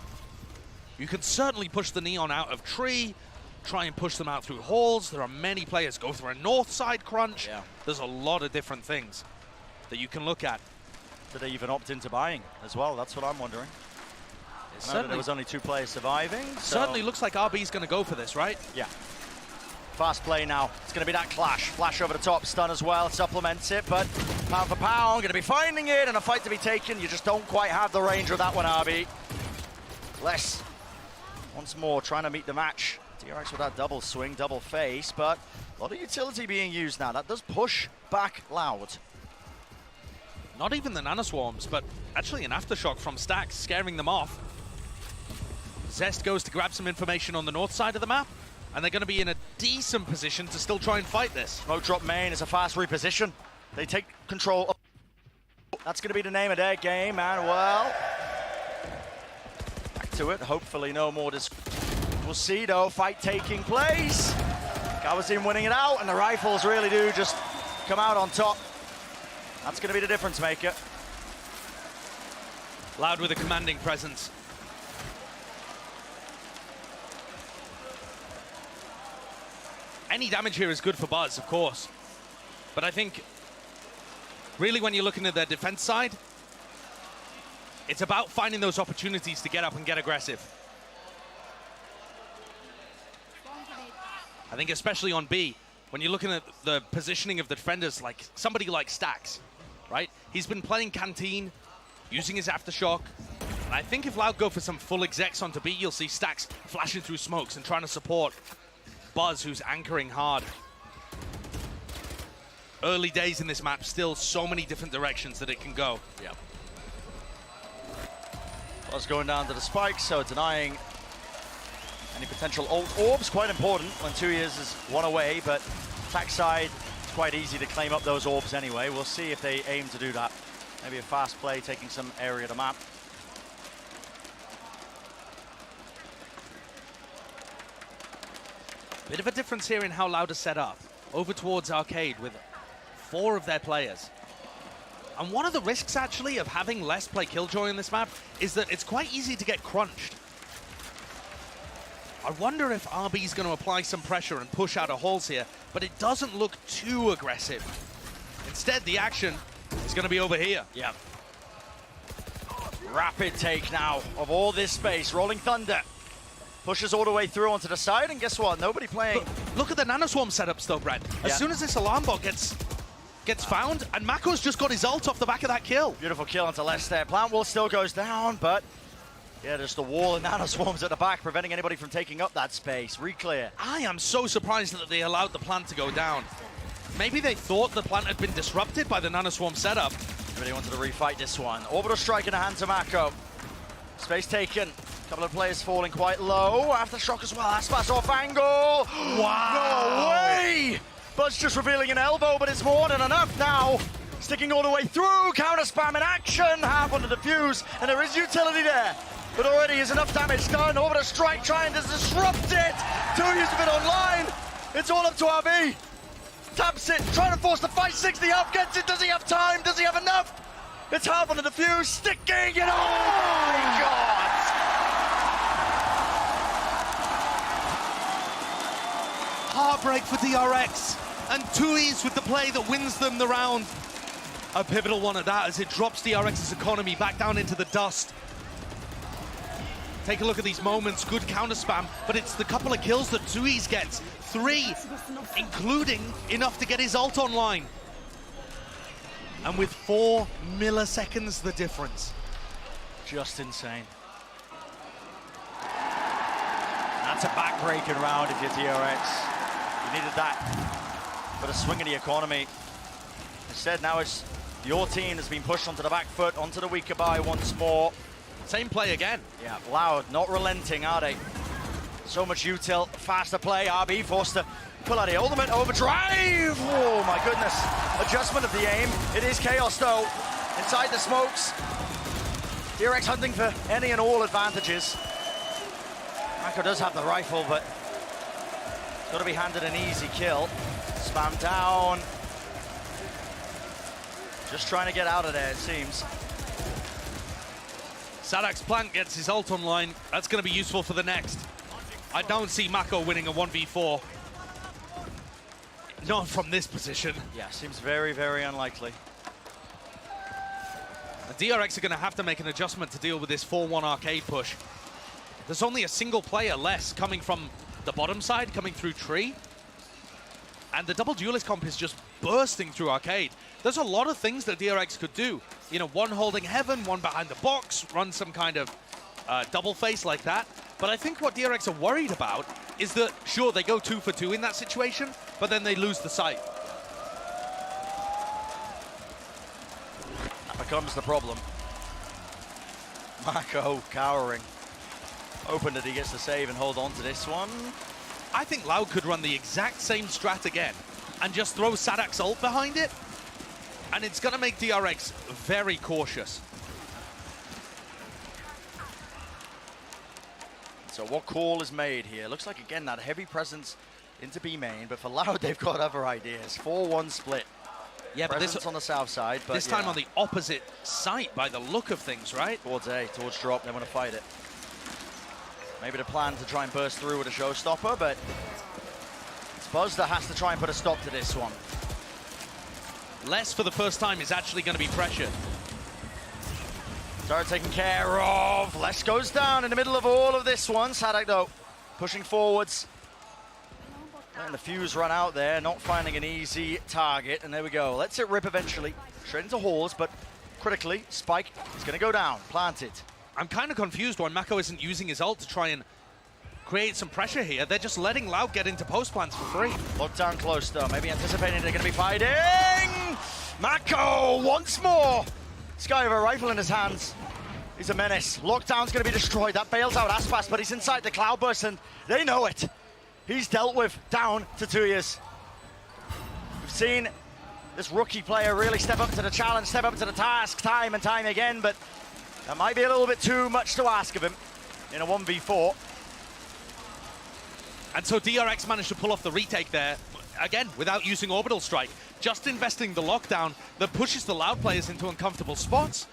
You can certainly push the Neon out of tree, try and push them out through halls. There are many players. Go for a north side crunch. Yeah. There's a lot of different things that you can look at. Did they even opt into buying as well? That's what I'm wondering. Certainly, there was only 2 players surviving. Certainly looks like RB's going to go for this, right? Yeah. Fast play now. It's going to be that clash. Flash over the top, stun as well, supplements it, but pound for pound, going to be finding it, and a fight to be taken. You just don't quite have the range of that one, RB. Less. Once more, trying to meet the match. DRX with that double swing, double face, but a lot of utility being used now. That does push back Loud. Not even the nanoswarms, but actually an aftershock from Stacks, scaring them off. Zest goes to grab some information on the north side of the map, and they're going to be in a decent position to still try and fight this. Smoke drop main is a fast reposition. They take control. That's going to be the name of their game, and well, back to it. Hopefully no more We'll see though, fight taking place. Kawazin winning it out, and the rifles really do just come out on top. That's going to be the difference maker. Loud with a commanding presence. Any damage here is good for Buzz, of course. But I think, really when you're looking at their defense side, it's about finding those opportunities to get up and get aggressive. I think especially on B, when you're looking at the positioning of the defenders, like somebody like Stacks, right? He's been playing Canteen, using his Aftershock, and I think if Loud go for some full execs onto B, you'll see Stacks flashing through smokes and trying to support Buzz, who's anchoring hard. Early days in this map, still so many different directions that it can go. Yeah. Buzz going down to the spike, so denying any potential ult orbs. Quite important when 2 years is one away, but attack side, it's quite easy to claim up those orbs anyway. We'll see if they aim to do that. Maybe a fast play, taking some area of the map. Bit of a difference here in how Loud is set up. Over towards Arcade with 4 of their players. And one of the risks, actually, of having less play Killjoy in this map is that it's quite easy to get crunched. I wonder if RB's going to apply some pressure and push out of halls here, but it doesn't look too aggressive. Instead, the action is going to be over here. Yeah. Rapid take now of all this space. Rolling Thunder. Pushes all the way through onto the side, and guess what? Nobody playing. Look at the nanoswarm setups though, Brad. As soon as this alarm bot gets found, and Mako's just got his ult off the back of that kill. Beautiful kill onto left there. Plant wall still goes down, but yeah, just the wall of nanoswarms at the back, preventing anybody from taking up that space. Reclear. I am so surprised that they allowed the plant to go down. Maybe they thought the plant had been disrupted by the nanoswarm setup. Everybody wanted to refight this one. Orbital strike in the hands of Mako. Space taken. Couple of players falling quite low. Aftershock as well. Aspas off angle. Wow. No way! Buzz just revealing an elbow, but it's more than enough now. Sticking all the way through. Counter spam in action. Half on the defuse. And there is utility there. But already is enough damage done. Orbital strike trying to disrupt it. 2 used a bit online. It's all up to RB. Taps it. Trying to force the fight. 60 up. Gets it. Does he have time? Does he have enough? It's half on the defuse. Sticking it. Oh my God. Heartbreak for DRX, and Tui's with the play that wins them the round. A pivotal one at that, as it drops DRX's economy back down into the dust. Take a look at these moments, good counter spam, but it's the couple of kills that Tui's gets. 3, including enough to get his ult online. And with 4 milliseconds the difference. Just insane. That's a back-breaking round if you're DRX. You needed that for the swing of the economy. Instead, now it's your team that's been pushed onto the back foot, onto the weaker buy once more. Same play again. Yeah, Loud, not relenting, are they? So much util, faster play. RB forced to pull out the ultimate overdrive. Oh my goodness. Adjustment of the aim. It is chaos though. Inside the smokes. DRX hunting for any and all advantages. Mako does have the rifle, but got to be handed an easy kill. Spam down. Just trying to get out of there, it seems. Sadak's plant gets his ult online. That's going to be useful for the next. I don't see Mako winning a 1v4. Not from this position. Yeah, seems very, very unlikely. The DRX are going to have to make an adjustment to deal with this 4-1 arcade push. There's only a single player less coming from the bottom side, coming through tree. And the double duelist comp is just bursting through arcade. There's a lot of things that DRX could do. You know, one holding heaven, one behind the box, run some kind of double face like that. But I think what DRX are worried about is that, sure, they go 2 for 2 in that situation, but then they lose the sight. That becomes the problem. Mako cowering. Hoping that he gets the save and hold on to this one. I think Loud could run the exact same strat again and just throw Sadak's ult behind it. And it's going to make DRX very cautious. So what call is made here? Looks like, again, that heavy presence into B main, but for Loud, they've got other ideas. 4-1 split. Yeah, but this on the south side. But this time on the opposite site by the look of things, right? Towards A, towards drop, they want to fight it. Maybe the plan to try and burst through with a showstopper, but it's Buzz that has to try and put a stop to this one. Less for the first time is actually going to be pressured. Zara taken care of. Less goes down in the middle of all of this one. Sadak, though, pushing forwards. And the fuse run out there, not finding an easy target. And there we go. Lets it rip eventually. Straight into halls, but critically, Spike is going to go down. Planted. I'm kind of confused why Mako isn't using his ult to try and create some pressure here. They're just letting Loud get into post plants for free. Locked down close, though. Maybe anticipating they're going to be fighting. Mako once more. This guy with a rifle in his hands. He's a menace. Lockdown's going to be destroyed. That bails out Aspas, but he's inside the cloudburst, and they know it. He's dealt with, down to 2 years. We've seen this rookie player really step up to the challenge, step up to the task time and time again, but that might be a little bit too much to ask of him in a 1v4. And so DRX managed to pull off the retake there, again, without using Orbital Strike. Just investing the lockdown that pushes the Loud players into uncomfortable spots,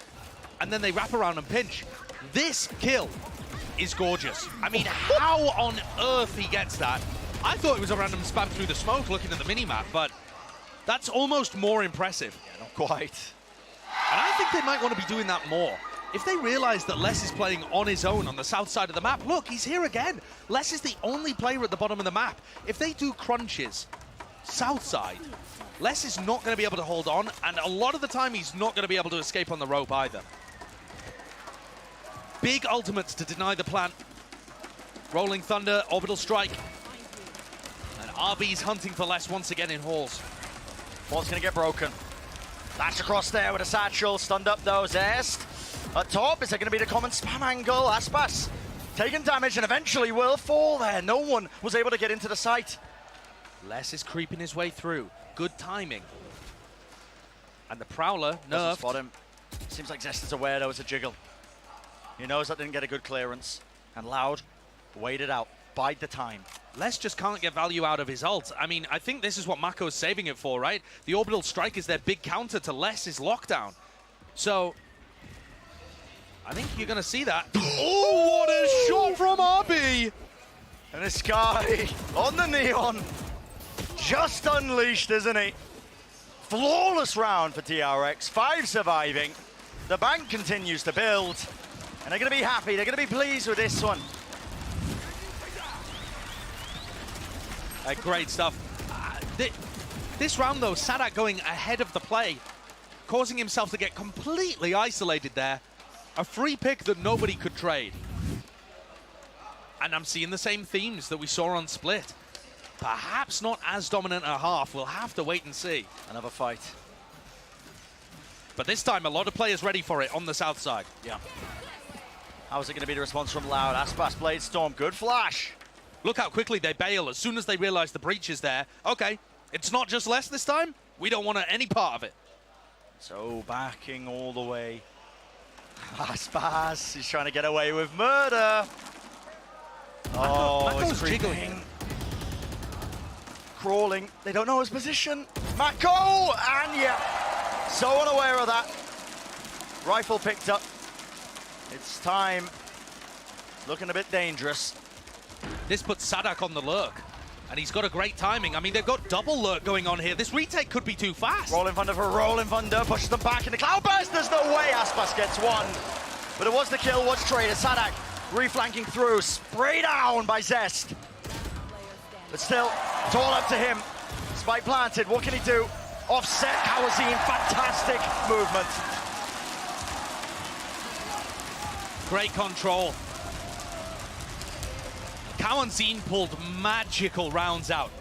and then they wrap around and pinch. This kill is gorgeous. I mean, how on earth he gets that? I thought it was a random spam through the smoke looking at the minimap, but that's almost more impressive. Yeah, not quite. And I think they might want to be doing that more. if they realize that Les is playing on his own on the south side of the map, look, he's here again. Les is the only player at the bottom of the map. If they do crunches south side, Les is not going to be able to hold on, and a lot of the time he's not going to be able to escape on the rope either. Big ultimates to deny the plant. Rolling Thunder, Orbital Strike. And RB's hunting for Les once again in halls. Ball's going to get broken. Lash across there with a satchel. Stunned up though, Zest. At top, is it going to be the common spam angle? Aspas taking damage and eventually will fall there. No one was able to get into the site. Les is creeping his way through. Good timing. And the Prowler nerfed. Spot him. Seems like Zest is aware though, it's a jiggle. He knows that didn't get a good clearance. And Loud waited out. Bide the time. Les just can't get value out of his ult. I mean, I think this is what Mako's saving it for, right? The Orbital Strike is their big counter to Les's lockdown. So, I think you're going to see that. Oh, what a shot from RB! And this guy on the Neon. Just unleashed, isn't he? Flawless round for DRX. 5 surviving. The bank continues to build. And they're going to be happy. They're going to be pleased with this one. Great stuff. This round, though, Sadak going ahead of the play, causing himself to get completely isolated there. A free pick that nobody could trade. And I'm seeing the same themes that we saw on Split. Perhaps not as dominant a half. We'll have to wait and see. Another fight. But this time, a lot of players ready for it on the south side. Yeah. How is it going to be the response from Loud? Aspas, Blade Storm, good flash. Look how quickly they bail as soon as they realize the breach is there. Okay, it's not just Les this time. We don't want any part of it. So backing all the way. Aspas, he's trying to get away with murder. Oh, it's jiggling. Crawling. They don't know his position. Mako! And yeah, so unaware of that. Rifle picked up. It's time. Looking a bit dangerous. This puts Sadak on the lurk, and he's got a great timing. I mean, they've got double lurk going on here. This retake could be too fast. Rolling Thunder for Rolling Thunder, pushes them back in the Cloudburst. There's no way Aspas gets one. But it was the kill, was traded. Sadak reflanking through, spray down by Zest. But still, it's all up to him. Spike planted, what can he do? Offset Kawazine, fantastic movement. Great control. Kawazine pulled magical rounds out.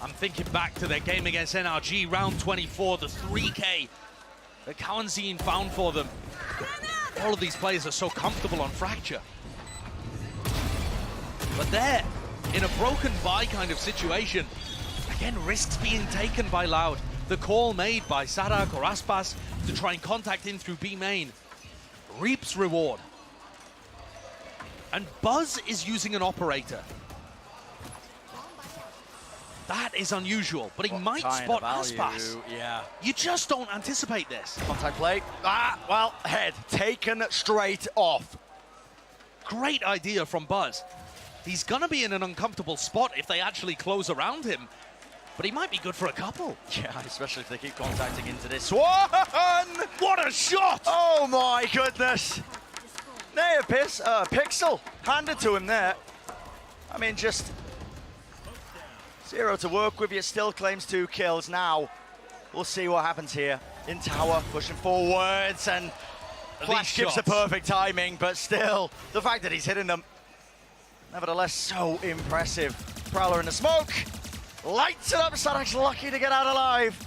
I'm thinking back to their game against NRG, round 24, the 3K that Kawazine found for them. All of these players are so comfortable on Fracture. But there, in a broken buy kind of situation, again, risks being taken by Loud. The call made by Sadak or Aspas to try and contact in through B main reaps reward. And Buzz is using an operator. That is unusual, but he might spot Aspas. Yeah. You just don't anticipate this. Contact play. Well, head taken straight off. Great idea from Buzz. He's gonna be in an uncomfortable spot if they actually close around him, but he might be good for a couple. Yeah, especially if they keep contacting into this one. What a shot! Oh my goodness. There, Pixel handed to him there. I mean, just 0 to work with. You still claims 2 kills. Now we'll see what happens here. In tower, pushing forwards, and Flash gives the perfect timing, but still, the fact that he's hitting them, nevertheless, so impressive. Prowler in the smoke, lights it up. Sadak's lucky to get out alive.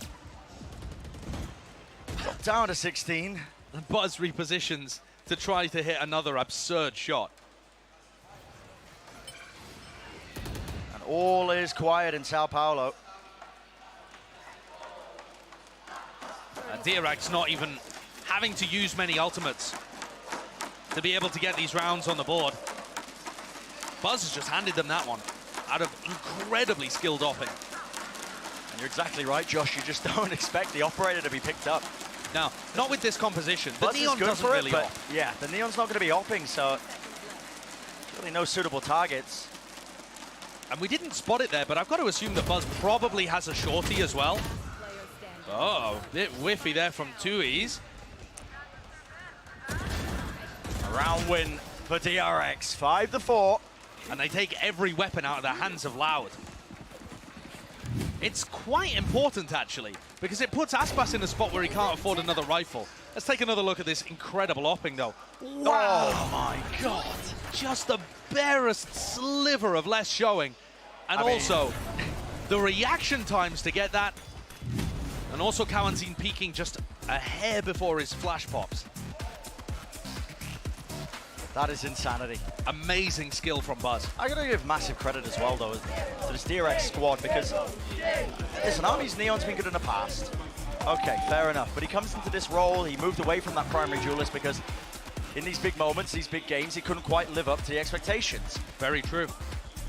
Drop down to 16. And Buzz repositions to try to hit another absurd shot. And all is quiet in Sao Paulo. And DRX not even having to use many ultimates to be able to get these rounds on the board. Buzz has just handed them that one out of incredibly skilled offing. And you're exactly right, Josh. You just don't expect the operator to be picked up. No, not with this composition. The Buzz Neon is good doesn't for really it, but op. yeah, the Neon's not going to be opping, so really no suitable targets. And we didn't spot it there, but I've got to assume that Buzz probably has a shorty as well. Oh, bit whiffy there from 2Es. Round win for DRX, 5-4. And they take every weapon out of the hands of Loud. It's quite important, actually, because it puts Aspas in a spot where he can't afford another rifle. Let's take another look at this incredible opping, though. Wow! Oh my god! Just the barest sliver of less showing. And also, the reaction times to get that. And also Kawanzin peeking just a hair before his flash pops. That is insanity. Amazing skill from Buzz. I gotta give massive credit as well, though, to this DRX squad, because, listen, Army's Neon's been good in the past. Okay, fair enough. But he comes into this role, he moved away from that primary duelist because in these big moments, these big games, he couldn't quite live up to the expectations. Very true.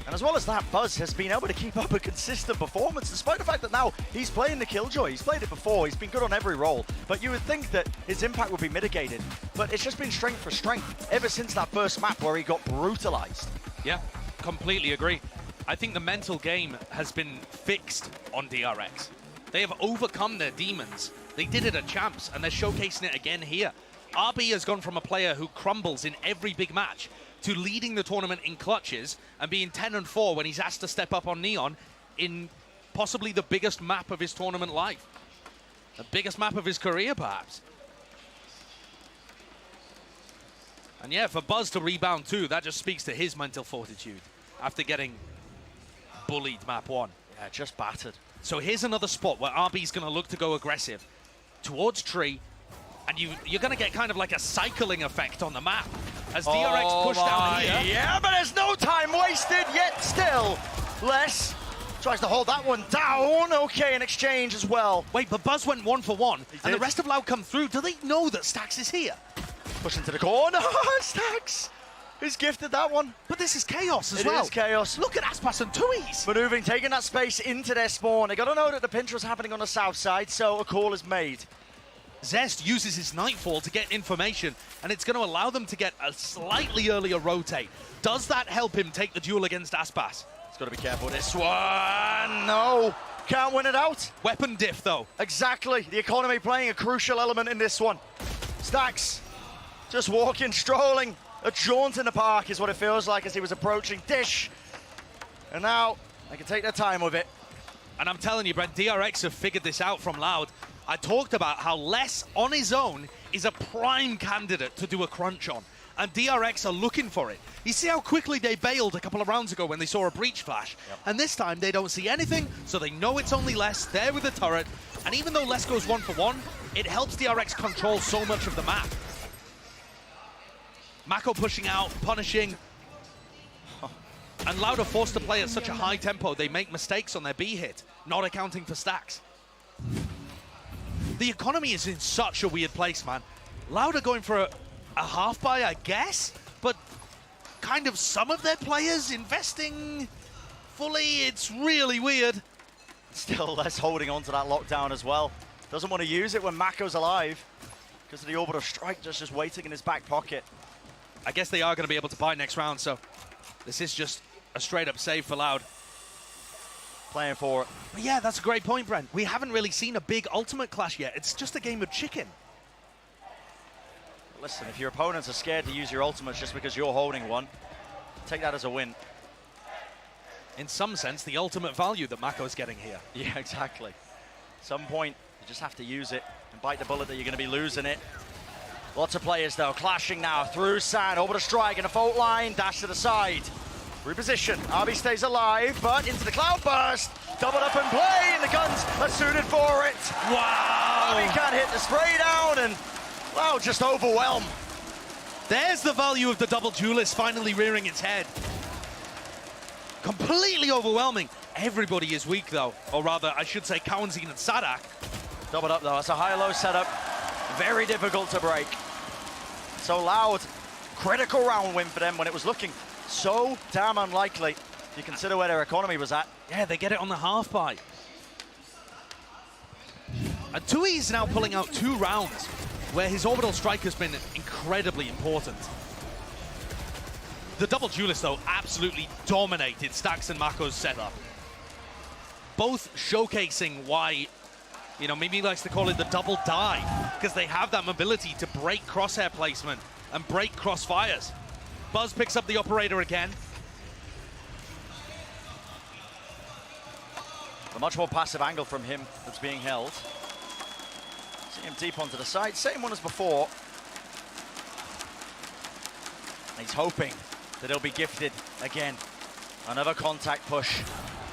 And as well as that, Buzz has been able to keep up a consistent performance, despite the fact that now he's playing the Killjoy. He's played it before, he's been good on every role, but you would think that his impact would be mitigated. But it's just been strength for strength ever since that first map where he got brutalized. Yeah, completely agree. I think the mental game has been fixed on DRX. They have overcome their demons. They did it at Champs, and they're showcasing it again here. RB has gone from a player who crumbles in every big match to leading the tournament in clutches and being 10-4 when he's asked to step up on Neon in possibly the biggest map of his tournament life. The biggest map of his career, perhaps. And yeah, for Buzz to rebound too, that just speaks to his mental fortitude after getting bullied map 1. Yeah, just battered. So here's another spot where RB's going to look to go aggressive towards Tree, and you're going to get kind of like a cycling effect on the map as DRX push down here. Yeah, but there's no time wasted yet still. Les tries to hold that one down. Okay, an exchange as well. Wait, but Buzz went 1-for-1, and the rest of Loud come through. Do they know that Stax is here? Push into the corner. Stax! Who's gifted that one? But this is chaos as well. It is chaos. Look at Aspas and Tui's. Maneuvering, taking that space into their spawn. They got to know that the pinch was happening on the south side, so a call is made. Zest uses his Nightfall to get information, and it's going to allow them to get a slightly earlier rotate. Does that help him take the duel against Aspas? He's got to be careful with this one. No, can't win it out. Weapon diff, though. Exactly. The economy playing a crucial element in this one. Stax just walking, strolling. A jaunt in the park is what it feels like as he was approaching Dish. And now they can take their time with it. And I'm telling you, Brent, DRX have figured this out from Loud. I talked about how Les on his own is a prime candidate to do a crunch on. And DRX are looking for it. You see how quickly they bailed a couple of rounds ago when they saw a breach flash. Yep. And this time they don't see anything, so they know it's only Les there with the turret. And even though Les goes 1-for-1, it helps DRX control so much of the map. Mako pushing out, punishing. And Loud are forced to play at such a high tempo, they make mistakes on their B hit, not accounting for stacks. The economy is in such a weird place, man. Loud are going for a half buy, I guess, but kind of some of their players investing fully. It's really weird. Still Les holding on to that lockdown as well. Doesn't want to use it when Mako's alive because of the orbital strike just waiting in his back pocket. I guess they are going to be able to buy next round, so this is just a straight-up save for Loud. Playing for it. But yeah, that's a great point, Brent. We haven't really seen a big ultimate clash yet. It's just a game of chicken. Listen, if your opponents are scared to use your ultimates just because you're holding one, take that as a win. In some sense, the ultimate value that Mako's getting here. Yeah, exactly. At some point, you just have to use it and bite the bullet that you're going to be losing it. Lots of players, though, clashing now through sand, over the strike, and a fault line, dash to the side. Reposition, RB stays alive, but into the cloudburst. Doubled up and play, and the guns are suited for it. Wow! RB can't hit the spray down, and wow, just overwhelmed. There's the value of the double duelist finally rearing its head. Completely overwhelming. Everybody is weak, though. Or rather, I should say Kawanzin and Sadak. Doubled up, though. That's a high-low setup. Very difficult to break. So Loud, critical round win for them when it was looking so damn unlikely. If you consider where their economy was at. Yeah, they get it on the half buy. And Tui is now pulling out 2 rounds where his orbital strike has been incredibly important. The double duelist, though, absolutely dominated Stax and Mako's setup. Both showcasing why You know, maybe he likes to call it the double dive, because they have that mobility to break crosshair placement and break crossfires. Buzz picks up the operator again. A much more passive angle from him that's being held. See him deep onto the side, same one as before. He's hoping that he'll be gifted again. Another contact push.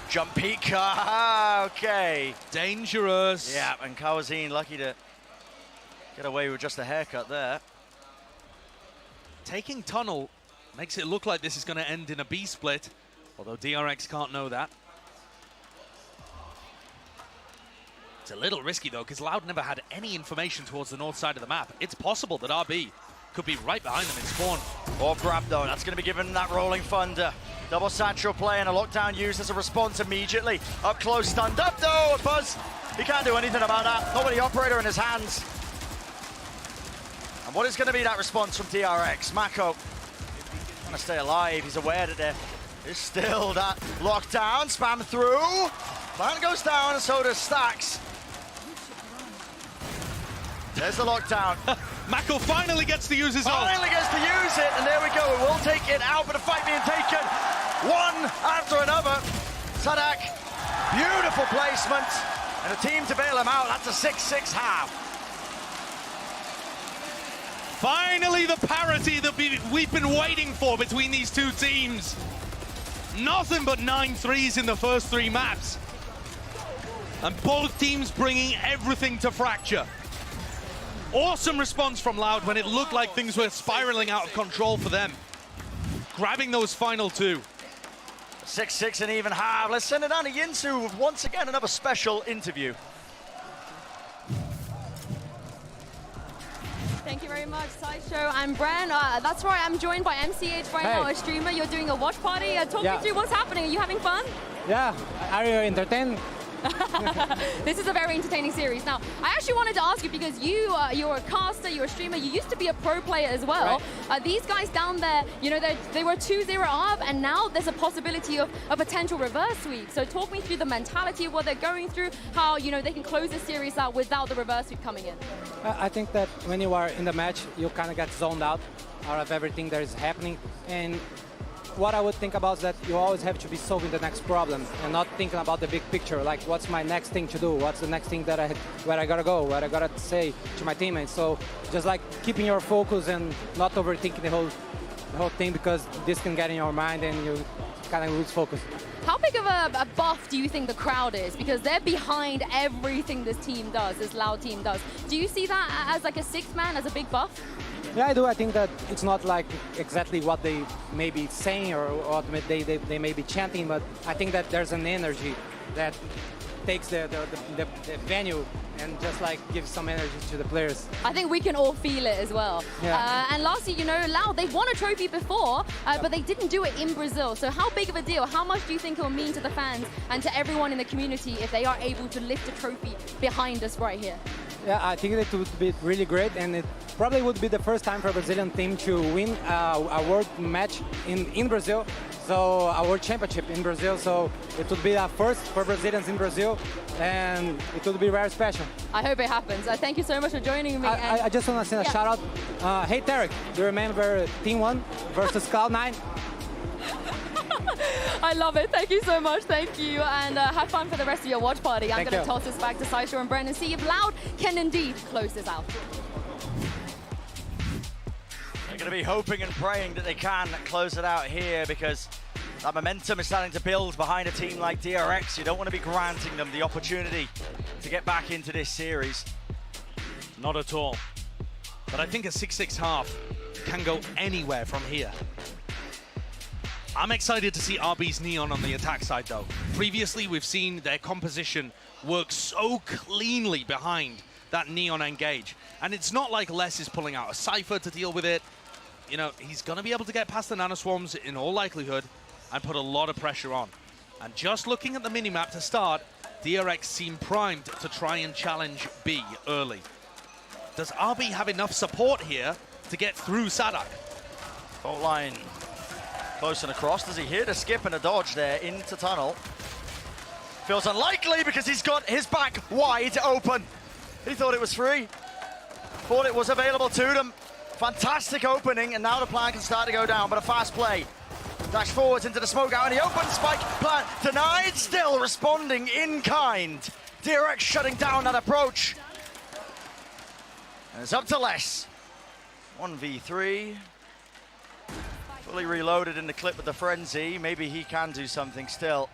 Jump peek. Okay. Dangerous. Yeah, and Kawazine lucky to get away with just a haircut there. Taking tunnel makes it look like this is going to end in a B split, although DRX can't know that. It's a little risky though, because Loud never had any information towards the north side of the map. It's possible that RB could be right behind them in spawn. Or grab though, that's going to be given that rolling thunder. Double satchel play and a lockdown used as a response immediately. Up close, stunned up though, Buzz. He can't do anything about that. Not with the operator in his hands. And what is going to be that response from DRX? Mako trying to stay alive. He's aware that there is still that lockdown. Spam through. Plan goes down and so does Stacks. There's the lockdown. Mako finally gets to use his ult. Finally gets to use it, and there we go. We'll take it out, but a fight being taken one after another. Sadak, beautiful placement, and a team to bail him out. That's a 6-6 half. Finally, the parity that we've been waiting for between these two teams. Nothing but 9 threes in the first 3 maps. And both teams bringing everything to Fracture. Awesome response from Loud when it looked like things were spiraling out of control for them. Grabbing those final 2. 6-6 and even half. Let's send it down to Yinsu with once again another special interview. Thank you very much, Sideshow and Bren. That's right, I'm joined by MCH right now, a streamer. You're doing a watch party. Talk me through what's happening. Are you having fun? Yeah, are you entertained? This is a very entertaining series. Now, I actually wanted to ask you, because you're a caster, you're a streamer, you used to be a pro player as well. Right. These guys down there, you know, they were 2-0 up, and now there's a possibility of a potential reverse sweep. So talk me through the mentality of what they're going through, how, you know, they can close this series out without the reverse sweep coming in. I think that when you are in the match, you kind of get zoned out of everything that is happening. And what I would think about is that you always have to be solving the next problem and not thinking about the big picture, like what's my next thing to do, what's the next thing that where I gotta go, what I gotta say to my teammates. So just like keeping your focus and not overthinking the whole thing, because this can get in your mind and you kind of lose focus. How big of a buff do you think the crowd is? Because they're behind everything this team does, this Loud team does. Do you see that as like a 6th man, as a big buff? Yeah, I do. I think that it's not like exactly what they may be saying or what they may be chanting, but I think that there's an energy that takes the venue and just like gives some energy to the players. I think we can all feel it as well. Yeah. And lastly, you know, Loud, they've won a trophy before, but they didn't do it in Brazil. So how big of a deal, how much do you think it will mean to the fans and to everyone in the community if they are able to lift a trophy behind us right here? Yeah, I think it would be really great, and it probably would be the first time for a Brazilian team to win a world match in Brazil, so a world championship in Brazil. So it would be a first for Brazilians in Brazil, and it would be very special. I hope it happens. Thank you so much for joining me. I just want to send a shout out. Hey Tarek, do you remember Team 1 versus Cloud9? I love it. Thank you so much. Thank you. And have fun for the rest of your watch party. I'm going to toss this back to Sideshow and Bren and see if Loud can indeed close this out. They're going to be hoping and praying that they can close it out here, because that momentum is starting to build behind a team like DRX. You don't want to be granting them the opportunity to get back into this series. Not at all. But I think a 6-6 half can go anywhere from here. I'm excited to see RB's Neon on the attack side, though. Previously, we've seen their composition work so cleanly behind that Neon engage. And it's not like Les is pulling out a Cypher to deal with it. You know, he's going to be able to get past the Nanoswarms in all likelihood and put a lot of pressure on. And just looking at the minimap to start, DRX seem primed to try and challenge B early. Does RB have enough support here to get through Sadak? Fault line close and across. Does he hit a skip and a dodge there into tunnel? Feels unlikely because he's got his back wide open. He thought it was free. Thought it was available to them. Fantastic opening, and now the plan can start to go down, but a fast play. Dash forwards into the smoke out, and the open spike plan denied, still responding in kind. DRX shutting down that approach. And it's up to less. 1v3. Fully reloaded in the clip with the frenzy. Maybe he can do something still.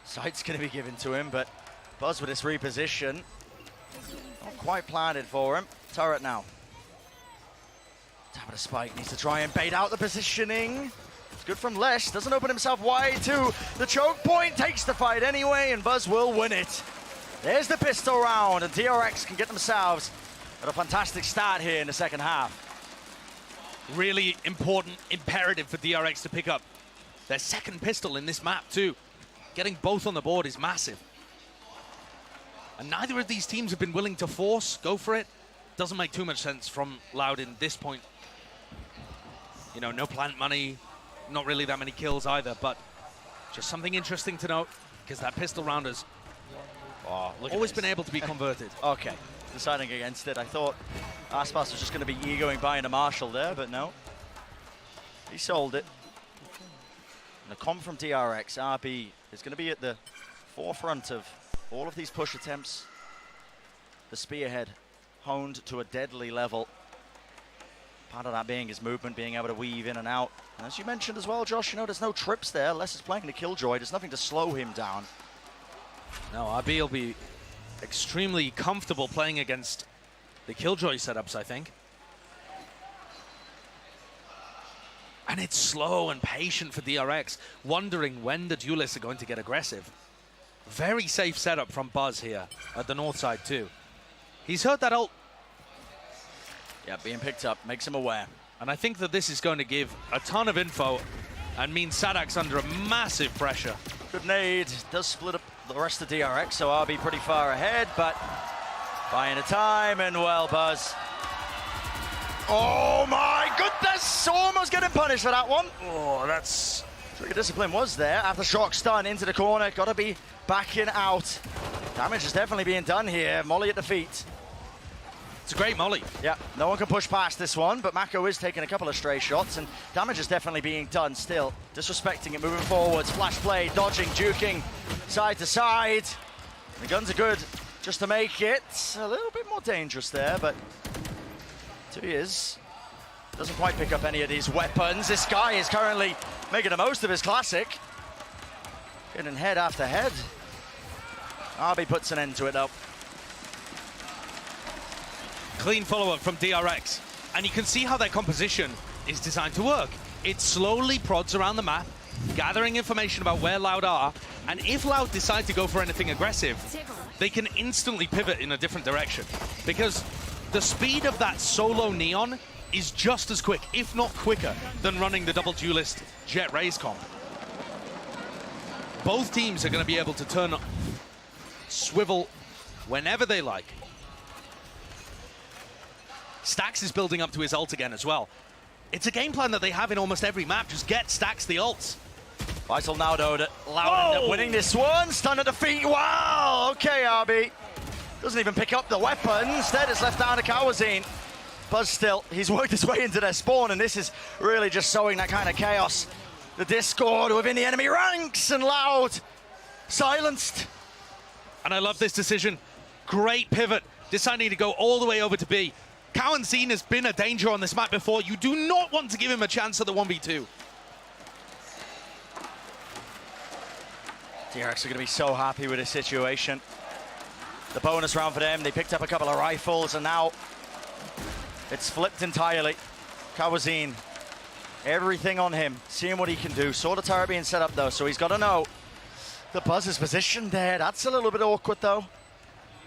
Sight's going to be given to him, but Buzz with this reposition. Not quite planted for him. Turret now. Top of the spike, needs to try and bait out the positioning. It's good from Lesh, doesn't open himself wide too. The choke point takes the fight anyway, and Buzz will win it. There's the pistol round, and DRX can get themselves at a fantastic start here in the second half. Really important, imperative for DRX to pick up their second pistol in this map too. Getting both on the board is massive. And neither of these teams have been willing to force, go for it. Doesn't make too much sense from Loud in this point. You know, no plant money, not really that many kills either, but just something interesting to note, because that pistol round has always been able to be converted. Okay, deciding against it. I thought Aspas was just going to be egoing buying a Marshall there, but no. He sold it. And a comp from DRX, RB is going to be at the forefront of all of these push attempts. The spearhead honed to a deadly level. Part of that being his movement, being able to weave in and out. And as you mentioned as well, Josh, you know, there's no trips there. Les is playing the Killjoy. There's nothing to slow him down. No, RB will be extremely comfortable playing against the Killjoy setups, I think. And it's slow and patient for DRX, wondering when the duelists are going to get aggressive. Very safe setup from Buzz here at the north side too. He's heard that ult. Yeah, being picked up makes him aware. And I think that this is going to give a ton of info and mean Sadak's under a massive pressure. Good nade, does split up the rest of DRX, so RB pretty far ahead, but buying the time, and well, Buzz. Oh my goodness! Almost getting punished for that one. Oh, that's... Trigger discipline was there. After shock stun into the corner, gotta be backing out. Damage is definitely being done here. Molly at the feet. It's a great molly. Yeah, no one can push past this one, but Mako is taking a couple of stray shots, and damage is definitely being done still. Disrespecting it, moving forwards, flash play, dodging, juking, side to side. The guns are good just to make it a little bit more dangerous there, but he is. Doesn't quite pick up any of these weapons. This guy is currently making the most of his classic. Getting head after head. RB puts an end to it though. Clean follow-up from DRX. And you can see how their composition is designed to work. It slowly prods around the map, gathering information about where Loud are, and if Loud decide to go for anything aggressive, they can instantly pivot in a different direction. Because the speed of that solo Neon is just as quick, if not quicker, than running the double duelist Jet Raze comp. Both teams are going to be able to turn swivel whenever they like. Stax is building up to his ult again as well. It's a game plan that they have in almost every map. Just get Stax the ults. Vital now though, Loud end up winning this one. Stun at the feet. Wow. Okay, RB. Doesn't even pick up the weapon. Instead, it's left down to Kawazine. Buzz still, he's worked his way into their spawn, and this is really just sowing that kind of chaos. The discord within the enemy ranks, and Loud silenced. And I love this decision. Great pivot, deciding to go all the way over to B. Kawazine has been a danger on this map before. You do not want to give him a chance at the 1v2. DRX are going to be so happy with this situation. The bonus round for them, they picked up a couple of rifles, and now it's flipped entirely. Kawazine, everything on him, seeing what he can do. Saw the turret being set up though, so he's got to know the Buzz is positioned there. That's a little bit awkward though.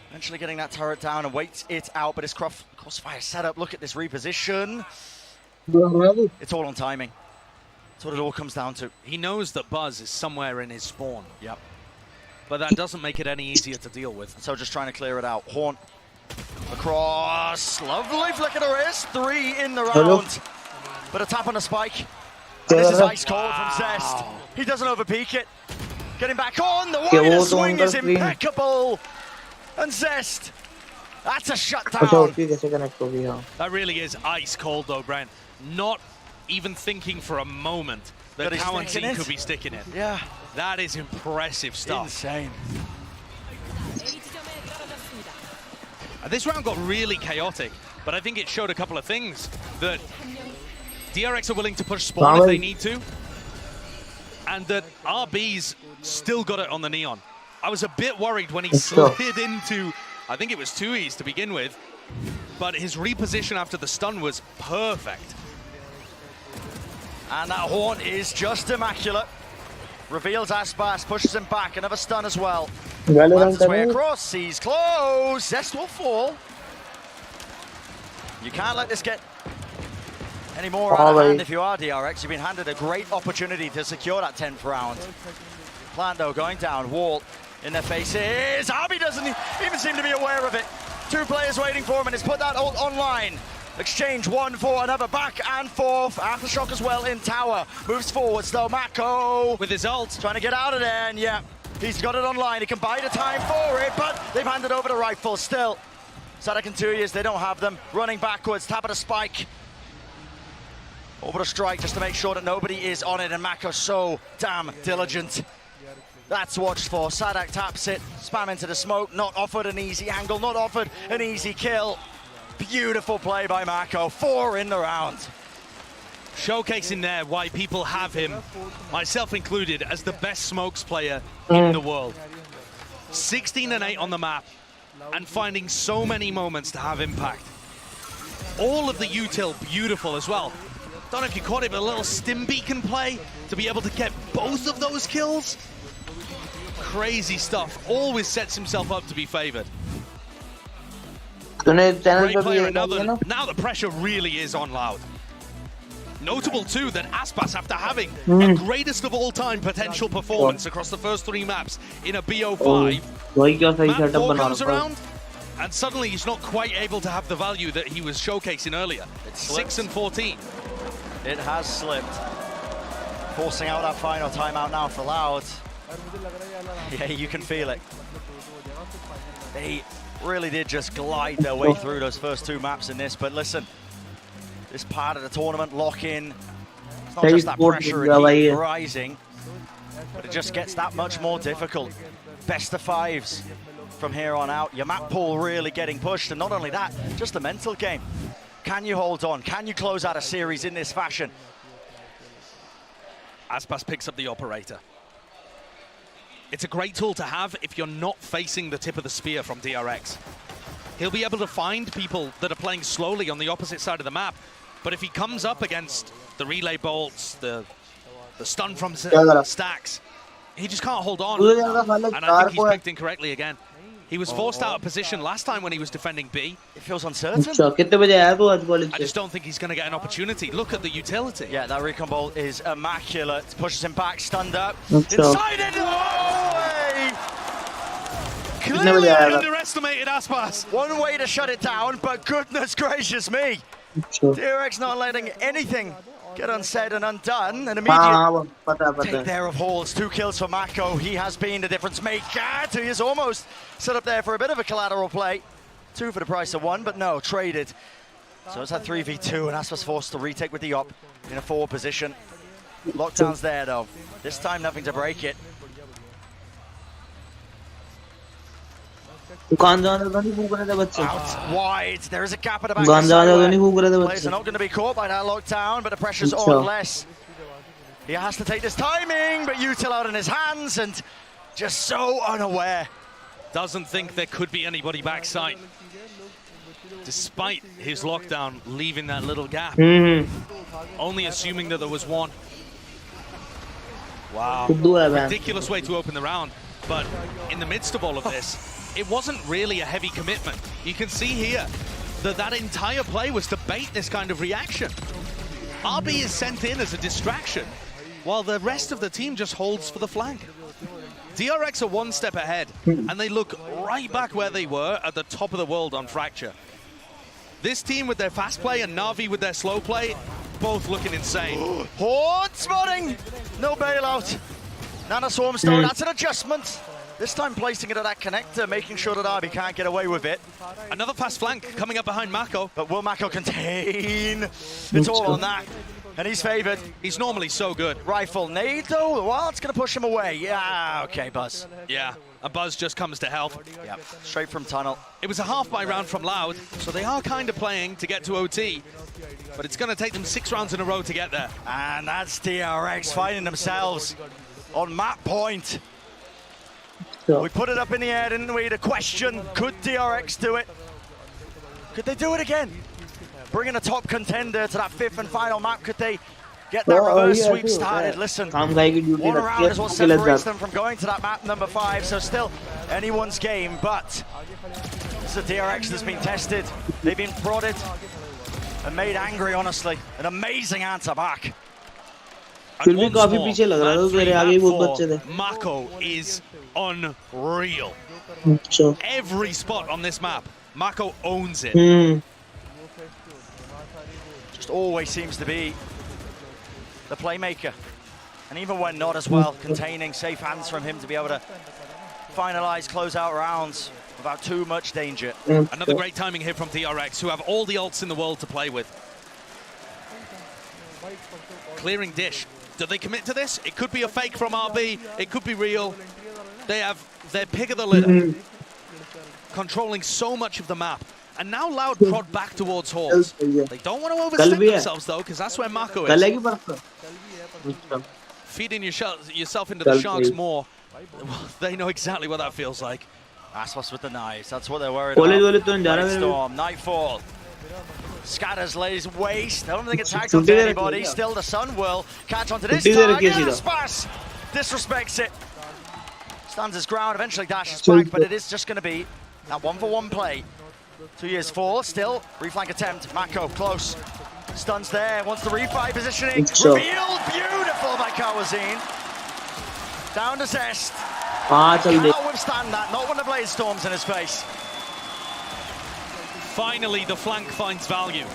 Eventually getting that turret down and waits it out, but his crossfire setup, look at this reposition. It's all on timing. That's what it all comes down to. He knows that Buzz is somewhere in his spawn. Yep. But that doesn't make it any easier to deal with. So just trying to clear it out. Horn across. Lovely flick of the wrist. 3 in the round. But a tap on the spike. And this is ice cold from Zest. He doesn't overpeak it. Getting back on. The wider swing is impeccable. And Zest. That's a shutdown. That really is ice cold though, Brent. Not even thinking for a moment that Cowan team could be sticking it. Yeah. That is impressive stuff. Insane. This round got really chaotic, but I think it showed a couple of things. That DRX are willing to push spawn if they need to, and that RB's still got it on the Neon. I was a bit worried when he slid into, I think it was 2Es to begin with, but his reposition after the stun was perfect. And that horn is just immaculate. Reveals Aspas, pushes him back, another stun as well. Lands his way across, sees close. Zest will fall. You can't let this get any more out of hand if you are DRX. You've been handed a great opportunity to secure that 10th round. Plando going down, wall in their faces. Arby doesn't even seem to be aware of it. 2 players waiting for him, and it's put that ult online. Exchange one for another, back and forth. Aftershock as well in tower. Moves forwards though, Mako. With his ult. Trying to get out of there, and yeah, he's got it online. He can buy the time for it, but they've handed over the rifle still. Sadak and 2Es, they don't have them. Running backwards, tap at a spike. Over the strike just to make sure that nobody is on it, and Mako so damn diligent. That's watched for. Sadak taps it, spam into the smoke, not offered an easy angle, not offered an easy kill. Beautiful play by Mako, 4 in the round. Showcasing there why people have him, myself included, as the best smokes player in the world. 16 and 8 on the map, and finding so many moments to have impact. All of the util beautiful as well. Don't know if you caught it, but a little stim beacon play to be able to get both of those kills. Crazy stuff. Always sets himself up to be favored. Great player, and now the pressure really is on Loud. Notable too that Aspas, after having the greatest of all time potential performance across the first 3 maps in a BO5, map 4 comes around, and suddenly he's not quite able to have the value that he was showcasing earlier. It's 6 and 14. It has slipped. Forcing out that final timeout now for Loud. Yeah, you can feel it. They really did just glide their way through those first 2 maps in this, but listen, this part of the tournament, lock-in, it's not just that pressure and heat rising, but it just gets that much more difficult. Best of 5s from here on out. Your map pool really getting pushed, and not only that, just the mental game. Can you hold on? Can you close out a series in this fashion? Aspas picks up the operator. It's a great tool to have if you're not facing the tip of the spear from DRX. He'll be able to find people that are playing slowly on the opposite side of the map, but if he comes up against the relay bolts, the stun from stacks, he just can't hold on. And I think he's picked incorrectly again. He was forced out of position last time when he was defending B. It feels uncertain. I just don't think he's going to get an opportunity. Look at the utility. Yeah, that recon bolt is immaculate. Pushes him back, stunned up. Inside it! Clearly underestimated Aspas. One way to shut it down, but goodness gracious me. DRX not letting anything get unsaid and undone. An immediate take there of Halls. 2 kills for Mako. He has been the difference maker. He is almost set up there for a bit of a collateral play. 2 for the price of 1, but no, traded. So it's that 3v2, and Aspas forced to retake with the op in a forward position. Lockdown's there though. This time nothing to break it. Out wide, there is a gap at the back. Players are not going to be caught by that lockdown, but the pressure's on less. He has to take this timing, but util out in his hands, and just so unaware. Doesn't think there could be anybody backside, despite his lockdown leaving that little gap. Only assuming that there was one. Wow, ridiculous way to open the round, but in the midst of all of this, it wasn't really a heavy commitment. You can see here that that entire play was to bait this kind of reaction. RB is sent in as a distraction, while the rest of the team just holds for the flank. DRX are 1 step ahead, and they look right back where they were at the top of the world on Fracture. This team with their fast play and Na'Vi with their slow play, both looking insane. Horde spotting! No bailout. Nana Swarms though, that's an adjustment. This time placing it at that connector, making sure that Arby can't get away with it. Another fast flank coming up behind Mako. But will Mako contain? It's all on that. And he's favoured. He's normally so good. Rifle nade though, well, it's going to push him away. Yeah, okay, Buzz. Yeah, a Buzz just comes to help. Yeah, straight from tunnel. It was a half-buy round from Loud, so they are kind of playing to get to OT. But it's going to take them 6 rounds in a row to get there. And that's DRX finding themselves on map point. We put it up in the air, didn't we? The question, could DRX do it? Could they do it again? Bringing a top contender to that 5th and final map, could they get that reverse sweep started? Listen, one round is what separates them from going to that map number 5, so still anyone's game, but this is a DRX that's been tested. They've been prodded and made angry, honestly. An amazing answer back. And once more, man 3, Mako is unreal. Every spot on this map, Mako owns it. Just always seems to be the playmaker. And even when not as well, containing safe hands from him to be able to finalize, close out rounds without too much danger. Another great timing here from DRX, who have all the ults in the world to play with. Clearing dish. Do they commit to this? It could be a fake from RB. It could be real. They have their pick of the litter. Controlling so much of the map. And now Loud prod back towards Halls. They don't want to overstep themselves, though, because that's where Mako is. Feeding yourself into the Sharks more. They know exactly what that feels like. Aspas with the knives. That's what they're worried about. Storm, Nightfall. Scatters, lays waste. I don't think it tags onto anybody. Still, the Sun will catch onto this target. Aspas disrespects it. Stands his ground, eventually dashes back, but it is just going to be that 1-for-1 play. 2 years 4, still, reflank attempt. Mako, close. Stuns there, wants the refi positioning. Revealed, beautiful by Kawazine. Down to Zest. Cannot withstand that, not when the Blade Storm's in his face. Finally, the flank finds value.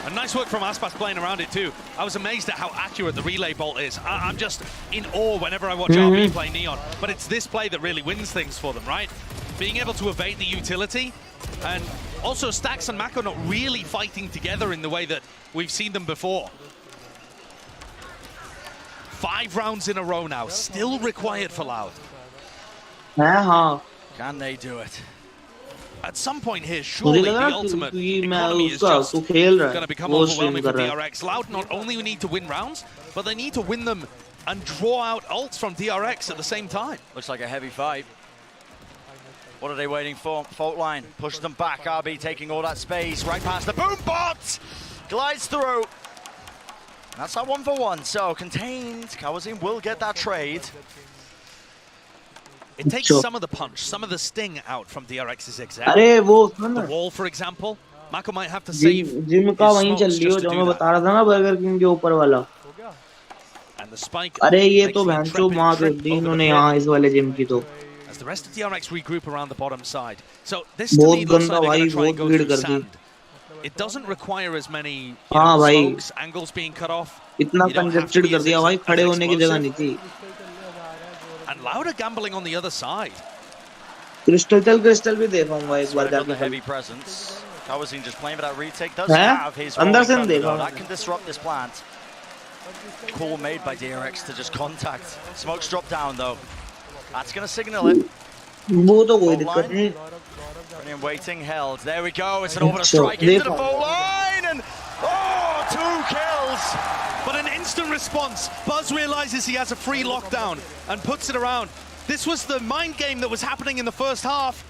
And nice work from Aspas playing around it too. I was amazed at how accurate the relay bolt is. I'm just in awe whenever I watch RB play Neon. But it's this play that really wins things for them, right? Being able to evade the utility, and also Stax and Mako not really fighting together in the way that we've seen them before. 5 rounds in a row now, still required for Loud. Can they do it? At some point here, surely the ultimate economy is just going to become overwhelming for DRX. Loud not only need to win rounds, but they need to win them and draw out ults from DRX at the same time. Looks like a heavy fight. What are they waiting for? Fault line, push them back. RB taking all that space, right past the boom bot! Glides through. That's our 1-for-1, so contained. Kawazin will get that trade. It takes some of the punch, some of the sting out from DRX's exam. The wall, for example, Mako might have to save his smokes just to do that. And the spike as the rest of DRX regroup around the bottom side. So this to me looks like they're going to try and go through sand. It doesn't require as many smokes, angles being cut off. And Louder gambling on the other side. Crystal bhi dekha hunga ek baar jaake. Heavy presence. Kawazin just playing for that retake. Does have his that can disrupt this plant. Call made by DRX to just contact. Smokes drop down though. That's going to signal it. Brilliant waiting held. There we go. It's an orbital strike into the full line and 2 kills. But an instant response. Buzz realizes he has a free lockdown and puts it around. This was the mind game that was happening in the first half.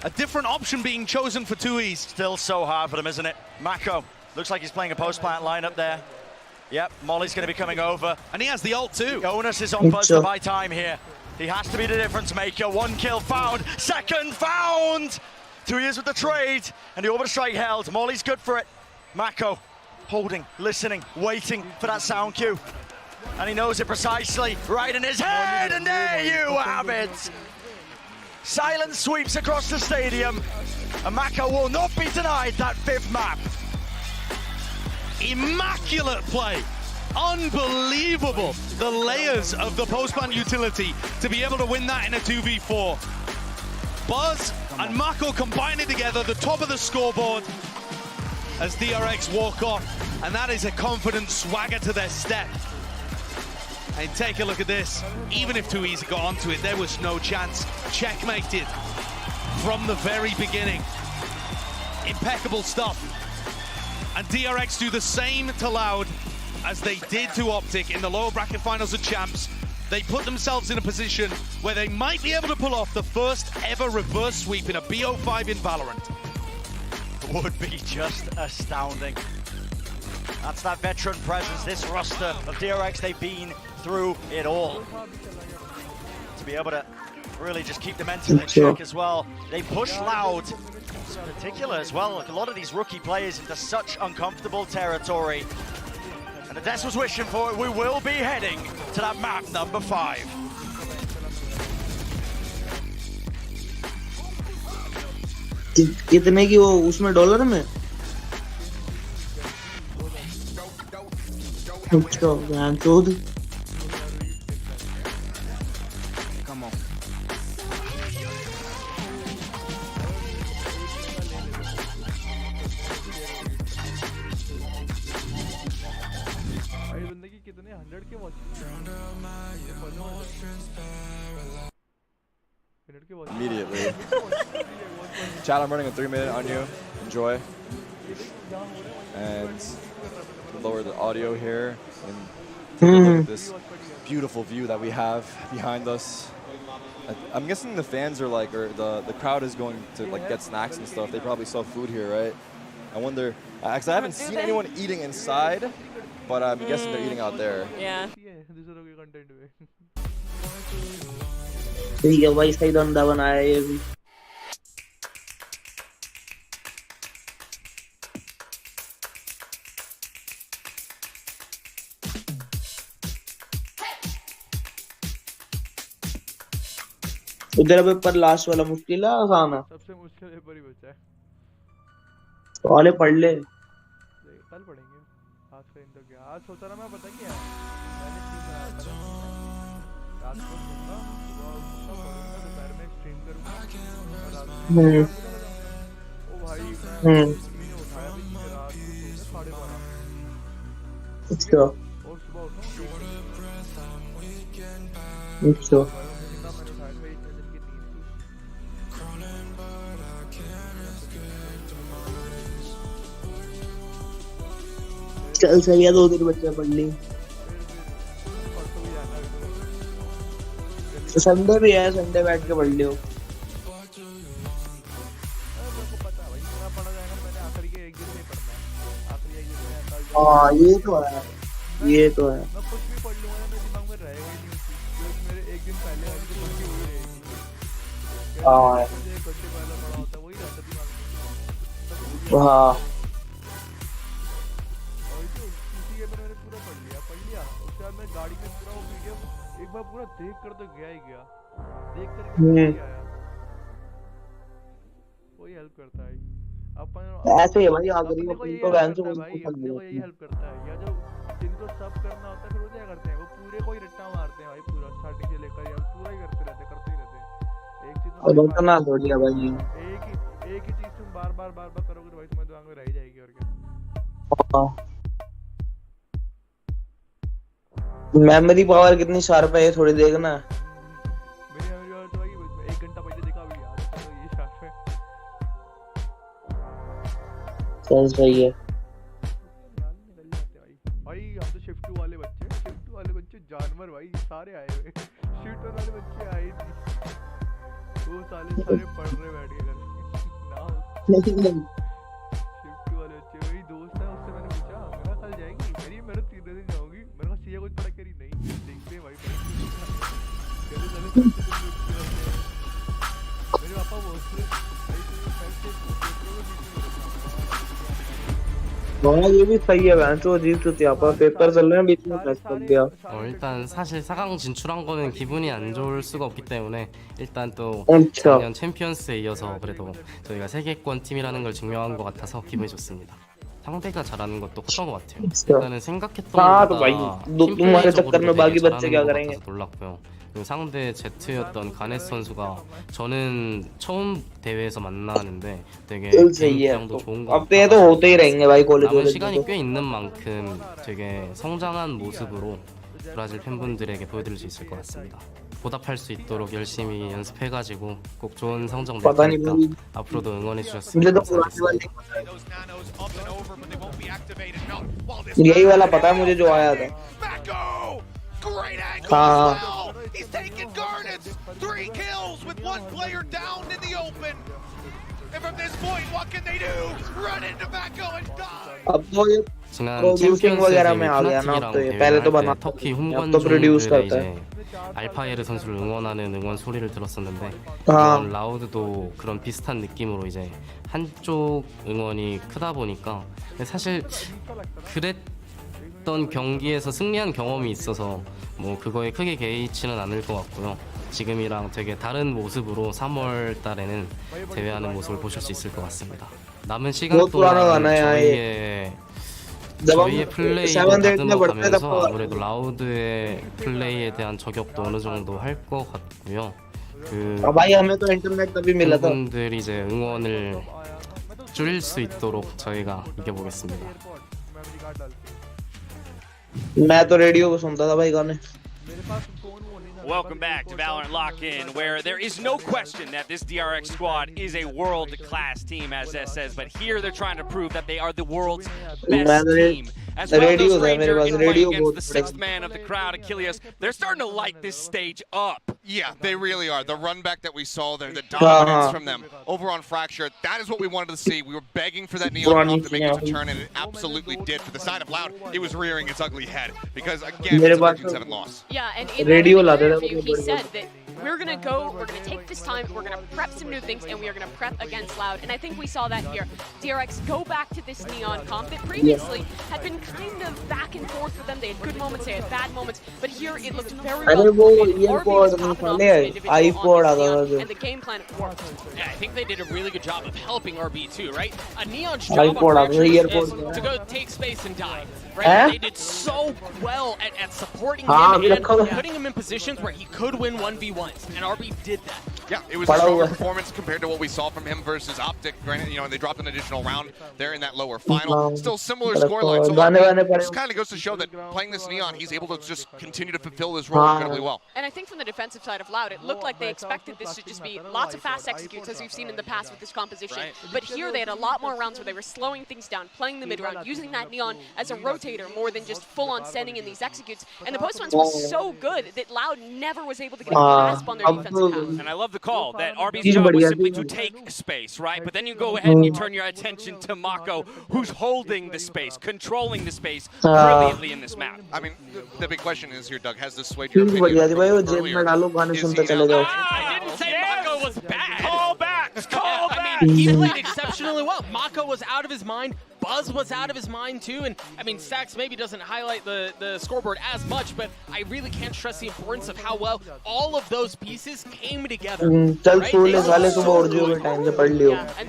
A different option being chosen for 2Es. Still so hard for them, isn't it? Mako looks like he's playing a post-plant lineup there. Yep, Molly's going to be coming over. And he has the ult too. The onus is on Buzz to buy time here. He has to be the difference maker. 1 kill found, 2nd found. 2 years with the trade, and the orbital strike held. Molly's good for it. Mako holding, listening, waiting for that sound cue. And he knows it precisely, right in his head, and there you have it. Silence sweeps across the stadium, and Mako will not be denied that 5th map. Immaculate play Unbelievable, the layers of the post-ban utility to be able to win that in a 2v4. Buzz and Mako combine it together, the top of the scoreboard as DRX walk off, and that is a confident swagger to their step. And take a look at this, even if 2Easy got onto it, there was no chance. Checkmated from the very beginning. Impeccable stuff. And DRX do the same to Loud as they did to Optic in the lower bracket finals of champs. They put themselves in a position where they might be able to pull off the first ever reverse sweep in a BO5 in Valorant. Would be just astounding. That's that veteran presence, this roster of DRX, they've been through it all. To be able to really just keep the mental in check as well. They push Loud, in particular as well, like a lot of these rookie players into such uncomfortable territory. And the Des was wishing for it. We will be heading to that map number 5. कितने की वो उसमें dollar में? अच्छा, यार चौध. Come on. भाई बंदे की कितने 100 के watch? Immediately. Chat, I'm running a 3-minute on you. Enjoy. And lower the audio here and take a look at this beautiful view that we have behind us. I'm guessing the fans are like, or the crowd is going to like get snacks and stuff. They probably sell food here, right? I wonder, because I haven't seen anyone eating inside, but I'm guessing they're eating out there. Yeah. ठीक है भाई, सही धंधा बनाया ये भी. उधर paper last वाला मुश्किल है आसान है? सबसे मुश्किल पेपर ही बचा है. वाले पढ़ ले. कल पढ़ेंगे. आज का इंटर क्या? आज सोचा रहा मैं, पता क्या मैंने रात को सोऊंगा, सुबह पढ़ूंगा, दोपहर में स्ट्रीम करूंगा और रात में ओ भाई मैं उठाया भी नहीं, रात को 12:30. अच्छा. और सुबह उठा. अच्छा. चल सही है, 2 दिन बच्चा पढ़ ली. तो संडे भी है, संडे बैठ के पढ़ लियो. हाँ ये तो है, ये तो है. मैं कुछ भी पढ़ लूंगा मेरे दिमाग में रहेगा ही नहीं, मेरे एक दिन पहले वाली जो पढ़ी हुई रहेगी. हाँ एक घंटे पहले पढ़ा होता वही रहता दिमाग में. हाँ मैं गाड़ी में पूरा वो वीडियो एक बार पूरा देख कर तो गया ही गया, देख कर आया. कोई हेल्प करता है अपन ऐसे ही भाई. आखिरी में तो वैन से भाई अपने को यही हेल्प करता है. या जो जिनको सब करना होता है फिर वो क्या करते हैं, वो पूरे को ही रट्टा मारते हैं भाई, पूरा स्टार्टिंग से लेकर यार पूरा ही करते रहते. एक चीज अब तो ना छोड़ दिया भाई. एक ही चीज तुम बार बार करोगे तो भाई तुम्हारे दिमाग में रह जाएगी. और क्या मेमोरी पावर कितनी शार्प है ये थोड़ी देखना. मेरी मेमोरी पावर तो भाई 1 घंटा पहले देखा अभी याद है, तो ये शार्प है. चल सही है भाई. हम तो शिफ्ट 2 वाले बच्चे जानवर भाई, सारे आए हुए. शिफ्ट 1 वाले बच्चे आए नहीं, वो साले पढ़ रहे बैठ के घर ना. शिफ्ट 2 वाले बच्चे वही दोस्त है, उससे मैंने पूछा, मैं कल जाएंगी, मेरी मेरे 3 दिन जाऊंगी. मैंने कहा सीए कुछ पढ़ा करी नहीं, देखते हैं भाई. मेरे पापा बोलते ये भी सही है. वैन तो अजीब तो यहाँ पेपर चल रहे हैं, बीच में टेस्ट कर दिया. 일단 사실 4강 진출한 거는 기분이 안 좋을 수가 없기 때문에 일단 또 그렇죠. 작년 챔피언스에 이어서 그래도 저희가 세계권 팀이라는 걸 증명한 것 같아서 기분이 좋습니다. 상대가 잘하는 것도 컸던 것 같아요. अच्छा 일단은 생각했던 हाँ तो 것보다 भाई तुम्हारे चक्कर में 팀플레이적으로 बाकी 되게 बच्चे क्या 잘하는 것 करेंगे 같아서 놀랐고요. 그리고 상대 제트였던 가넷 선수가 저는 처음 대회에서 만나는데 되게 चल सही है 개인기량도 좋은 것 अब तो ये तो होते ही रहेंगे भाई कॉलेज 남은 कॉलेज में 시간이 तो 꽤 있는 만큼 되게 성장한 모습으로 브라질 팬분들에게 보여드릴 수 있을 것 같습니다. 보답할 수 있도록 열심히 연습해가지고 꼭 좋은 성적 낼 पता नहीं 테니까 भाई 앞으로도 응원해 मुझे 주셨으면 तो पुराने वाले 감사하겠습니다. यही वाला पता है मुझे जो आया था हाँ He's taking Garnets. 3 kills with 1 player down in the open. And from this point, what can they do? Run into Mako and die. अब तो ये 지난 प्रोड्यूसिंग वगैरह में आ गया ना अब तो ये पहले तो बना 터키 अब तो प्रोड्यूस 후원중들의 करता है 이제 알파예르 선수를 응원하는 응원 소리를 들었었는데 아. 이번 라우드도 그런 비슷한 느낌으로 이제 한쪽 응원이 크다 보니까 사실 그랬던 경기에서 승리한 경험이 있어서 뭐 그거에 크게 개의치는 않을 것 같고요. 지금이랑 되게 다른 모습으로 3월 달에는 대회하는 모습을 보실 수 있을 것 같습니다. 남은 시간 동안 저희의 플레이로 다듬어 가면서 아무래도 라우드의 플레이에 대한 저격도 어느 정도 할 것 같고요. भाई हमें तो इंटरनेट तभी मिला था 분들이 이제 응원을 줄일 수 있도록 저희가 이겨보겠습니다. मैं तो रेडियो को सुनता था भाई गाने Welcome back to Valorant Lock-In, where there is no question that this DRX squad is a world-class team, as S says, but here they're trying to prove that they are the world's best team. As well, those Ranger in play against the sixth man of the crowd, Achilles, they're starting to light this stage up. Yeah, they really are. The run back that we saw there, the dominance from them over on Fracture, that is what we wanted to see. We were begging for that Neon comp to make its return, and it absolutely did. For the side of Loud, it was rearing its ugly head because, again, it's a 13-7 loss. Yeah, and in the interview, he said that we're going to take this time, we're going to prep some new things, and we are going to prep against Loud. And I think we saw that here. DRX go back to this Neon comp that previously had been kind of back and forth with them. They had good moments, they had bad moments, but here it looked very well. And the game plan worked. Yeah, I think they did a really good job of helping RB too, right? A Neon's job on Fracture is to go take space and die. Right? They did so well at supporting him and putting him in positions where he could win 1v1s, and RB did that. Yeah, it was a stronger performance compared to what we saw from him versus Optic. Granted, and they dropped an additional round there in that lower final. Still similar scoreline. So this kind of goes to show that playing this Neon, he's able to just continue to fulfill this role incredibly well. And I think from the defensive side of Loud, it looked like they expected this to just be lots of fast executes, as we've seen in the past with this composition. But here they had a lot more rounds where they were slowing things down, playing the mid round, using that Neon as a rotator more than just full-on sending in these executes. And the post-ones was so good that Loud never was able to get a grasp on their defensive half. And I love the call that RB's job was simply to take space, right? But then you go ahead and you turn your attention to Mako, who's holding the space, controlling the space brilliantly in this map. I mean, the big question is here, Doug, has this swayed your opinion? I didn't say Mako was bad. Call back! Call back! I mean, he played exceptionally well. Mako was out of his mind. Buzz was out of his mind too, and I mean, Stacks maybe doesn't highlight the scoreboard as much, but I really can't stress the importance of how well all of those pieces came together. And the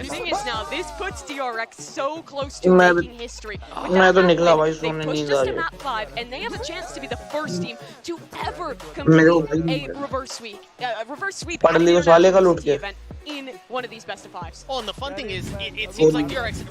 thing is now, this puts DRX so close to making history. They pushed us to map 5, and they have a chance to be the first team to ever complete a reverse sweep at an international event in one of these best of 5s. Well, and the fun thing is, it seems like DRX,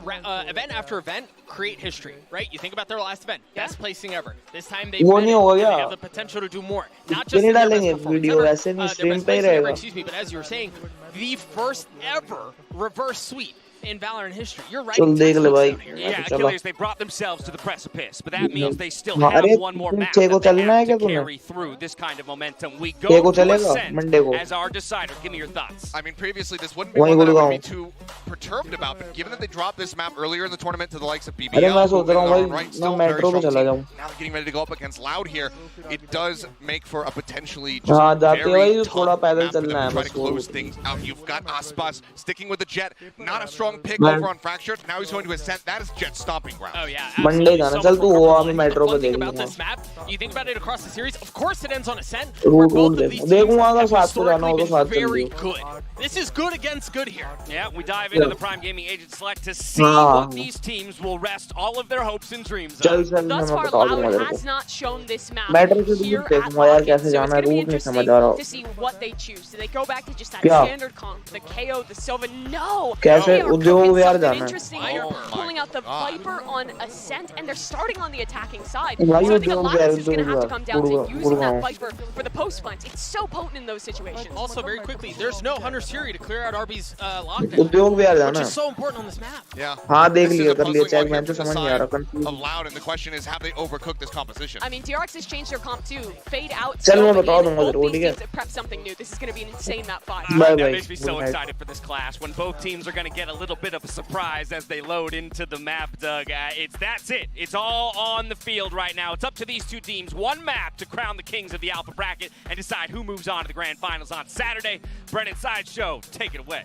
event after event, create history, right? You think about their last event, best placing ever. This time they have the potential to do more. Not just in their best performance ever, their best placing ever, excuse me, but as you were saying, the first ever reverse sweep in Valorant history. You're right. Yeah, Achilles, they brought themselves to the precipice, but that means they still have one more map that they have to carry through this kind of momentum. We go to Ascent as our decider. Give me your thoughts. I mean, previously this wouldn't be one that I would be too perturbed about, but given that they dropped this map earlier in the tournament to the likes of BBL, who in their own right, still very strong team, now they're getting ready to go up against Loud here, it does make for a potentially just very tough map for them to try to close things out. You've got Aspas sticking with the Jet, not a strong strong pick over on Fractured. Now he's going to Ascent. That is Jet stomping ground. Oh yeah, Monday जाना चल तू वो अभी metro पे One thing देख about लूँगा this map, you think about it across the series, of course it ends on Ascent. Route route देखूँगा अगर साथ से जाना हो तो साथ चल Very Leo good. This is good against good here. Yeah, we dive into the Prime Gaming Agent Select to see what these teams will rest all of their hopes and dreams on. Thus far, Loud has not shown this map battery से here दूर at देखूँगा यार Lock-in, कैसे so it's जाना है going to be root नहीं समझ आ interesting रहा to see what they choose. Do they go back to just that क्या standard comp, the KO, the Sova? No! कैसे They are उद्योग cooking यार something जाना है interesting here, pulling out the Viper on Ascent, and they're starting on the attacking side. भाई So I think a उद्योग lot यार of this is going to have to come down to उद्योग using that Viper for the post plants. It's so potent in those situations. Also, very quickly, there's no Hunter Siri to clear out RB's lockdown, उद्योग भी यार which जाना is so important on this map. Yeah. हाँ देख This is लिया a कर लिया puzzling check one मैं here तो from the समझ नहीं आ रहा side confuse of Loud, and the question is, have they overcooked this composition? I mean, DRX has changed their comp too. Fade out. चल मैं Sova बता in. दूंगा Both जरूर these ठीक है teams have prepped something new. This is going to be an insane map 5. That makes me so excited for this clash when both teams are going to get a little bit of a surprise as they load into the map, Doug. That's it. It's all on the field right now. It's up to these two teams. One map to crown the kings of the Alpha bracket and decide who moves on to the grand finals on Saturday. Brennan Sideshow, take it away.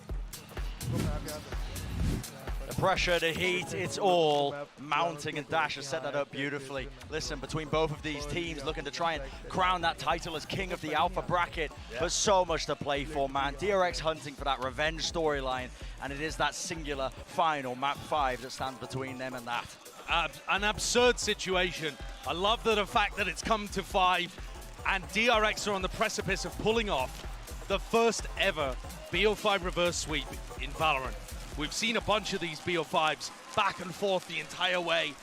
The pressure, the heat, it's all mounting, and Dash has set that up beautifully. Listen, between both of these teams looking to try and crown that title as king of the Alpha bracket, but so much to play for, man. DRX hunting for that revenge storyline, and it is that singular final map 5 that stands between them and that. An absurd situation. I love the fact that it's come to 5, and DRX are on the precipice of pulling off the first ever BO5 reverse sweep in Valorant. We've seen a bunch of these BO5s back and forth the entire way.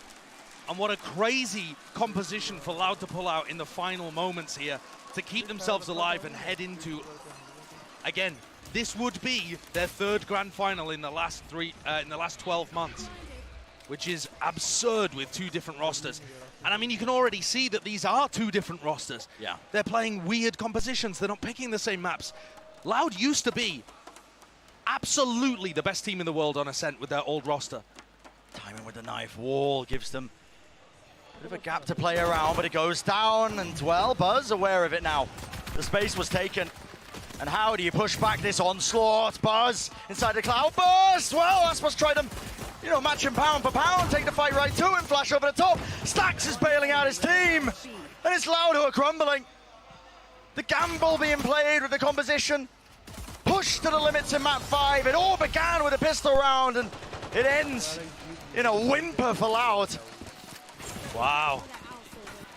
And what a crazy composition for Loud to pull out in the final moments here to keep themselves alive and head into, again, this would be their third grand final in the last 12 months, which is absurd with two different rosters. And I mean, you can already see that these are two different rosters. Yeah. They're playing weird compositions. They're not picking the same maps. Loud used to be absolutely the best team in the world on Ascent with their old roster. Timing with the knife wall gives them a bit of a gap to play around, but it goes down, and well, Buzz aware of it now. The space was taken. And how do you push back this onslaught? Buzz inside the cloud burst. Well, Aspas tried them, you know, match him pound for pound, take the fight right to him, flash over the top. Stacks is bailing out his team, and it's Loud who are crumbling. The gamble being played with the composition. Pushed to the limits in map 5. It all began with a pistol round, and it ends in a whimper for Loud. Wow.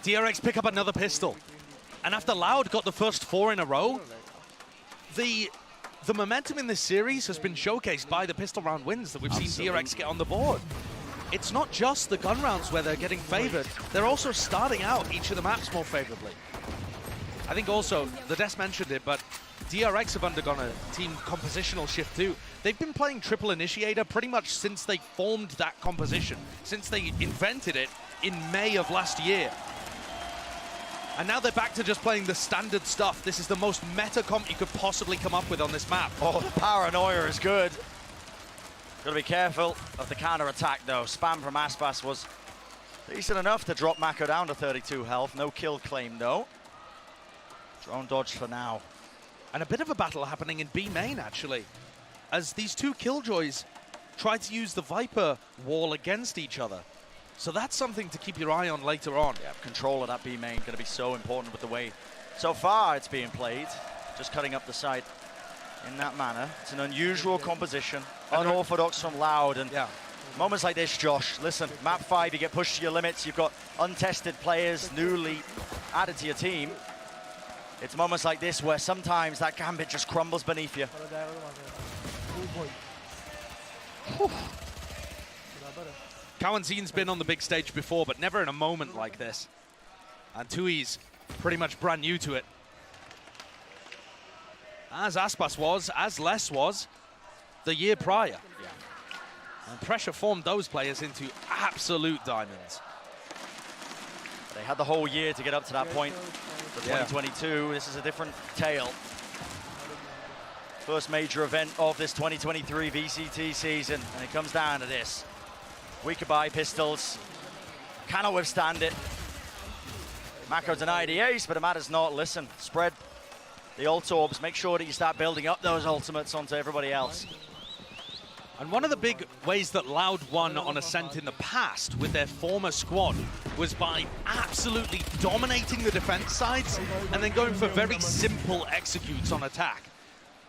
DRX pick up another pistol. And after Loud got the first 4 in a row, the momentum in this series has been showcased by the pistol round wins that we've seen DRX get on the board. It's not just the gun rounds where they're getting favored, they're also starting out each of the maps more favorably. I think also, the Des mentioned it, but DRX have undergone a team compositional shift too. They've been playing triple initiator pretty much since they formed that composition, since they invented it in May of last year. And now they're back to just playing the standard stuff. This is the most meta comp you could possibly come up with on this map. Oh, the paranoia is good. Gotta be careful of the counter-attack though. Spam from Aspas was decent enough to drop Mako down to 32 health. No kill claim though. Drone dodged for now. And a bit of a battle happening in B main actually, as these two Killjoys try to use the Viper wall against each other. So that's something to keep your eye on later on. Yeah, control of that B main going to be so important with the way so far it's being played. Just cutting up the site in that manner. It's an unusual composition, unorthodox from Loud, and moments like this, Josh, listen, map 5, you get pushed to your limits, you've got untested players newly added to your team. It's moments like this where sometimes that gambit just crumbles beneath you. Kawanzin's been on the big stage before, but never in a moment like this. And Tui's pretty much brand new to it. As Aspas was, as Les was, the year prior. And pressure formed those players into absolute diamonds. They had the whole year to get up to that point. For 2022, this is a different tale. First major event of this 2023 VCT season, and it comes down to this. Weaker by pistols, cannot withstand it. Mako denied the ace, but it matters not. Listen, spread the ult orbs, make sure that you start building up those ultimates onto everybody else. And one of the big ways that Loud won on Ascent in the past with their former squad was by absolutely dominating the defense sides and then going for very simple executes on attack.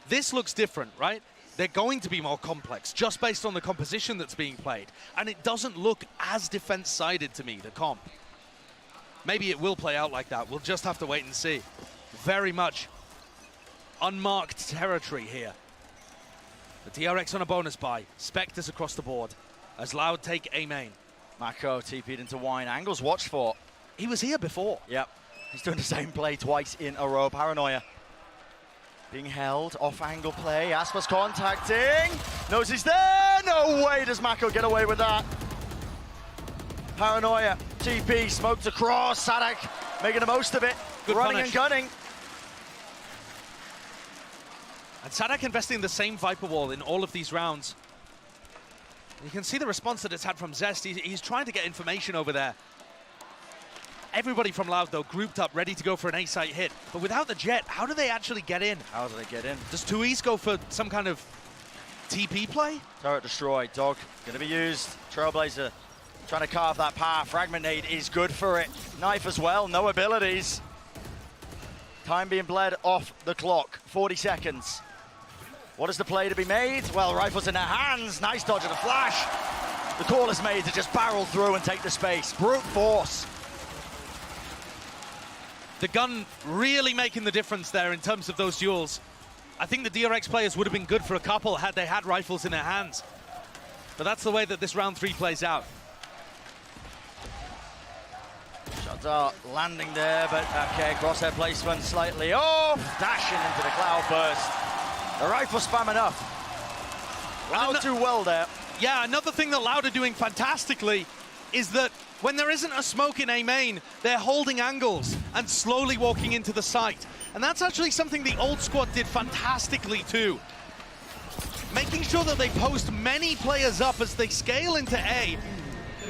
This looks different, right? They're going to be more complex just based on the composition that's being played. And it doesn't look as defense-sided to me, the comp. Maybe it will play out like that. We'll just have to wait and see. Very much unmarked territory here. The DRX on a bonus buy. Spectres across the board as Loud take A main. Mako TP'd into Wine. Angles watched for. He was here before. Yep. He's doing the same play twice in a row. Paranoia being held. Off angle play. Aspas contacting. Knows he's there. No way does Mako get away with that. Paranoia. TP smoked across. Sadak making the most of it. Good running punish. and gunning. And Sadak investing in the same Viper Wall in all of these rounds. You can see the response that it's had from Zest. He's trying to get information over there. Everybody from Loud, though, grouped up, ready to go for an A-site hit. But without the Jet, how do they actually get in? How do they get in? Does 2East go for some kind of TP play? Turret destroyed. Dog going to be used. Trailblazer trying to carve that path. Fragment nade is good for it. Knife as well. No abilities. Time being bled off the clock. 40 seconds. What is the play to be made? Well, rifles in their hands. Nice dodge of the flash. The call is made to just barrel through and take the space. Brute force. The gun really making the difference there in terms of those duels. I think the DRX players would have been good for a couple had they had rifles in their hands. But that's the way that this round 3 plays out. Shadar landing there, but okay, crosshair placement slightly off. Dashing into the cloud burst. The rifle spam enough. Loud too well there. Yeah, another thing that Loud are doing fantastically is that when there isn't a smoke in A main, they're holding angles and slowly walking into the site. And that's actually something the old squad did fantastically too. Making sure that they post many players up as they scale into A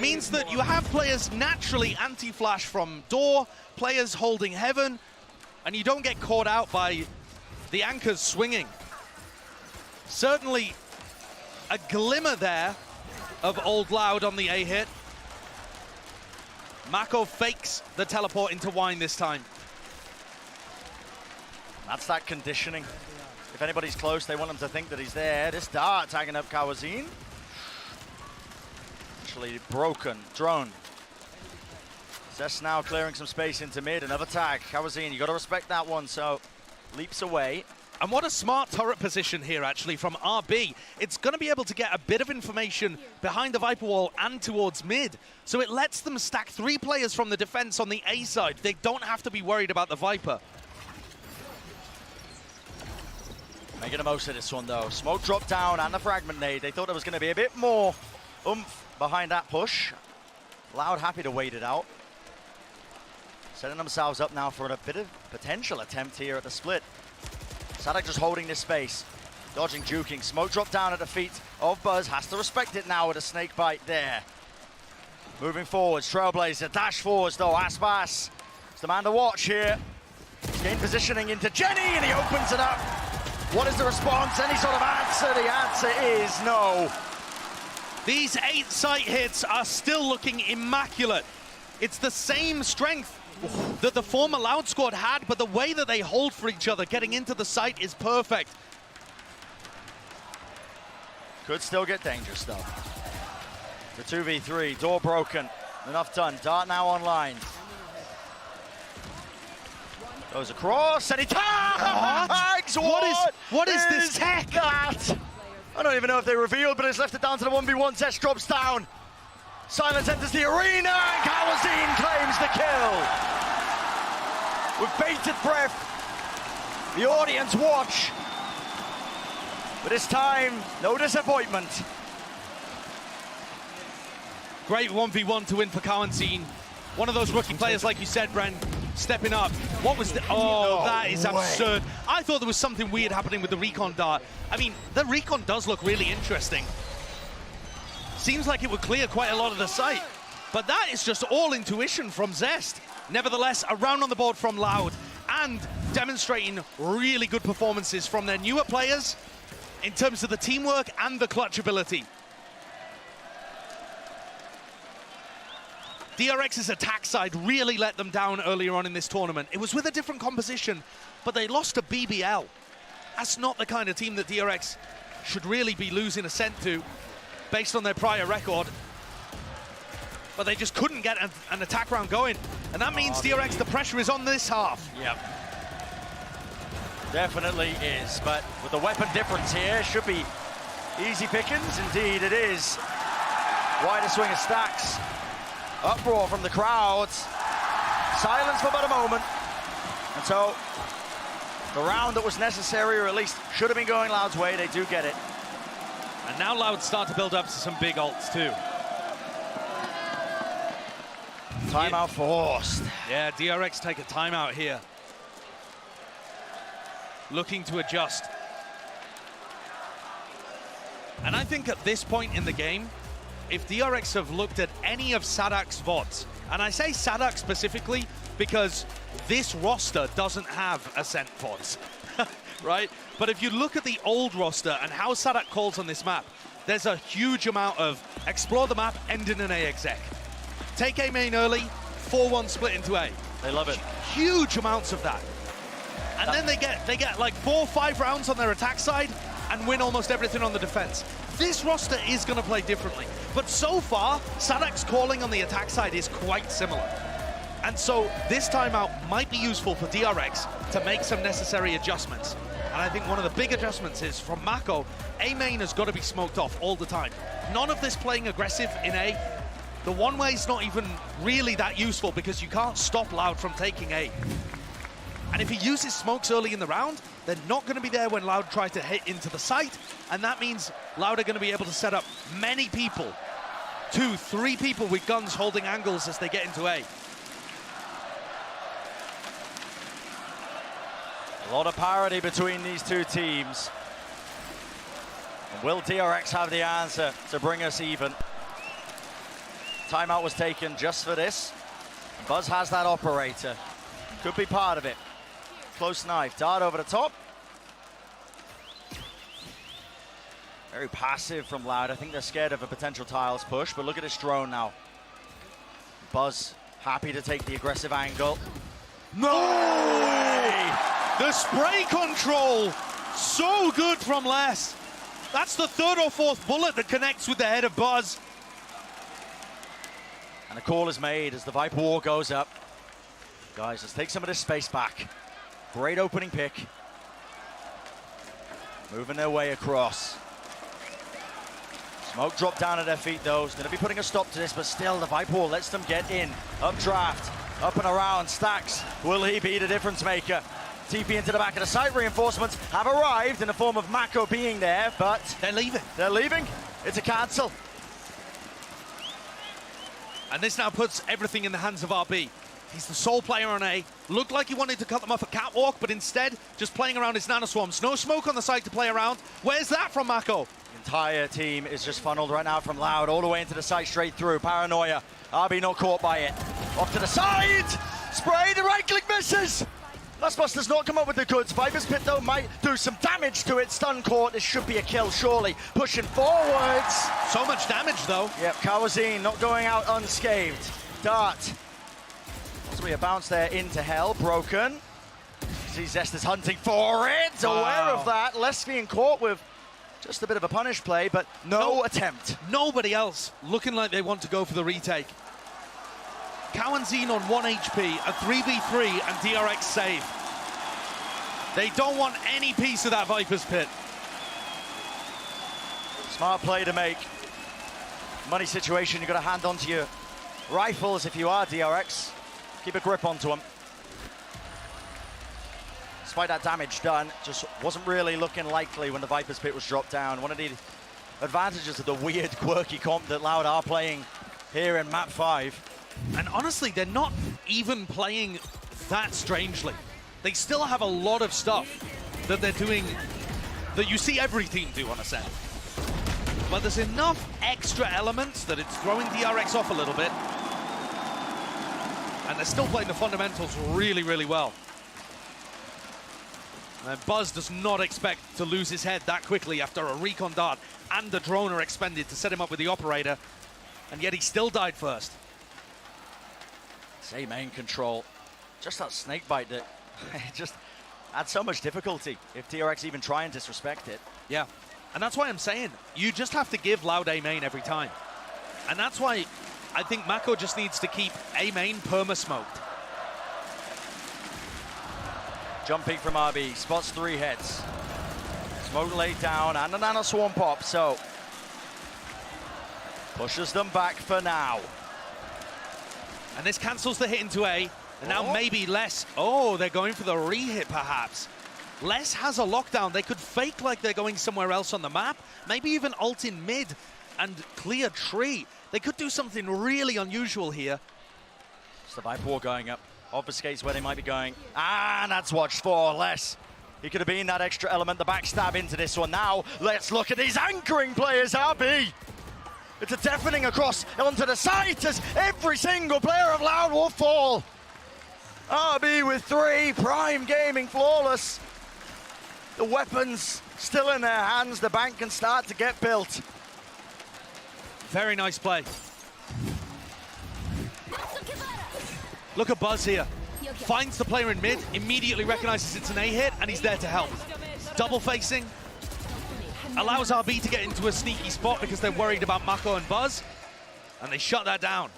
means that you have players naturally anti-flash from door, players holding heaven, and you don't get caught out by the anchors swinging. Certainly a glimmer there of old Loud on the A hit. Mako fakes the teleport into Wine this time. That's that conditioning. If anybody's close, they want them to think that he's there. This dart tagging up Kawazin. Actually broken. Drone. Zest now clearing some space into mid. Another tag. Kawazin, you got to respect that one, so leaps away. And what a smart turret position here, actually, from RB. It's going to be able to get a bit of information behind the Viper Wall and towards mid. So it lets them stack 3 players from the defense on the A side. They don't have to be worried about the Viper. Making the most of this one, though. Smoke dropped down and the fragment nade. They thought there was going to be a bit more oomph behind that push. Loud happy to wait it out. Setting themselves up now for a bit of potential attempt here at the split. Sadak just holding this space. Dodging, juking. Smoke drop down at the feet of Buzz. Has to respect it now with a snake bite there. Moving forwards. Trailblazer dash forwards though. Aspas is the man to watch here. He's gained positioning into Jenny and he opens it up. What is the response? Any sort of answer? The answer is no. These 8 site hits are still looking immaculate. It's the same strength that the former Loud squad had, but the way that they hold for each other getting into the site is perfect. Could still get dangerous though. The 2v3, door broken. Enough done. Dart now online. Goes across and he tags! What is this tech? That? I don't even know if they revealed, but it's left it down to the 1v1. Zest drops down. Silence enters the arena and Kawazin claims the kill. With bated breath, the audience watch. But this time, no disappointment. Great 1v1 to win for Kawazin. One of those rookie players, like you said, Bren, stepping up. What was the... Oh, no that is absurd. I thought there was something weird happening with the recon dart. I mean, the recon does look really interesting. Seems like it would clear quite a lot of the site. But that is just all intuition from Zest. Nevertheless, a round on the board from Loud and demonstrating really good performances from their newer players. in terms of the teamwork and the clutch ability. DRX's attack side really let them down earlier on in this tournament. It was with a different composition, but they lost to BBL. That's not the kind of team that DRX should really be losing Ascent to, based on their prior record. But they just couldn't get an attack round going. And that means DRX, the pressure is on this half. Yep. Definitely is, but with the weapon difference here, should be easy pickings. Indeed it is. Wider swing of stacks. Uproar from the crowds. Silence for about a moment. And so, the round that was necessary, or at least should have been going Loud's way, they do get it. And now Loud start to build up to some big ults too. Timeout forced. Yeah, DRX take a timeout here. Looking to adjust. And I think at this point in the game, if DRX have looked at any of Sadak's VODs, and I say Sadak specifically because this roster doesn't have Ascent VODs, right? But if you look at the old roster and how Sadak calls on this map, there's a huge amount of explore the map, end in an A exec. Take A main early, 4-1 split into A. They love it. Huge amounts of that. And then they get like 4 or 5 rounds on their attack side and win almost everything on the defense. This roster is going to play differently. But so far, Sadak's calling on the attack side is quite similar. And so this timeout might be useful for DRX to make some necessary adjustments. And I think one of the big adjustments is from Mako, A main has got to be smoked off all the time. None of this playing aggressive in A. The one-way is not even really that useful because you can't stop Loud from taking A. And if he uses smokes early in the round, they're not going to be there when Loud tries to hit into the site, and that means Loud are going to be able to set up many people, 2, 3 people with guns holding angles as they get into A. A lot of parity between these two teams. And will DRX have the answer to bring us even? Timeout was taken just for this. Buzz has that operator. Could be part of it. Close knife, dart over the top. Very passive from Loud. I think they're scared of a potential tiles push, but look at this drone now. Buzz happy to take the aggressive angle. No way! The spray control, so good from Les. That's the 3rd or 4th bullet that connects with the head of Buzz. And a call is made as the Viper War goes up. Guys, let's take some of this space back. Great opening pick. Moving their way across. Smoke drop down at their feet though. It's going to be putting a stop to this, but still the Viper War lets them get in. Updraft, up and around, Stacks. Will he be the difference maker? TP into the back of the site. Reinforcements have arrived in the form of Mako being there, but they're leaving. They're leaving. It's a cancel. And this now puts everything in the hands of RB. He's the sole player on A. Looked like he wanted to cut them off at Catwalk, but instead, just playing around his nanoswarms. No smoke on the side to play around. Where's that from Mako? The entire team is just funneled right now from Loud, all the way into the site, straight through. Paranoia. RB not caught by it. Off to the side! Spray, the right click misses! Lastbus does not come up with the goods. Viper's Pit, though, might do some damage to it. Stun caught. This should be a kill, surely. Pushing forwards. So much damage, though. Yep, Kawazine not going out unscathed. Dart. So a bounce there into hell. Broken. See Zest is hunting for it. Wow. Aware of that. Lesbian caught with just a bit of a punish play, but no attempt. Nobody else looking like they want to go for the retake. Kawazine on 1 HP, a 3v3, and DRX save. They don't want any piece of that Viper's Pit. Smart play to make. Money situation, you've got to hand onto your rifles if you are DRX. Keep a grip onto them. Despite that damage done, just wasn't really looking likely when the Viper's Pit was dropped down. One of the advantages of the weird, quirky comp that Loud are playing here in map 5. And honestly, they're not even playing that strangely. They still have a lot of stuff that they're doing that you see every team do on a set. But there's enough extra elements that it's throwing DRX off a little bit. And they're still playing the fundamentals really, really well. And Buzz does not expect to lose his head that quickly after a recon dart and the drone are expended to set him up with the operator, and yet he still died first. Say main control. Just that snake bite that just adds so much difficulty if DRX even try and disrespect it. Yeah, and that's why I'm saying you just have to give Loud A main every time. And that's why I think Mako just needs to keep A main perma-smoked. Jumping from RB, spots 3 heads. Smoke laid down and a nano swarm pop, so pushes them back for now. And this cancels the hit into A, and now maybe Les. Oh, they're going for the re-hit perhaps. Les has a lockdown. They could fake like they're going somewhere else on the map, maybe even ult in mid and clear tree. They could do something really unusual here. It's the Viper Wall going up. Obfuscates where they might be going. And that's watched for Les. He could have been that extra element, the backstab into this one. Now, let's look at these anchoring players, RB. It's a deafening across onto the site as every single player of Loud will fall. RB with 3, Prime Gaming flawless. The weapons still in their hands, the bank can start to get built. Very nice play. Look at Buzz here. Finds the player in mid, immediately recognizes it's an A hit, and he's there to help. Double facing. Allows RB to get into a sneaky spot because they're worried about Mako and Buzz, and they shut that down.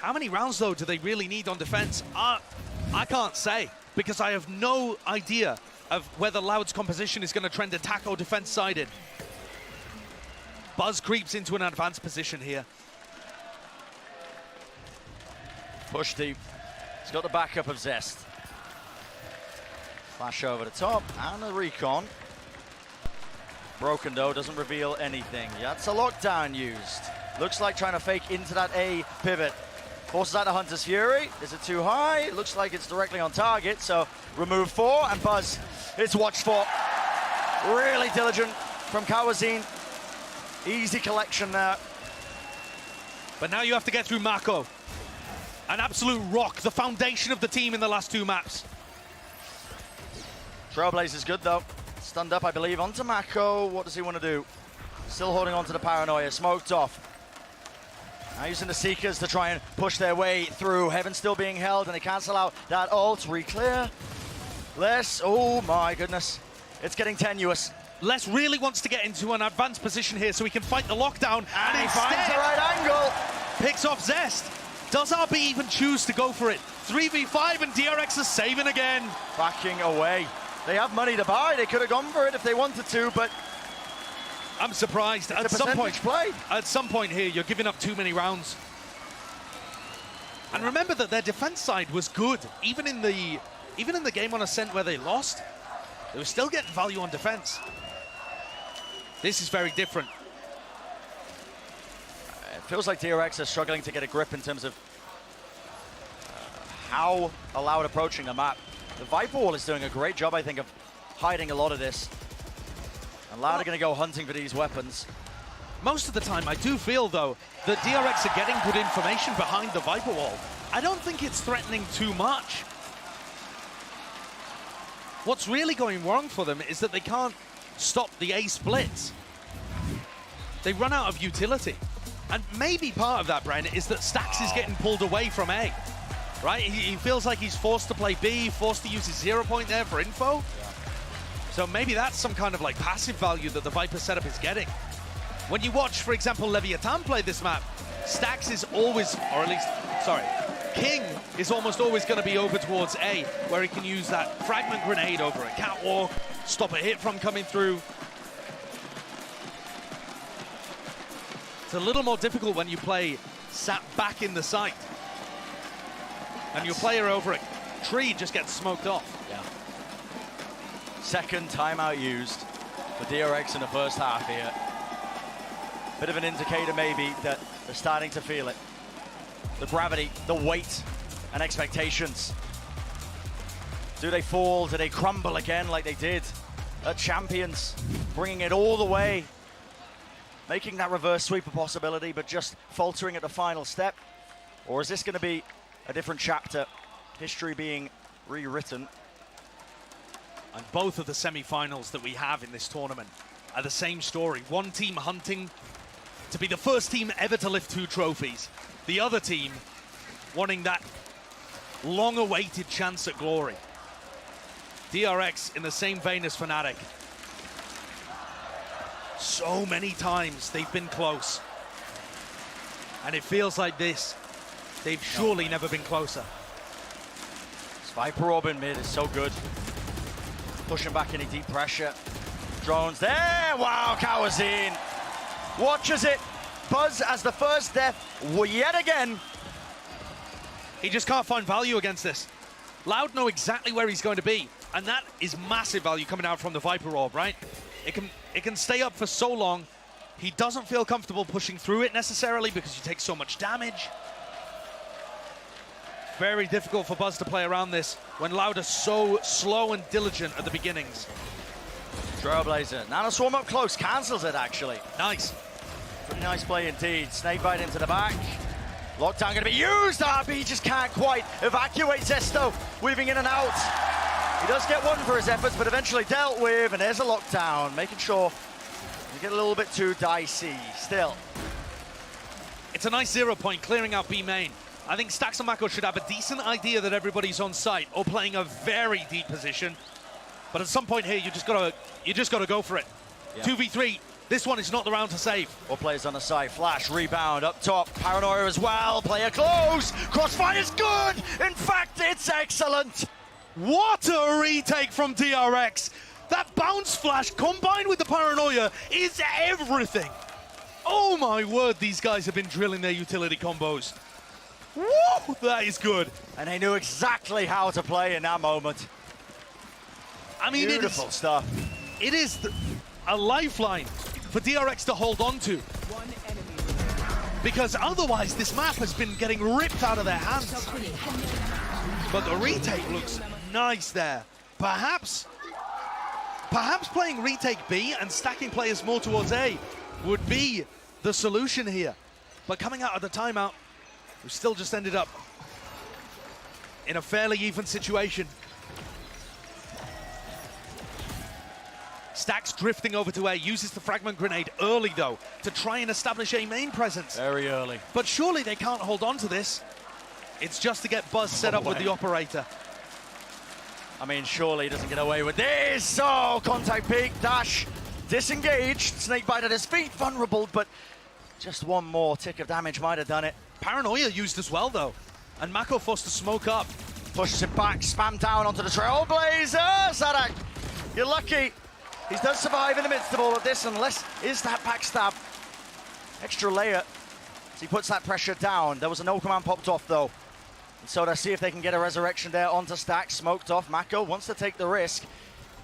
How many rounds, though, do they really need on defense? I can't say, because I have no idea of whether Loud's composition is going to trend attack or defense-sided. Buzz creeps into an advanced position here. Push deep. He's got the backup of Zest. Flash over the top, and a recon. Broken though, doesn't reveal anything. Yeah, it's a lockdown used. Looks like trying to fake into that A pivot. Forces out the Hunter's Fury. Is it too high? Looks like it's directly on target, so remove 4, and Buzz, it's watched for. Really diligent from Kawazine. Easy collection there. But now you have to get through Mako. An absolute rock, the foundation of the team in the last 2 maps. Trailblaze is good though. Stunned up, I believe, onto Mako. What does he want to do? Still holding on to the paranoia, smoked off. Now using the Seekers to try and push their way through. Heaven still being held, and they cancel out that ult. Re-clear. Les, oh my goodness. It's getting tenuous. Les really wants to get into an advanced position here so he can fight the lockdown. And he finds the right angle. Picks off Zest. Does RB even choose to go for it? 3v5 and DRX is saving again. Backing away. They have money to buy. They could have gone for it if they wanted to, but I'm surprised. At some point here, you're giving up too many rounds. And remember that their defense side was good. Even in the game on Ascent where they lost, they were still getting value on defense. This is very different. It feels like DRX are struggling to get a grip in terms of how Loud approaching the map. The Viper Wall is doing a great job, I think, of hiding a lot of this. And Loud are going to go hunting for these weapons. Most of the time, I do feel, though, that DRX are getting good information behind the Viper Wall. I don't think it's threatening too much. What's really going wrong for them is that they can't stop the A splits. They run out of utility. And maybe part of that, Bren, is that Stax is getting pulled away from A. Right? He feels like he's forced to play B, forced to use his 0 point there for info. Yeah. So maybe that's some kind of like passive value that the Viper setup is getting. When you watch, for example, Leviathan play this map, Stax is always, or at least, sorry, King is almost always going to be over towards A, where he can use that fragment grenade over a catwalk, stop a hit from coming through. It's a little more difficult when you play sat back in the site. And your player over a tree just gets smoked off. Yeah. Second timeout used for DRX in the first half here. Bit of an indicator maybe that they're starting to feel it. The gravity, the weight, and expectations. Do they fall? Do they crumble again like they did at Champions? Bringing it all the way. Making that reverse sweep a possibility, but just faltering at the final step? Or is this going to be a different chapter, history being rewritten? And both of the semi-finals that we have in this tournament are the same story. One team hunting to be the first team ever to lift 2 trophies. The other team wanting that long-awaited chance at glory. DRX in the same vein as Fnatic. So many times they've been close. And it feels like this. They've surely never been closer. Viper Orb in mid is so good. Pushing back any deep pressure. Drones there. Wow, cowers in. Watches it. Buzz as the first death yet again. He just can't find value against this. Loud know exactly where he's going to be, and that is massive value coming out from the Viper Orb, right? It can stay up for so long. He doesn't feel comfortable pushing through it necessarily because you take so much damage. Very difficult for Buzz to play around this when Loud is so slow and diligent at the beginnings. Trailblazer. Nano Swarm up close, cancels it actually. Nice. Pretty nice play indeed. Snakebite into the back. Lockdown going to be used. RB just can't quite evacuate Zesto. Weaving in and out. He does get one for his efforts, but eventually dealt with. And there's a lockdown, making sure we get a little bit too dicey still. It's a nice 0 point, clearing out B main. I think Stax and Mako should have a decent idea that everybody's on site or playing a very deep position. But at some point here, you just gotta go for it. Yeah. 2v3. This one is not the round to save. All players on the side. Flash, rebound, up top. Paranoia as well. Player close. Crossfire's good. In fact, it's excellent. What a retake from DRX. That bounce flash combined with the Paranoia is everything. Oh my word, these guys have been drilling their utility combos. Woo, that is good. And they knew exactly how to play in that moment. I mean, beautiful stuff. It is a lifeline for DRX to hold on to. Because otherwise this map has been getting ripped out of their hands. But the retake looks nice there. Perhaps playing retake B and stacking players more towards A would be the solution here. But coming out of the timeout, we still just ended up in a fairly even situation. Stax drifting over to A, uses the fragment grenade early though to try and establish a main presence. Very early. But surely they can't hold on to this. It's just to get Buzz set up with the operator. I mean, surely he doesn't get away with this. Oh, contact peak, dash, disengaged. Snakebite at his feet, vulnerable, but just one more tick of damage might have done it. Paranoia used as well though, and Mako forced to smoke up. Pushes it back, spam down onto the Trailblazer. Sadak, you're lucky. He does survive in the midst of all of this, unless is that backstab. Extra layer as he puts that pressure down. There was a no command popped off though. And so to see if they can get a resurrection there onto Stax, smoked off. Mako wants to take the risk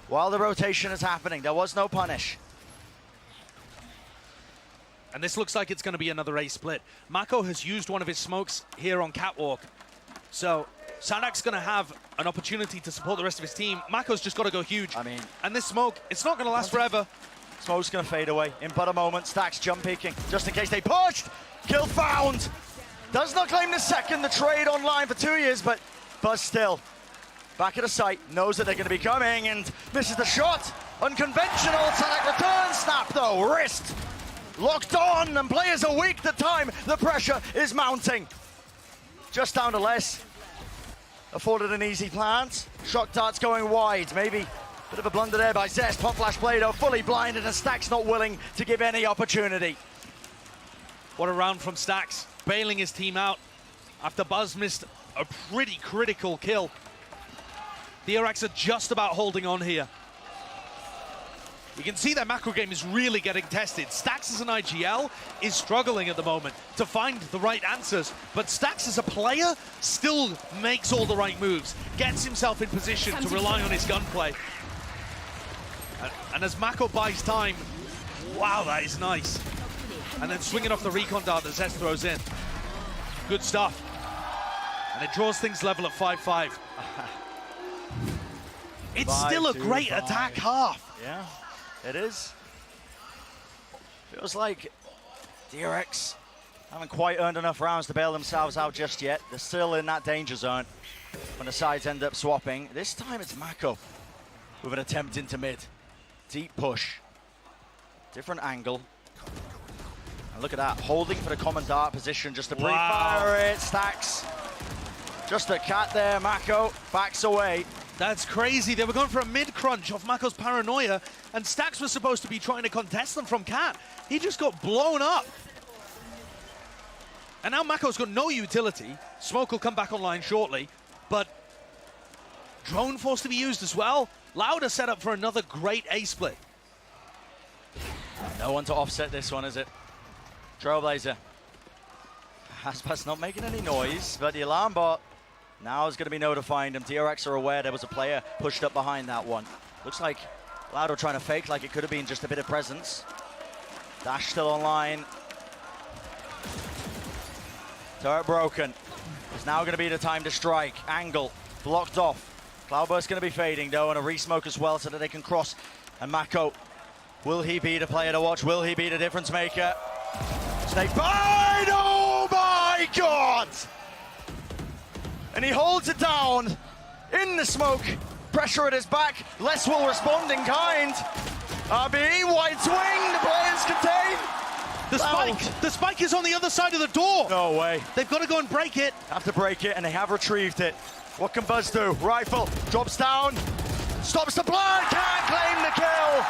while the rotation is happening. There was no punish. And this looks like it's going to be another A split. Mako has used one of his smokes here on Catwalk. So Sadak's going to have an opportunity to support the rest of his team. Mako's just got to go huge. I mean, and this smoke, it's not going to last forever. Smoke's going to fade away in but a moment. Stax jump peeking just in case they pushed. Kill found. Does not claim the second. The trade online for 2 years, but Buzz still back at the site. Knows that they're going to be coming and misses the shot. Unconventional. Sadak returns. Snap though. Wrist. Locked on and players are weak the time. The pressure is mounting. Just down to less. Afforded an easy plant. Shock darts going wide. Maybe a bit of a blunder there by Zest. Pop flash Play-Doh fully blinded and Stax not willing to give any opportunity. What a round from Stax. Bailing his team out after Buzz missed a pretty critical kill. The DRX are just about holding on here. You can see that macro game is really getting tested. Stax as an IGL is struggling at the moment to find the right answers, but Stax as a player still makes all the right moves, gets himself in position to rely on his gunplay. And as Mako buys time, wow, that is nice. And then swinging off the recon dart that Zest throws in. Good stuff. And it draws things level at 5-5. It's still a great attack half. Yeah. It is. Feels like DRX haven't quite earned enough rounds to bail themselves out just yet. They're still in that danger zone when the sides end up swapping. This time it's Mako with an attempt into mid. Deep push. Different angle. And look at that, holding for the commandant position just to pre-fire it. Stacks. Just a cat there, Mako backs away. That's crazy. They were going for a mid-crunch off Mako's paranoia, and Stacks was supposed to be trying to contest them from Cat. He just got blown up. And now Mako's got no utility. Smoke will come back online shortly, but drone forced to be used as well. Loud is set up for another great A split. No one to offset this one, is it? Trailblazer. Aspas not making any noise, but the alarm bot now is going to be notifying them. DRX are aware there was a player pushed up behind that one. Looks like Laudo trying to fake like it could have been just a bit of presence. Dash still online. Turret broken. It's now going to be the time to strike. Angle blocked off. Cloudburst going to be fading though, and a re-smoke as well so that they can cross. And Mako, will he be the player to watch? Will he be the difference maker? Snake bite! Oh my God! And he holds it down in the smoke. Pressure at his back. Les will respond in kind. RB, wide swing, the players contain. The spike is on the other side of the door. No way. They've got to go and break it. Have to break it, and they have retrieved it. What can Buzz do? Rifle, drops down, stops the blind, can't claim the kill.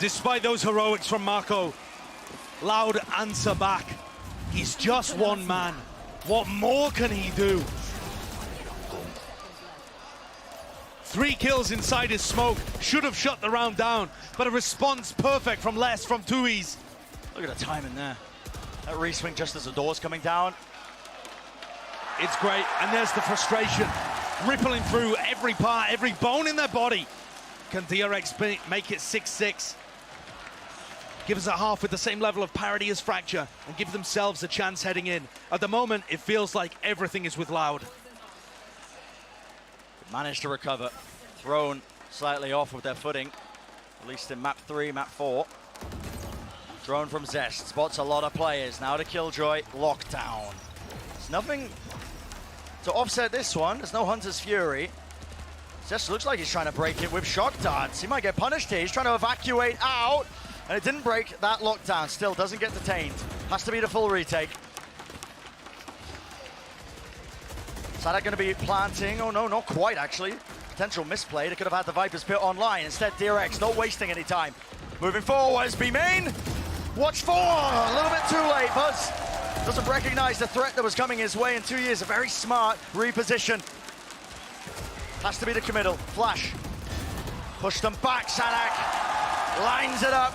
Despite those heroics from Mako, Loud answer back. He's just one man. What more can he do? 3 kills inside his smoke. Should have shut the round down, but a response perfect from Les, from Tui's. Look at the timing there. That re-swing just as the door's coming down. It's great, and there's the frustration rippling through every part, every bone in their body. Can DRX make it 6-6? Give us a half with the same level of parity as Fracture and give themselves a chance heading in. At the moment, it feels like everything is with Loud. Managed to recover. Thrown slightly off with their footing, at least in map 3, map 4. Drone from Zest, spots a lot of players. Now to Killjoy, lockdown. There's nothing to offset this one. There's no Hunter's Fury. Zest looks like he's trying to break it with shock darts. He might get punished here. He's trying to evacuate out, and it didn't break that lockdown. Still doesn't get detained. Has to be the full retake. Sada going to be planting. Oh no, not quite actually. Potential misplay. They could have had the Viper's Pit online. Instead, DRX not wasting any time. Moving forwards, B-main. Watch for, a little bit too late. Buzz doesn't recognize the threat that was coming his way in 2 years. A very smart reposition. Has to be the committal. Flash. Push them back, Sanak. Lines it up.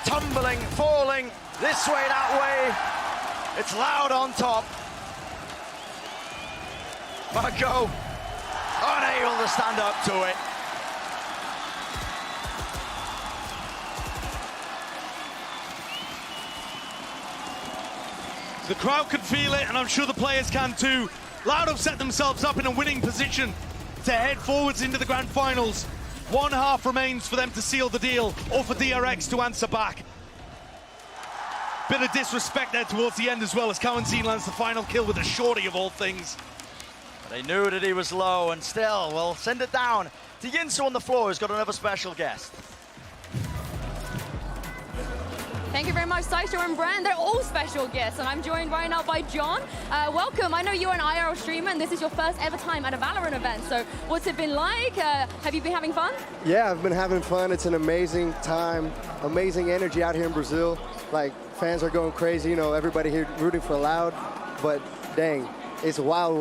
Tumbling, falling, this way, that way. It's Loud on top. Marco, unable to stand up to it. The crowd can feel it, and I'm sure the players can too. Loud have set themselves up in a winning position to head forwards into the grand finals. 1 half remains for them to seal the deal, or for DRX to answer back. Bit of disrespect there towards the end as well, as Cowanzine lands the final kill with a shorty of all things. They knew that he was low, and still, we'll send it down to Yinsu on the floor, who's got another special guest. Thank you very much, Saisha and Brand. They're all special guests, and I'm joined right now by John. Welcome. I know you're an IRL streamer, and this is your first ever time at a Valorant event. So what's it been like? Have you been having fun? Yeah, I've been having fun. It's an amazing time, amazing energy out here in Brazil. Like, fans are going crazy. You know, everybody here rooting for Loud. But dang, it's wild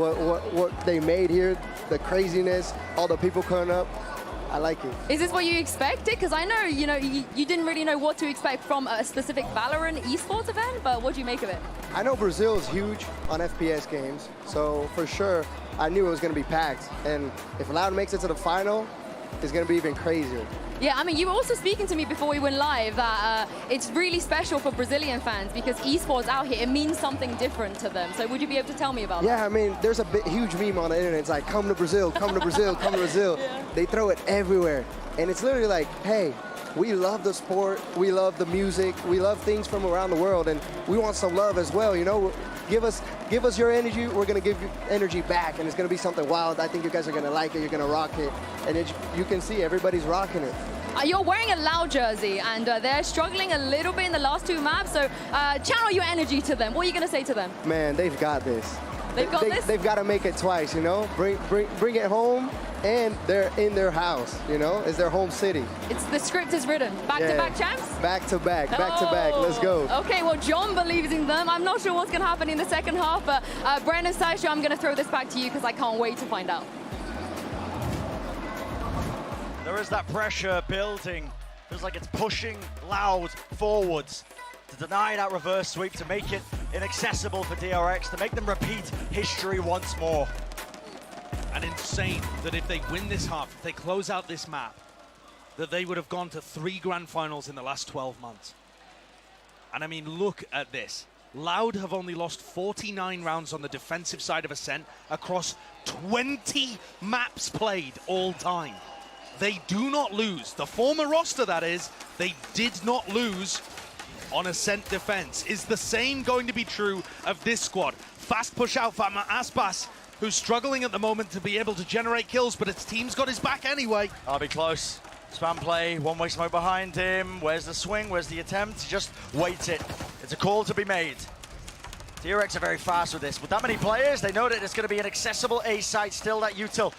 what they made here, the craziness, all the people coming up. I like it. Is this what you expected? Because I know, you didn't really know what to expect from a specific Valorant esports event, but what do you make of it? I know Brazil is huge on FPS games, so for sure, I knew it was going to be packed. And if Loud makes it to the final, it's going to be even crazier. Yeah, I mean, you were also speaking to me before we went live that it's really special for Brazilian fans because esports out here, it means something different to them. So would you be able to tell me about that? Yeah, I mean, there's a huge meme on the internet. It's like, come to Brazil, come to Brazil, come to Brazil. Yeah. They throw it everywhere. And it's literally like, hey, we love the sport, we love the music, we love things from around the world, and we want some love as well, you know? Give us your energy, we're gonna give you energy back, and it's gonna be something wild. I think you guys are gonna like it, you're gonna rock it, and you can see everybody's rocking it. You're wearing a Loud jersey, and they're struggling a little bit in the last 2 maps, so channel your energy to them. What are you going to say to them? Man, they've got this. They've got this? They've got to make it twice, you know? Bring it home, and they're in their house, you know? It's their home city. The script is written. Back-to-back champs? Back-to-back, back-to-back. Let's go. Okay, well, John believes in them. I'm not sure what's going to happen in the second half, but Brandon Saisho, I'm going to throw this back to you because I can't wait to find out. There is that pressure building. Feels like it's pushing Loud forwards to deny that reverse sweep, to make it inaccessible for DRX, to make them repeat history once more. And insane that if they win this half, if they close out this map, that they would have gone to 3 grand finals in the last 12 months. And I mean, look at this. Loud have only lost 49 rounds on the defensive side of Ascent across 20 maps played all time. They do not lose. The former roster, that is, they did not lose on Ascent defense. Is the same going to be true of this squad? Fast push out for Aspas, who's struggling at the moment to be able to generate kills, but his team's got his back anyway. I'll be close. Spam play, one-way smoke behind him. Where's the swing? Where's the attempt? Just wait it. It's a call to be made. DRX are very fast with this. With that many players, they know that it's going to be an accessible A site still, that util.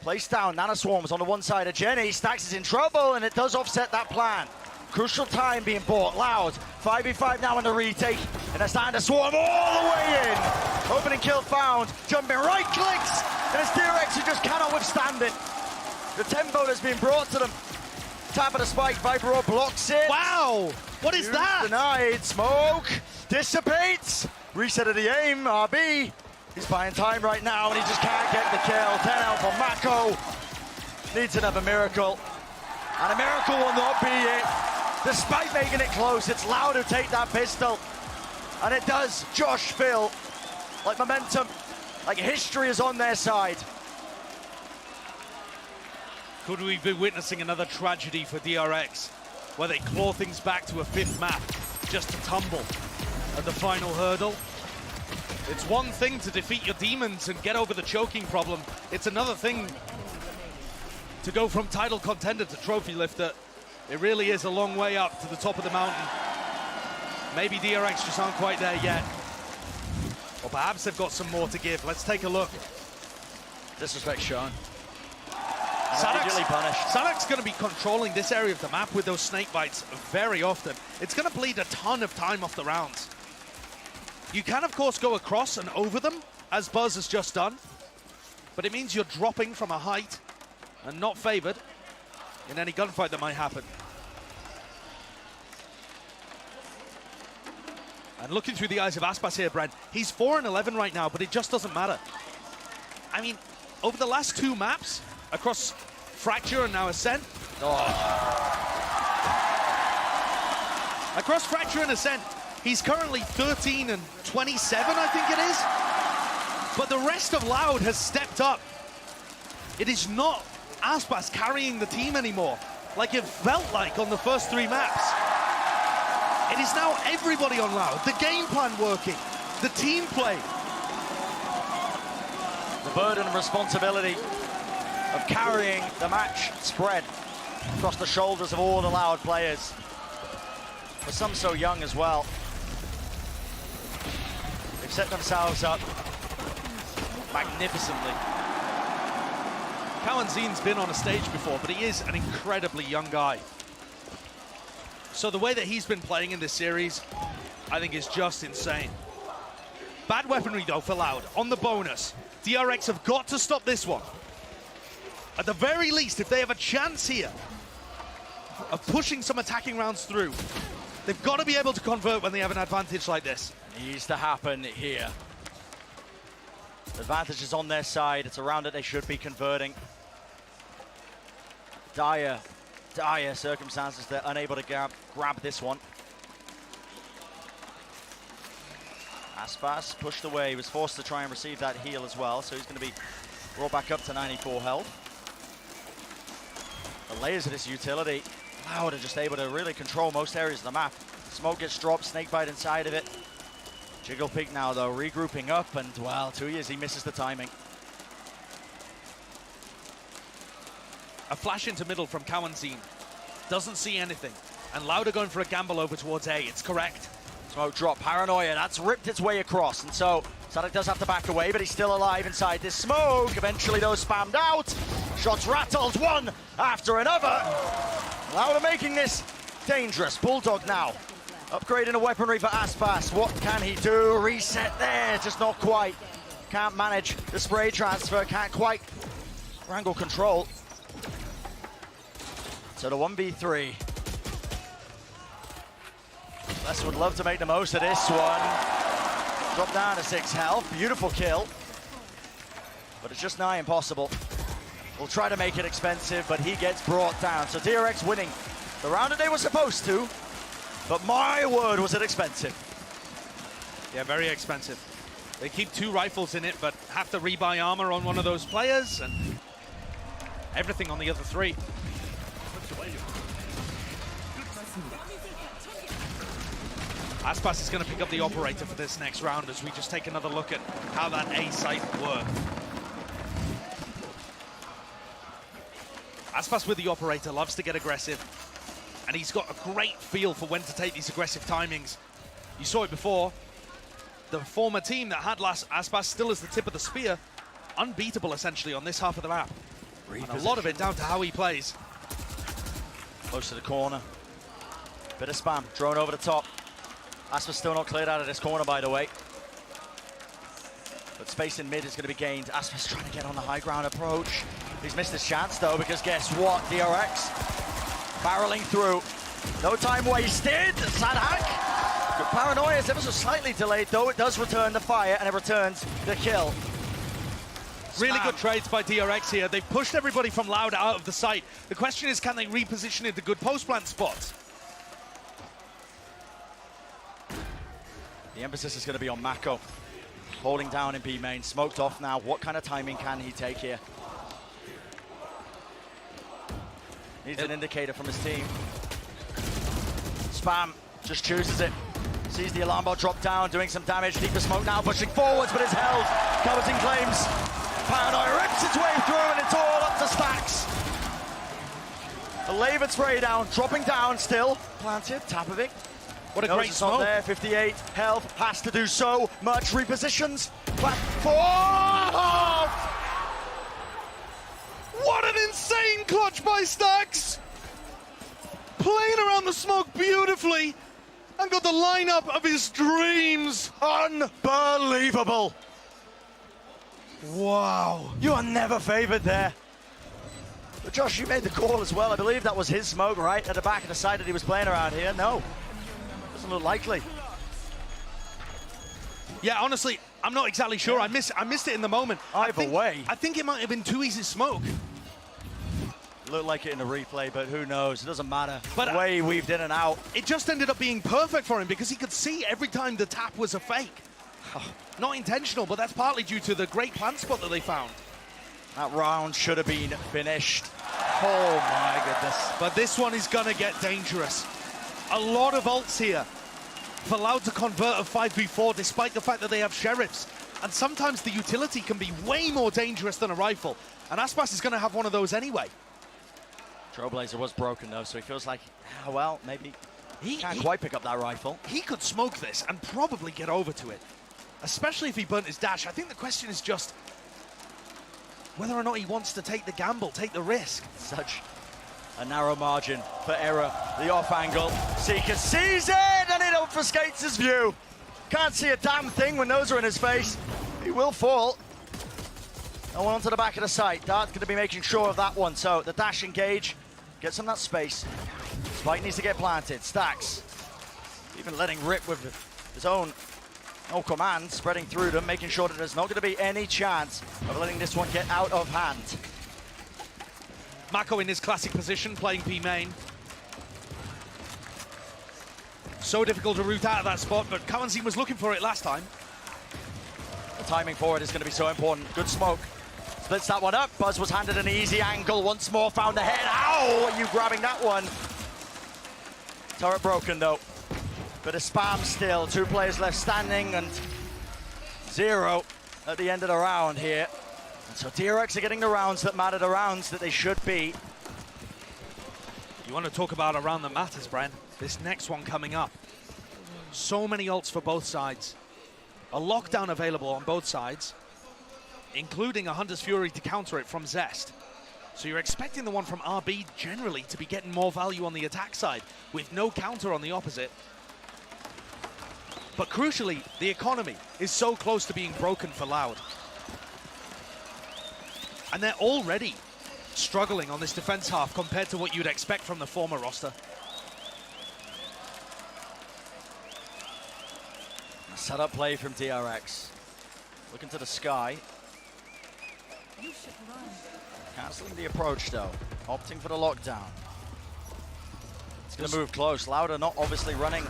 Placed down, Nana Swarms on the one side of Jenny. Stax is in trouble, and it does offset that plan. Crucial time being bought. Loud, 5v5 now in the retake, and they're starting to swarm all the way in. Opening kill found, jumping right clicks, and it's DRX who just cannot withstand it. The tempo that's been brought to them. Tap of the spike, Viper blocks it. Wow, what is that? Denied, smoke, dissipates. Reset of the aim, RB. He's buying time right now, and he just can't get the kill. 10 out for Mako. Needs another miracle. And a miracle will not be it. Despite making it close, it's Loud to take that pistol. And it does Josh feel like momentum, like history is on their side. Could we be witnessing another tragedy for DRX, where they claw things back to a 5th map, just to tumble at the final hurdle? It's one thing to defeat your demons and get over the choking problem. It's another thing to go from title contender to trophy lifter. It really is a long way up to the top of the mountain. Maybe DRX just aren't quite there yet. Or perhaps they've got some more to give. Let's take a look. Disrespect shown. Sanak's going to be controlling this area of the map with those snake bites very often. It's going to bleed a ton of time off the rounds. You can, of course, go across and over them, as Buzz has just done, but it means you're dropping from a height and not favored in any gunfight that might happen. And looking through the eyes of Aspas here, Brent, he's 4-11 right now, but it just doesn't matter. I mean, over the last 2 maps, across Fracture and now Ascent. Across Fracture and Ascent, he's currently 13-27, I think it is. But the rest of Loud has stepped up. It is not Aspas carrying the team anymore, like it felt like on the first 3 maps. It is now everybody on Loud. The game plan working, the team play. The burden and responsibility of carrying the match spread across the shoulders of all the Loud players. For some so young as well. They've set themselves up magnificently. Cowan Zine's been on a stage before, but he is an incredibly young guy. So the way that he's been playing in this series, I think is just insane. Bad weaponry though for Loud on the bonus. DRX have got to stop this one. At the very least, if they have a chance here of pushing some attacking rounds through, they've got to be able to convert when they have an advantage like this. Needs to happen here. The advantage is on their side. It's around it they should be converting. Dire circumstances. They're unable to grab this one. Aspas pushed away. He was forced to try and receive that heal as well, so he's going to be brought back up to 94 health. The layers of this utility Cloud are just able to really control most areas of the map. Smoke gets dropped, Snakebite inside of it. Jiggle Pig now though, regrouping up, and well, 2 years, he misses the timing. A flash into middle from Kawanzin. Doesn't see anything. And Lauda going for a gamble over towards A, it's correct. Smoke drop, Paranoia, that's ripped its way across, and so Sadek does have to back away, but he's still alive inside this smoke. Eventually though, spammed out. Shots rattled, one after another. Lauda making this dangerous. Bulldog now upgrading a weaponry for Aspas. What can he do? Reset there, just not quite. Can't manage the spray transfer, can't quite wrangle control. So the 1v3. Les would love to make the most of this one. Drop down to 6 health, beautiful kill. But it's just nigh impossible. We'll try to make it expensive, but he gets brought down. So DRX winning the round that they were supposed to, but my word, was it expensive. Yeah, very expensive. They keep 2 rifles in it, but have to rebuy armor on one of those players, and everything on the other 3. Aspas is going to pick up the operator for this next round as we just take another look at how that A site worked. Aspas with the operator loves to get aggressive, and he's got a great feel for when to take these aggressive timings. You saw it before. The former team that had Aspas still as the tip of the spear, unbeatable essentially on this half of the map. And a lot of it down to how he plays. Close to the corner. Bit of spam, drone over the top. Aspas still not cleared out of this corner, by the way. But space in mid is going to be gained. Aspas trying to get on the high ground approach. He's missed his chance, though, because guess what? DRX barreling through. No time wasted. Sad hack. Good Paranoia is ever so slightly delayed, though. It does return the fire, and it returns the kill. Really good trades by DRX here. They've pushed everybody from Loud out of the site. The question is, can they reposition into good post-plant spots? The emphasis is going to be on Mako. Holding down in B main. Smoked off now. What kind of timing can he take here? Needs an indicator from his team. Spam just chooses it. Sees the alarm bot drop down, doing some damage. Deeper smoke now, pushing forwards, but is held. Covers in claims. Paranoia rips its way through, and it's all up to Stacks. A labored spray down, dropping down still. Planted, Tapovic. What a great smoke. There, 58 health, has to do so much. Repositions. Platform! What an insane clutch by Stacks! Playing around the smoke beautifully and got the lineup of his dreams. Unbelievable. Wow. You are never favored there. But Josh, you made the call as well. I believe that was his smoke, right? At the back of the side that he was playing around here. No. Doesn't look likely. Yeah, honestly, I'm not exactly sure. I missed it in the moment. Either way. I think it might have been too easy smoke. Looked like it in the replay, but who knows? It doesn't matter. But the way he weaved in and out. It just ended up being perfect for him because he could see every time the tap was a fake. Not intentional, but that's partly due to the great plant spot that they found. That round should have been finished. Oh my goodness. But this one is gonna get dangerous. A lot of ults here for Loud to convert a 5v4 despite the fact that they have sheriffs. And sometimes the utility can be way more dangerous than a rifle. And Aspas is gonna have one of those anyway. Trailblazer was broken though, so he feels like, well, maybe he can't quite pick up that rifle. He could smoke this and probably get over to it, especially if he burnt his dash. I think the question is just whether or not he wants to take the gamble, take the risk. Such a narrow margin for error. The off angle. Seeker sees it and it obfuscates his view. Can't see a damn thing when those are in his face. He will fall. And onto the back of the site. Dart's going to be making sure of that one. So the dash engage gets him that space. Spike needs to get planted. Stacks even letting rip with his own command, spreading through them, making sure that there's not going to be any chance of letting this one get out of hand. Mako in his classic position, playing P main. So difficult to root out of that spot, but Kawanzin was looking for it last time. The timing for it is going to be so important. Good smoke. Splits that one up. Buzz was handed an easy angle. Once more found the head. Ow! Are you grabbing that one? Turret broken though. Bit of spam still. 2 players left standing and 0 at the end of the round here. And so DRX are getting the rounds that matter, the rounds that they should be. You want to talk about a round that matters, Bren? This next one coming up. So many ults for both sides. A lockdown available on both sides, including a Hunter's Fury to counter it from Zest. So you're expecting the one from RB generally to be getting more value on the attack side, with no counter on the opposite. But crucially, the economy is so close to being broken for Loud. And they're already struggling on this defense half compared to what you'd expect from the former roster. A setup play from DRX. Looking to the sky. Cancelling the approach though. Opting for the lockdown. It's going to move close. Loud are not obviously running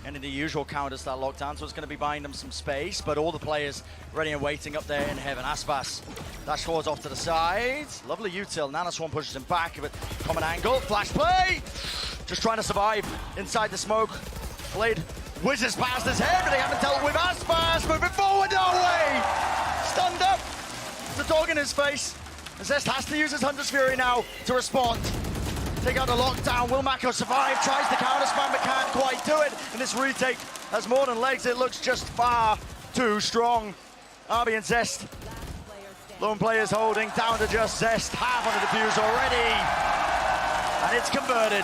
any of the usual counters that lockdown, so it's going to be buying them some space, but all the players ready and waiting up there in heaven. Aspas dash forwards off to the side. Lovely util. Nanoswarm pushes him back, but common angle. Flash play! Just trying to survive inside the smoke. Blade whizzes past his head, but they haven't dealt with Aspas. Moving forward, no way! Stunned up. The dog in his face. Zest has to use his Hunter's Fury now to respond. Take out the lockdown. Will Mako survive? Tries to counter spam, but can't quite do it. And this retake has more than legs. It looks just far too strong. RB and Zest. Lone players holding down to just Zest. Half on the defuse already. And it's converted.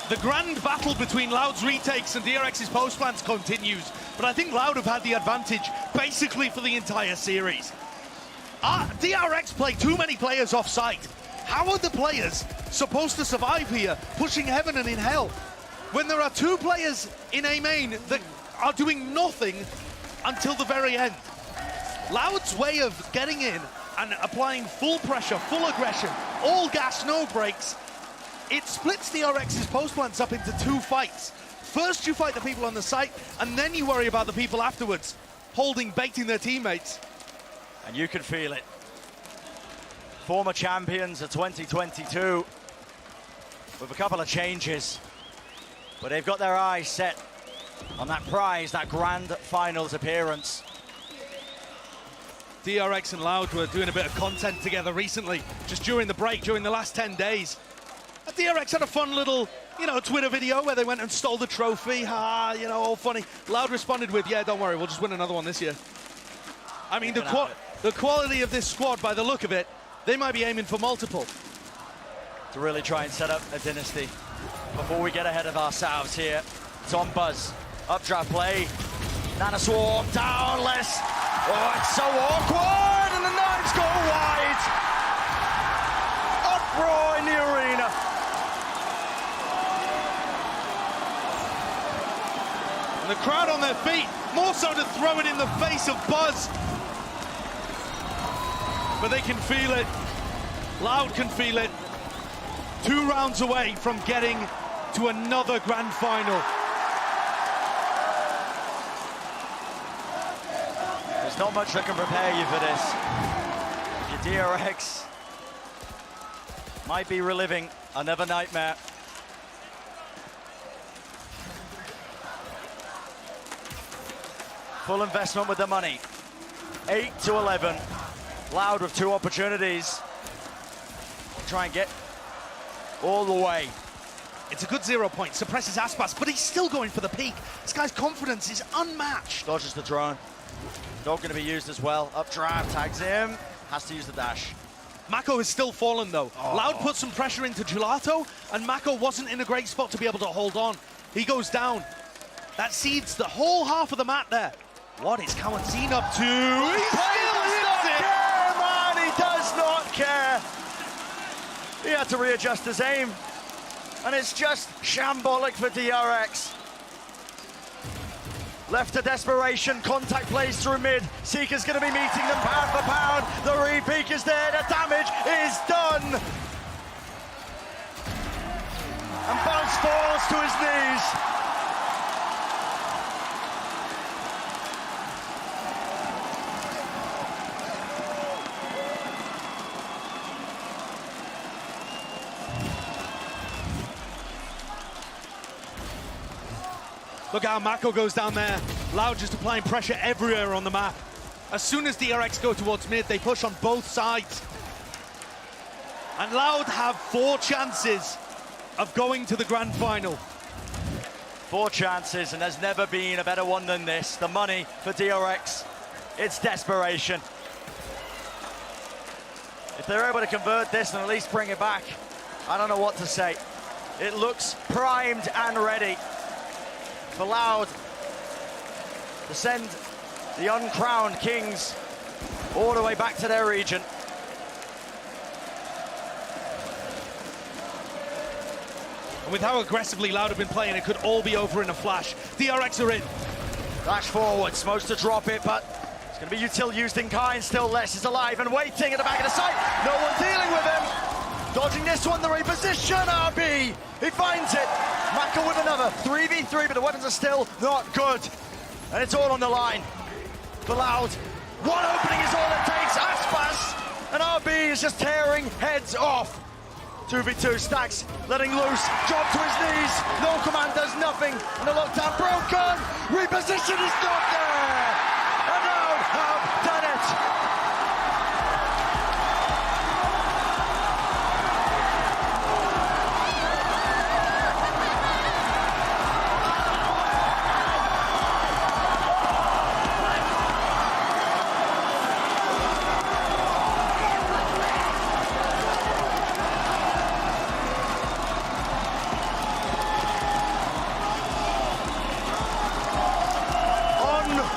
The grand battle between Loud's retakes and DRX's post plants continues, but I think Loud have had the advantage basically for the entire series. DRX play too many players off site. How are the players supposed to survive here, pushing heaven and in hell, when there are 2 players in A main that are doing nothing until the very end? Loud's way of getting in and applying full pressure, full aggression, all gas, no brakes, it splits DRX's post plants up into 2 fights. First you fight the people on the site, and then you worry about the people afterwards, baiting their teammates. And you can feel it. Former champions of 2022 with a couple of changes, but they've got their eyes set on that prize, that grand finals appearance. DRX and Loud were doing a bit of content together recently, just during the break, during the last 10 days. And DRX had a fun little, Twitter video where they went and stole the trophy. All funny. Loud responded with, yeah, don't worry, we'll just win another one this year. I mean, the quality of this squad, by the look of it, they might be aiming for multiple. To really try and set up a dynasty. Before we get ahead of ourselves here, it's on Buzz. Updraft play. Nanoswarm down, less. Oh, it's so awkward, and the knives go wide. Uproar in the arena. And the crowd on their feet, more so to throw it in the face of Buzz. But they can feel it. Loud can feel it. 2 rounds away from getting to another grand final. There's not much that can prepare you for this. Your DRX might be reliving another nightmare. Full investment with the money. 8-11. Loud with 2 opportunities. Try and get all the way. It's a good 0 point. Suppresses Aspas, but he's still going for the peak. This guy's confidence is unmatched. Dodges the drone. Dog going to be used as well. Updraft, tags him. Has to use the dash. Mako has still fallen though. Oh. Loud put some pressure into Gelato, and Mako wasn't in a great spot to be able to hold on. He goes down. That seeds the whole half of the map there. What is Kawanzine up to? He does not care, man. He does not care. He had to readjust his aim. And it's just shambolic for DRX. Left to desperation, contact plays through mid. Seeker's going to be meeting them pound for pound. The re-peek is there, the damage is done. And Buzz falls to his knees. Look how Mako goes down there. Loud just applying pressure everywhere on the map. As soon as DRX go towards mid, they push on both sides. And Loud have 4 chances of going to the grand final. 4 chances, and there's never been a better one than this. The money for DRX, it's desperation. If they're able to convert this and at least bring it back, I don't know what to say. It looks primed and ready for Loud to send the uncrowned kings all the way back to their region. And with how aggressively Loud have been playing, it could all be over in a flash. DRX are in. Dash forward, supposed to drop it, but it's going to be util used in kind. Still Les is alive and waiting at the back of the site. No one dealing with him. Dodging this one, the reposition, RB. He finds it. Mako with another 3v3, but the weapons are still not good. And it's all on the line for Loud. One opening is all it takes. Aspas and RB is just tearing heads off. 2v2, Stacks letting loose, drop to his knees, no command does nothing, and the lockdown broken, reposition is not there, and Loud have done it.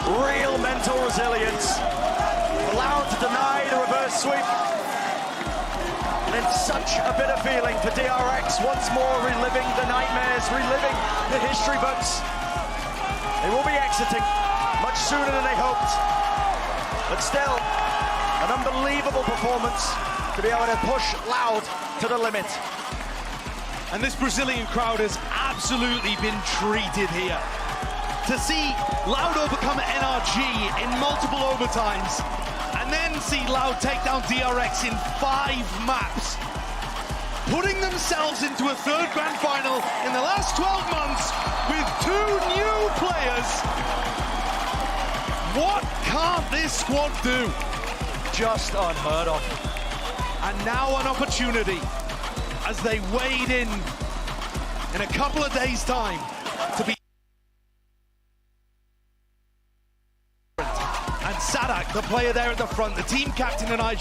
Real mental resilience. Allowed to deny the reverse sweep. And it's such a bitter feeling for DRX, once more reliving the nightmares, reliving the history books. They will be exiting much sooner than they hoped. But still, an unbelievable performance to be able to push Loud to the limit. And this Brazilian crowd has absolutely been treated here. To see Loud overcome NRG in multiple overtimes, and then see Loud take down DRX in 5 maps, putting themselves into a 3rd grand final in the last 12 months with 2 new players. What can't this squad do? Just unheard of. And now an opportunity as they wade in a couple of days' time to be. And Sadak, the player there at the front, the team captain and